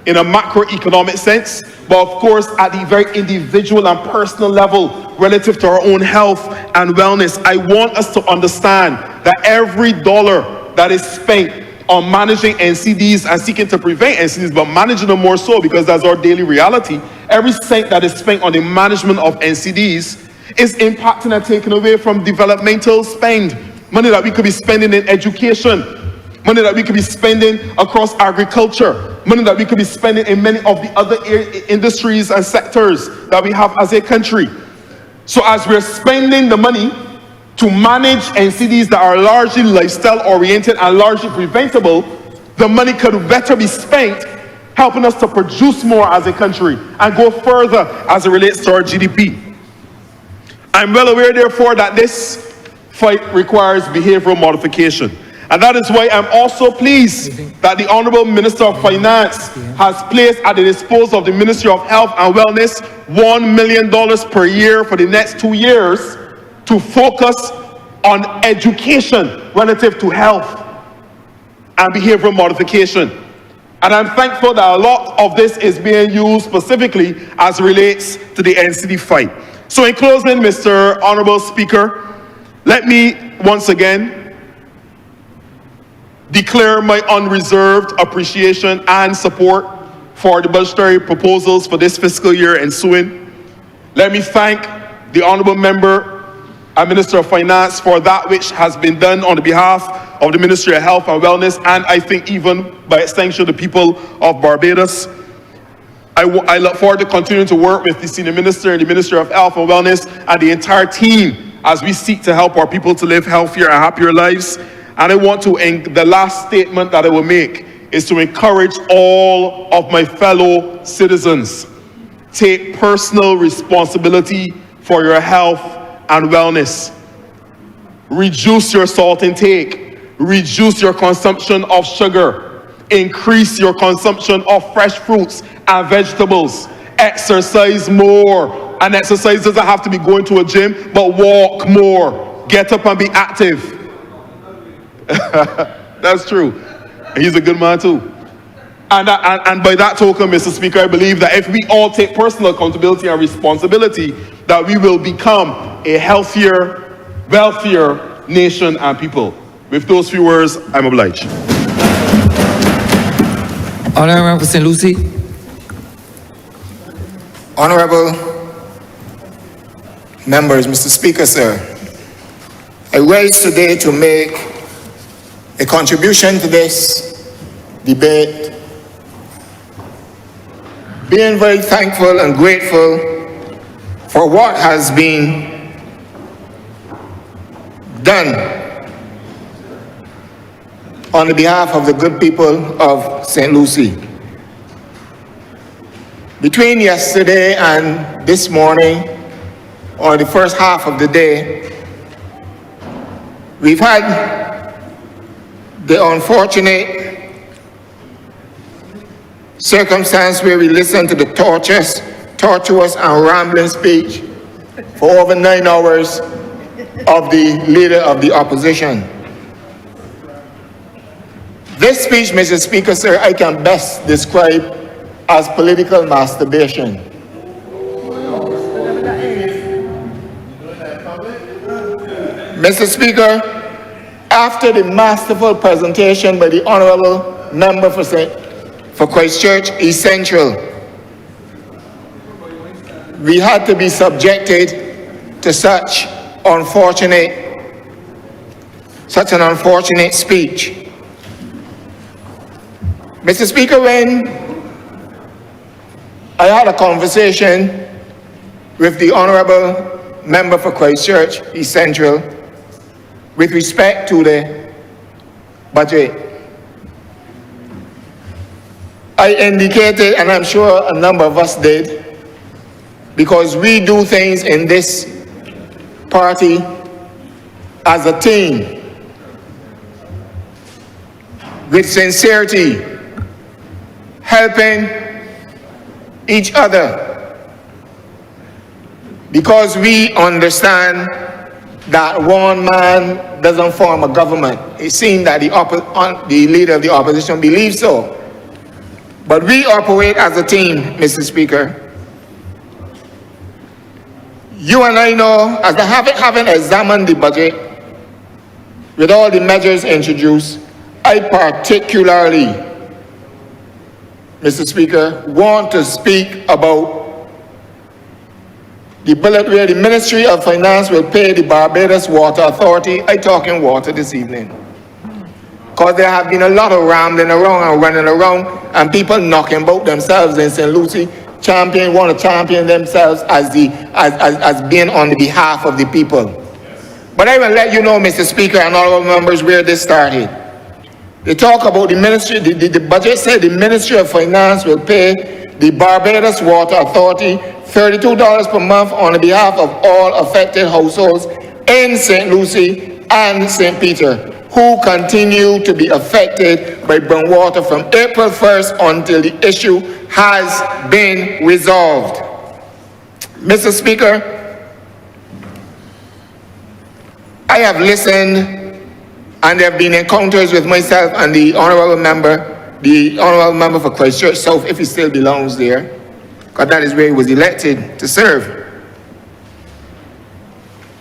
in a macroeconomic sense, but of course at the very individual and personal level relative to our own health and wellness. I want us to understand that every dollar that is spent on managing NCDs and seeking to prevent NCDs, but managing them more so because that's our daily reality, every cent that is spent on the management of NCDs is impacting and taking away from developmental spend, money that we could be spending in education, money that we could be spending across agriculture, money that we could be spending in many of the other industries and sectors that we have as a country. So as we're spending the money to manage NCDs that are largely lifestyle oriented and largely preventable, the money could better be spent helping us to produce more as a country and go further as it relates to our GDP. I'm well aware, therefore, that this fight requires behavioral modification. And that is why I'm also pleased that the Honourable Minister of Finance has placed at the disposal of the Ministry of Health and Wellness $1 million per year for the next 2 years to focus on education relative to health and behavioral modification. And I'm thankful that a lot of this is being used specifically as it relates to the NCD fight. So in closing, Mr. Honourable Speaker, let me once again declare my unreserved appreciation and support for the budgetary proposals for this fiscal year ensuing. Let me thank the Honourable Member and Minister of Finance for that which has been done on the behalf of the Ministry of Health and Wellness, and I think even by extension the people of Barbados. I look forward to continuing to work with the Senior Minister and the Ministry of Health and Wellness and the entire team as we seek to help our people to live healthier and happier lives. And I want to, the last statement that I will make is to encourage all of my fellow citizens, take personal responsibility for your health and wellness. Reduce your salt intake, reduce your consumption of sugar, increase your consumption of fresh fruits and vegetables, exercise more, and exercise doesn't have to be going to a gym, but walk more, get up and be active. That's true. He's a good man too. And by that token, Mr. Speaker, I believe that if we all take personal accountability and responsibility, that we will become a healthier, wealthier nation and people. With those few words, I'm obliged. Honourable Member for St. Lucie. Honourable members, Mr. Speaker, sir, I rise today to make a contribution to this debate, being very thankful and grateful for what has been done on the behalf of the good people of St. Lucie. Between yesterday and this morning, or the first half of the day, we've had the unfortunate circumstance where we listened to the tortuous and rambling speech for over 9 hours of the leader of the opposition. This speech, Mr. Speaker, sir, I can best describe as political masturbation. Mr. Speaker, after the masterful presentation by the Honourable Member for Christchurch East Central, we had to be subjected to such an unfortunate speech. Mr. Speaker, when I had a conversation with the Honourable Member for Christchurch East Central with respect to the budget, I indicated, and I'm sure a number of us did, because we do things in this party as a team, with sincerity, helping each other, because we understand that one man doesn't form a government. It seems that the leader of the opposition believes so. But we operate as a team, Mr. Speaker. You and I know, as having examined the budget, with all the measures introduced, I particularly, Mr. Speaker, want to speak about the bullet where the Ministry of Finance will pay the Barbados Water Authority. I'm talking water this evening, because there have been a lot of rambling around and running around and people knocking about themselves in St. Lucie, want to champion themselves as being on the behalf of the people. But I will let you know, Mr. Speaker and all members, where this started. They talk about the ministry, the budget said the Ministry of Finance will pay the Barbados Water Authority $32 per month on behalf of all affected households in St. Lucie and St. Peter, who continue to be affected by brown water from April 1st until the issue has been resolved. Mr. Speaker, I have listened, and there have been encounters with myself and the Honourable Member for Christchurch South, if he still belongs there, because that is where he was elected to serve,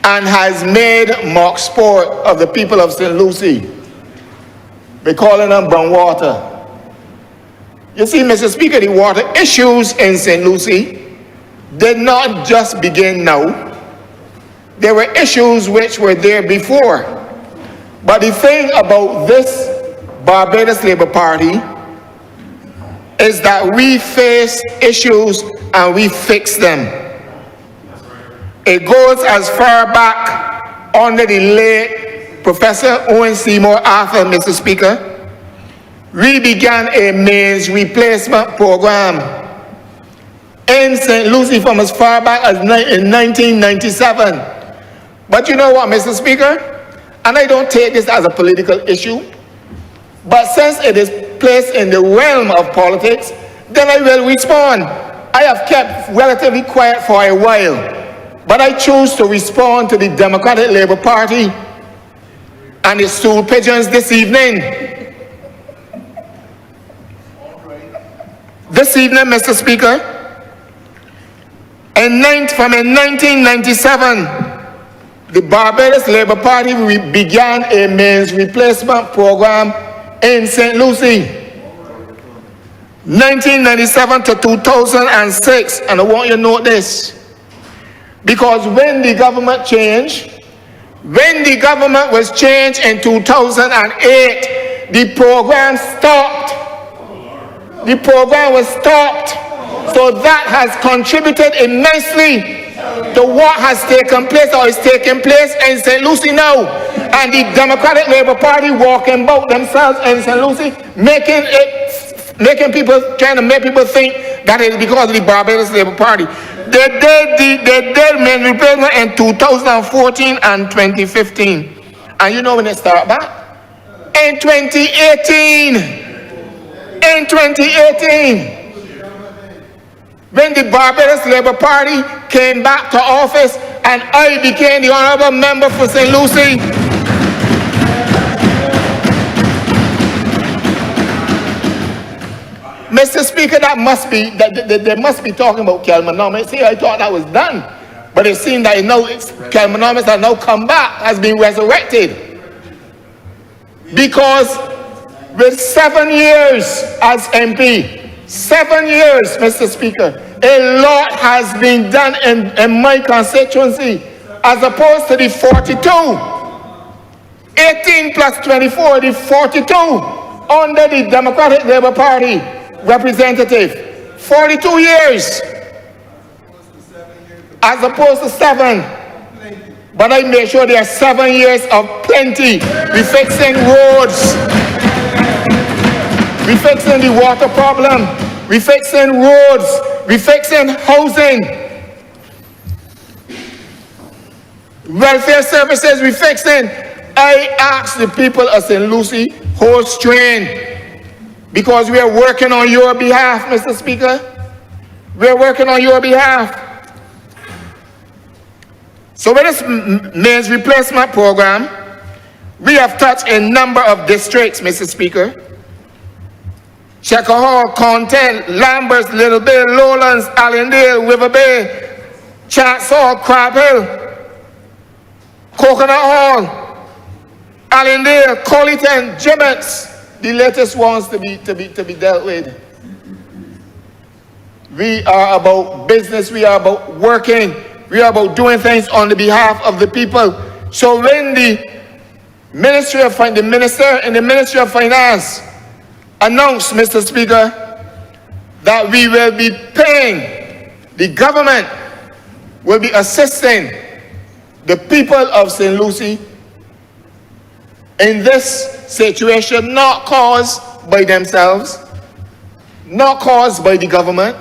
and has made mock sport of the people of St. Lucie by calling them brown water. You see, Mr. Speaker, the water issues in St. Lucie did not just begin now. There were issues which were there before. But the thing about this Barbados Labour Party is that we face issues and we fix them. It goes as far back under the late Professor Owen Seymour Arthur, Mr. Speaker. We began a mains replacement program in St. Lucie from as far back as in 1997. But you know what, Mr. Speaker? And I don't take this as a political issue, but since it is placed in the realm of politics, then I will respond. I have kept relatively quiet for a while, but I choose to respond to the Democratic Labour Party and its stool pigeons this evening. This evening, Mr. Speaker, from 1997, the Barbados Labour Party began a means replacement program in St. Lucie. 1997 to 2006, and I want you to note this, because when the government was changed in 2008, the program stopped. The program was stopped. So that has contributed immensely to what has taken place or is taking place in St. Lucie now. and the Democratic Labour Party walking about themselves in St. Lucie, trying to make people think that it is because of the Barbados Labour Party. They did main replacement in 2014 and 2015. And you know when it started back? In 2018. In 2018. When the Barbados Labour Party came back to office and I became the Honourable Member for St. Lucie, Mr. Speaker, they must be talking about Kelmanomas. See, I thought that was done. But it seems that Kelmanomas has now come back, has been resurrected. Because with 7 years as MP, 7 years, Mr. Speaker, a lot has been done in my constituency as opposed to the 42. 18 plus 24, the 42 under the Democratic Labour Party representative. 42 years as opposed to 7. But I make sure there are 7 years of plenty. We fixing roads. We fixing the water problem. We fixing roads. We fixing housing. Welfare services, we fixing. I ask the people of St. Lucie, hold strength. Because we are working on your behalf, Mr. Speaker. We are working on your behalf. So with this means replacement program, we have touched a number of districts, Mr. Speaker. Checker Hall, Content, Lambert, Little Bay, Lowlands, Allendale, River Bay, Chance Hall, Crab Hill, Coconut Hall, Allendale, Colleton, Gibbets, the latest ones to be dealt with. We are about business, we are about working, we are about doing things on the behalf of the people. So when the minister in the Ministry of Finance announced, Mr. Speaker, that we will be paying, the government will be assisting the people of St. Lucie in this situation, not caused by themselves, not caused by the government,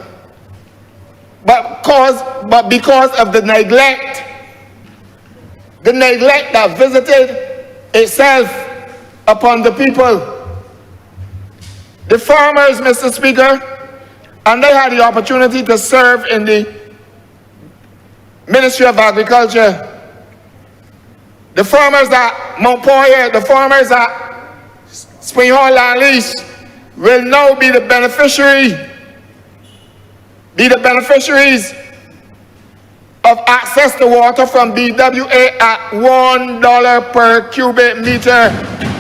but because of the neglect that visited itself upon the people. The farmers, Mr. Speaker, and they had the opportunity to serve in the Ministry of Agriculture. The farmers at Mount Poirier, the farmers at Spring Hall and Lease will now be the beneficiaries of access to water from BWA at $1 per cubic meter.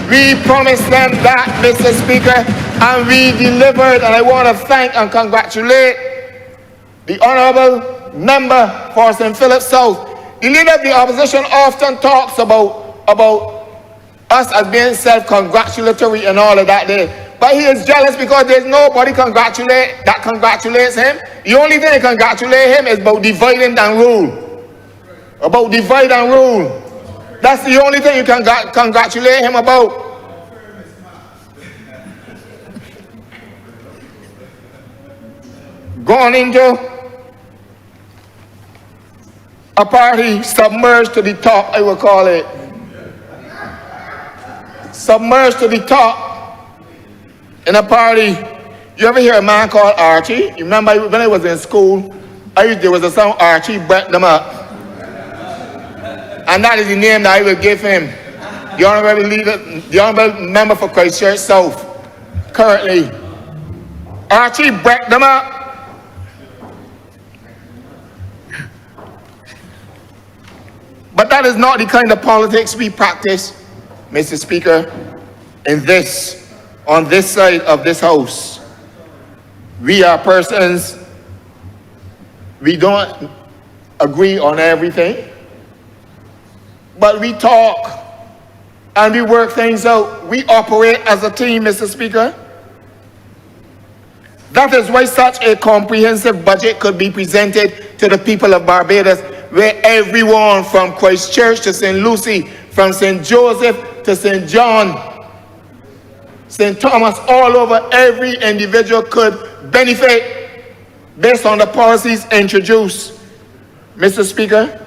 We promised them that, Mr. Speaker, and we delivered, and I want to thank and congratulate the Honourable Member for St. Philip South. The Leader of the Opposition often talks about us as being self-congratulatory and all of that there. But he is jealous because there's nobody that congratulates him. The only thing that congratulates him is about divide and rule. About divide and rule. That's the only thing you can congratulate him about. Going into a party submerged to the top, I will call it. Submerged to the top in a party. You ever hear a man called Archie? You remember when I was in school, there was a song, Archie Break Them Up. And that is the name that I will give him. The Honourable Leader, the Honourable Member for Christchurch South, currently. Archie Break Them Up. But that is not the kind of politics we practice, Mr. Speaker, on this side of this house. We are persons, we don't agree on everything, but we talk and we work things out. We operate as a team, Mr. Speaker. That is why such a comprehensive budget could be presented to the people of Barbados, where everyone from Christchurch to St. Lucie from St. Joseph to St. John, St. Thomas, all over, every individual could benefit based on the policies introduced. Mr. Speaker,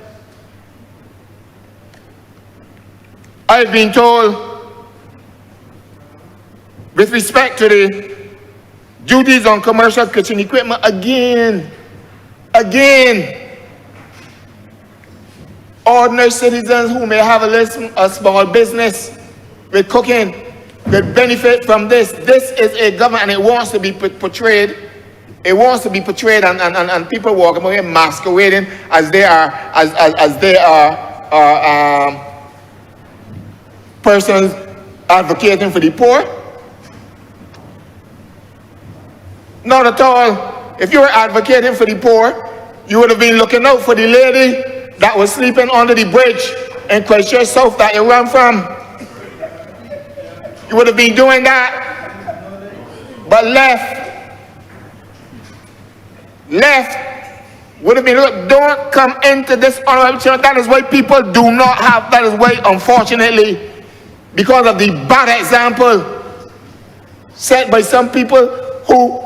I've been told, with respect to the duties on commercial kitchen equipment, again, ordinary citizens who may have a small business with cooking will benefit from this. This is a government, and it wants to be portrayed. It wants to be portrayed, and people walking away masquerading as they are persons advocating for the poor. Not at all. If you were advocating for the poor, you would have been looking out for the lady that was sleeping under the bridge in Christchurch South that you ran from. You would have been doing that, but left would have been, look, don't come into this honorable chamber. That is why people do not have, that is why, unfortunately, because of the bad example set by some people who,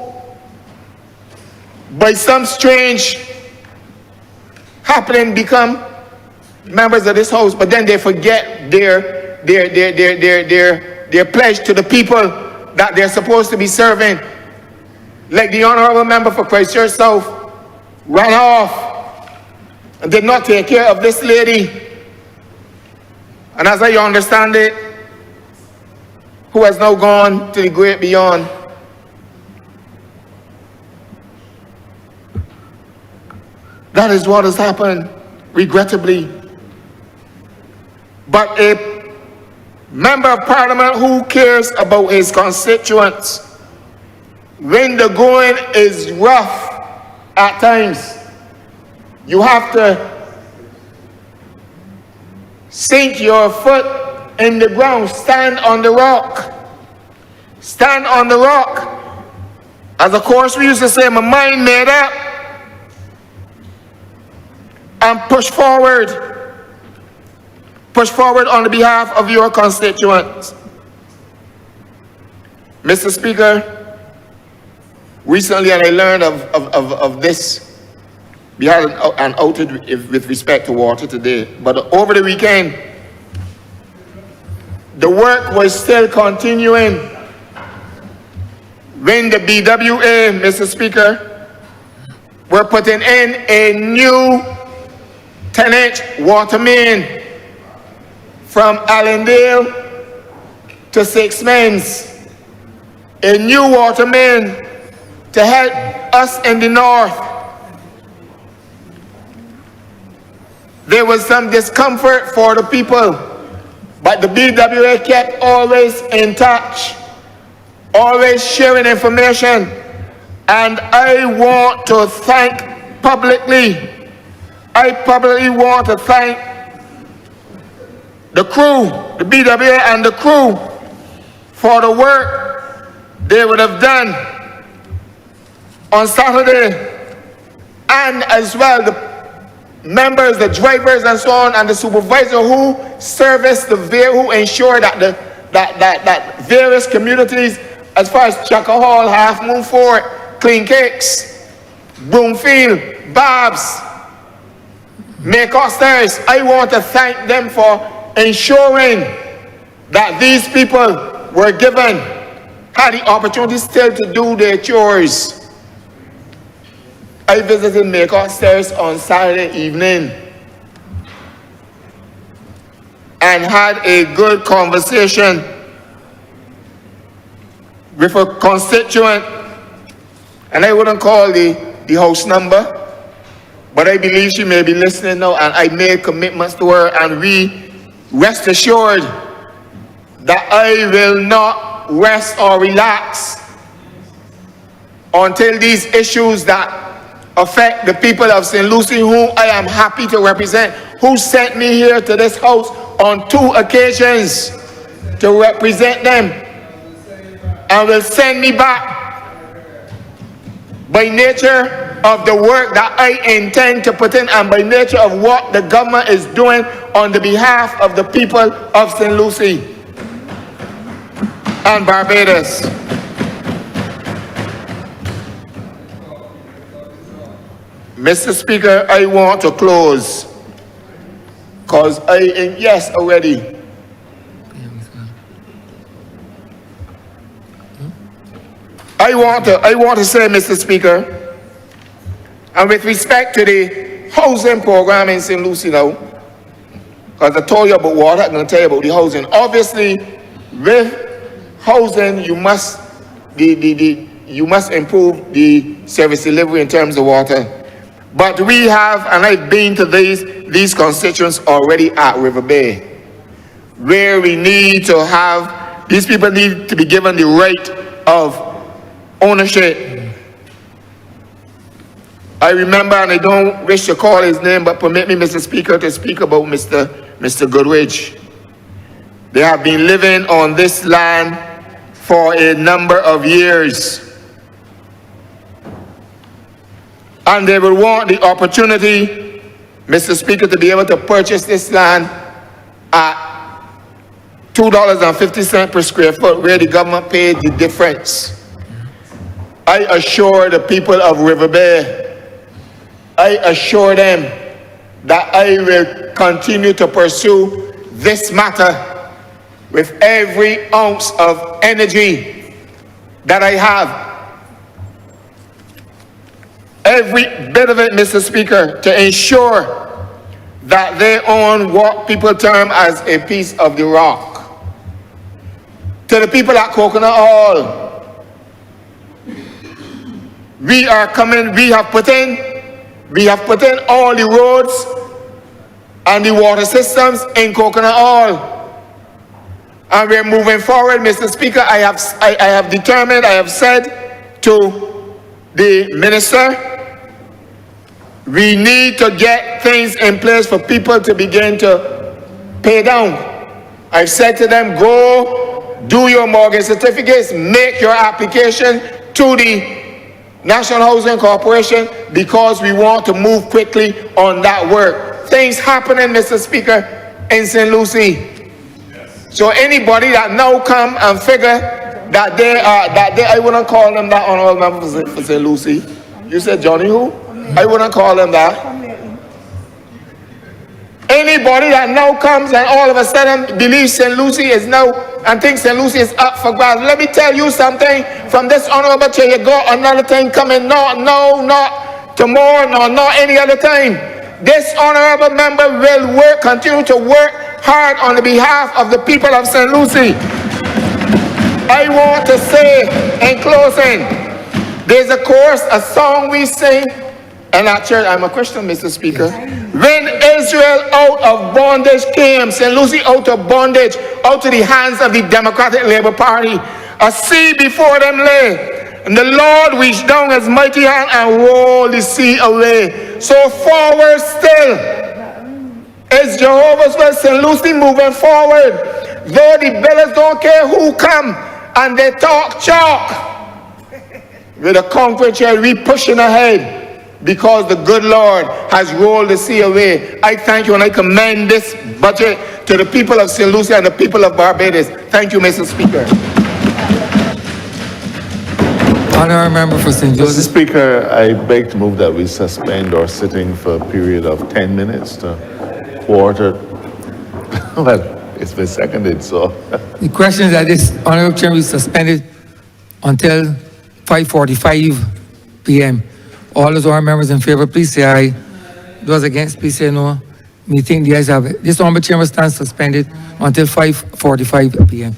by some strange happening, become members of this house, but then they forget their pledge to the people that they're supposed to be serving. Like the honorable member for Christchurch South ran off and did not take care of this lady. And as I understand it, who has now gone to the great beyond. That is what has happened, regrettably. But a member of parliament who cares about his constituents, when the going is rough at times, you have to sink your foot in the ground, stand on the rock. Stand on the rock. As of course we used to say, my mind made up. And push forward. Push forward on the behalf of your constituents. Mr. Speaker, recently, and I learned of this, we had an outage with respect to water today, but over the weekend, the work was still continuing when the BWA, Mr. Speaker, were putting in a new 10-inch water main from Allendale to Six Mins. A new water main to help us in the north. There was some discomfort for the people, but the BWA kept always in touch, always sharing information. And I want to thank publicly, I publicly want to thank the crew, the BWA and the crew, for the work they would have done on Saturday, and as well the members, the drivers and so on, and the supervisor who service who ensure that that various communities, as far as Chaka Hall, Half Moon Fort, Clean Cakes, Broomfield, Babs, Maycosters, I want to thank them for ensuring that these people were given, had the opportunity still to do their chores. I visited Maycosters on Saturday evening and had a good conversation with a constituent, and I wouldn't call the house number, but I believe she may be listening now, and I made commitments to her, and we rest assured that I will not rest or relax until these issues that affect the people of St. Lucie, whom I am happy to represent, who sent me here to this house on 2 occasions to represent them, and will send me back. By nature of the work that I intend to put in and by nature of what the government is doing on the behalf of the people of St. Lucie and Barbados. Mr. Speaker, I want to close because yes, already. I want to say, Mr. Speaker, and with respect to the housing program in St. Lucie now, because I told you about water, I'm going to tell you about the housing. Obviously, with housing, you must improve the service delivery in terms of water. But we have, and I've been to these constituents already at River Bay, where we need to have, these people need to be given the right of ownership. I remember, and I don't wish to call his name, but permit me, Mr. Speaker, to speak about Mr. Goodrich. They have been living on this land for a number of years. And they will want the opportunity, Mr. Speaker, to be able to purchase this land at $2.50 per square foot, where the government paid the difference. I assure the people of River Bay, I assure them that I will continue to pursue this matter with every ounce of energy that I have. Every bit of it, Mr. Speaker, to ensure that they own what people term as a piece of the rock. To the people at Coconut Hall, we have put in all the roads and the water systems in Coconut Hall. And we're moving forward, Mr. Speaker. I have said to the minister, we need to get things in place for people to begin to pay down. I've said to them, go do your mortgage certificates, make your application to the National Housing Corporation, because we want to move quickly on that work. Things happening, Mr. Speaker, in St. Lucie. So anybody that now come and figure that I wouldn't call them that, honorable member for St. Lucie. You said Johnny who? I wouldn't call them that. Anybody that now comes and all of a sudden believes St. Lucie is now and thinks St. Lucie is up for grabs. Let me tell you something from this honorable chair. You got another thing coming. Not tomorrow, not any other time. This honorable member will continue to work hard on the behalf of the people of St. Lucie. I want to say in closing, there's a song we sing. And at church, I'm a Christian, Mr. Speaker. When Israel out of bondage came, St. Lucie out of bondage, out to the hands of the Democratic Labour Party, a sea before them lay, and the Lord reached down his mighty hand and rolled the sea away. So forward still is Jehovah's will. St. Lucie moving forward. Though the billers don't care who come and they talk chalk, with a concrete chair, we pushing ahead. Because the good Lord has rolled the sea away. I thank you and I commend this budget to the people of St. Lucie and the people of Barbados. Thank you, Mr. Speaker. Honourable member for St. Mr. Joseph. Speaker, I beg to move that we suspend our sitting for a period of 10 minutes to quarter. Well, it's been seconded, so. The question is that this honourable chair is suspended until 5:45 p.m. All those honourable members in favour, please say aye. Those against, please say no. Me think the ayes have it. This honourable chair stands suspended until 5:45 p.m.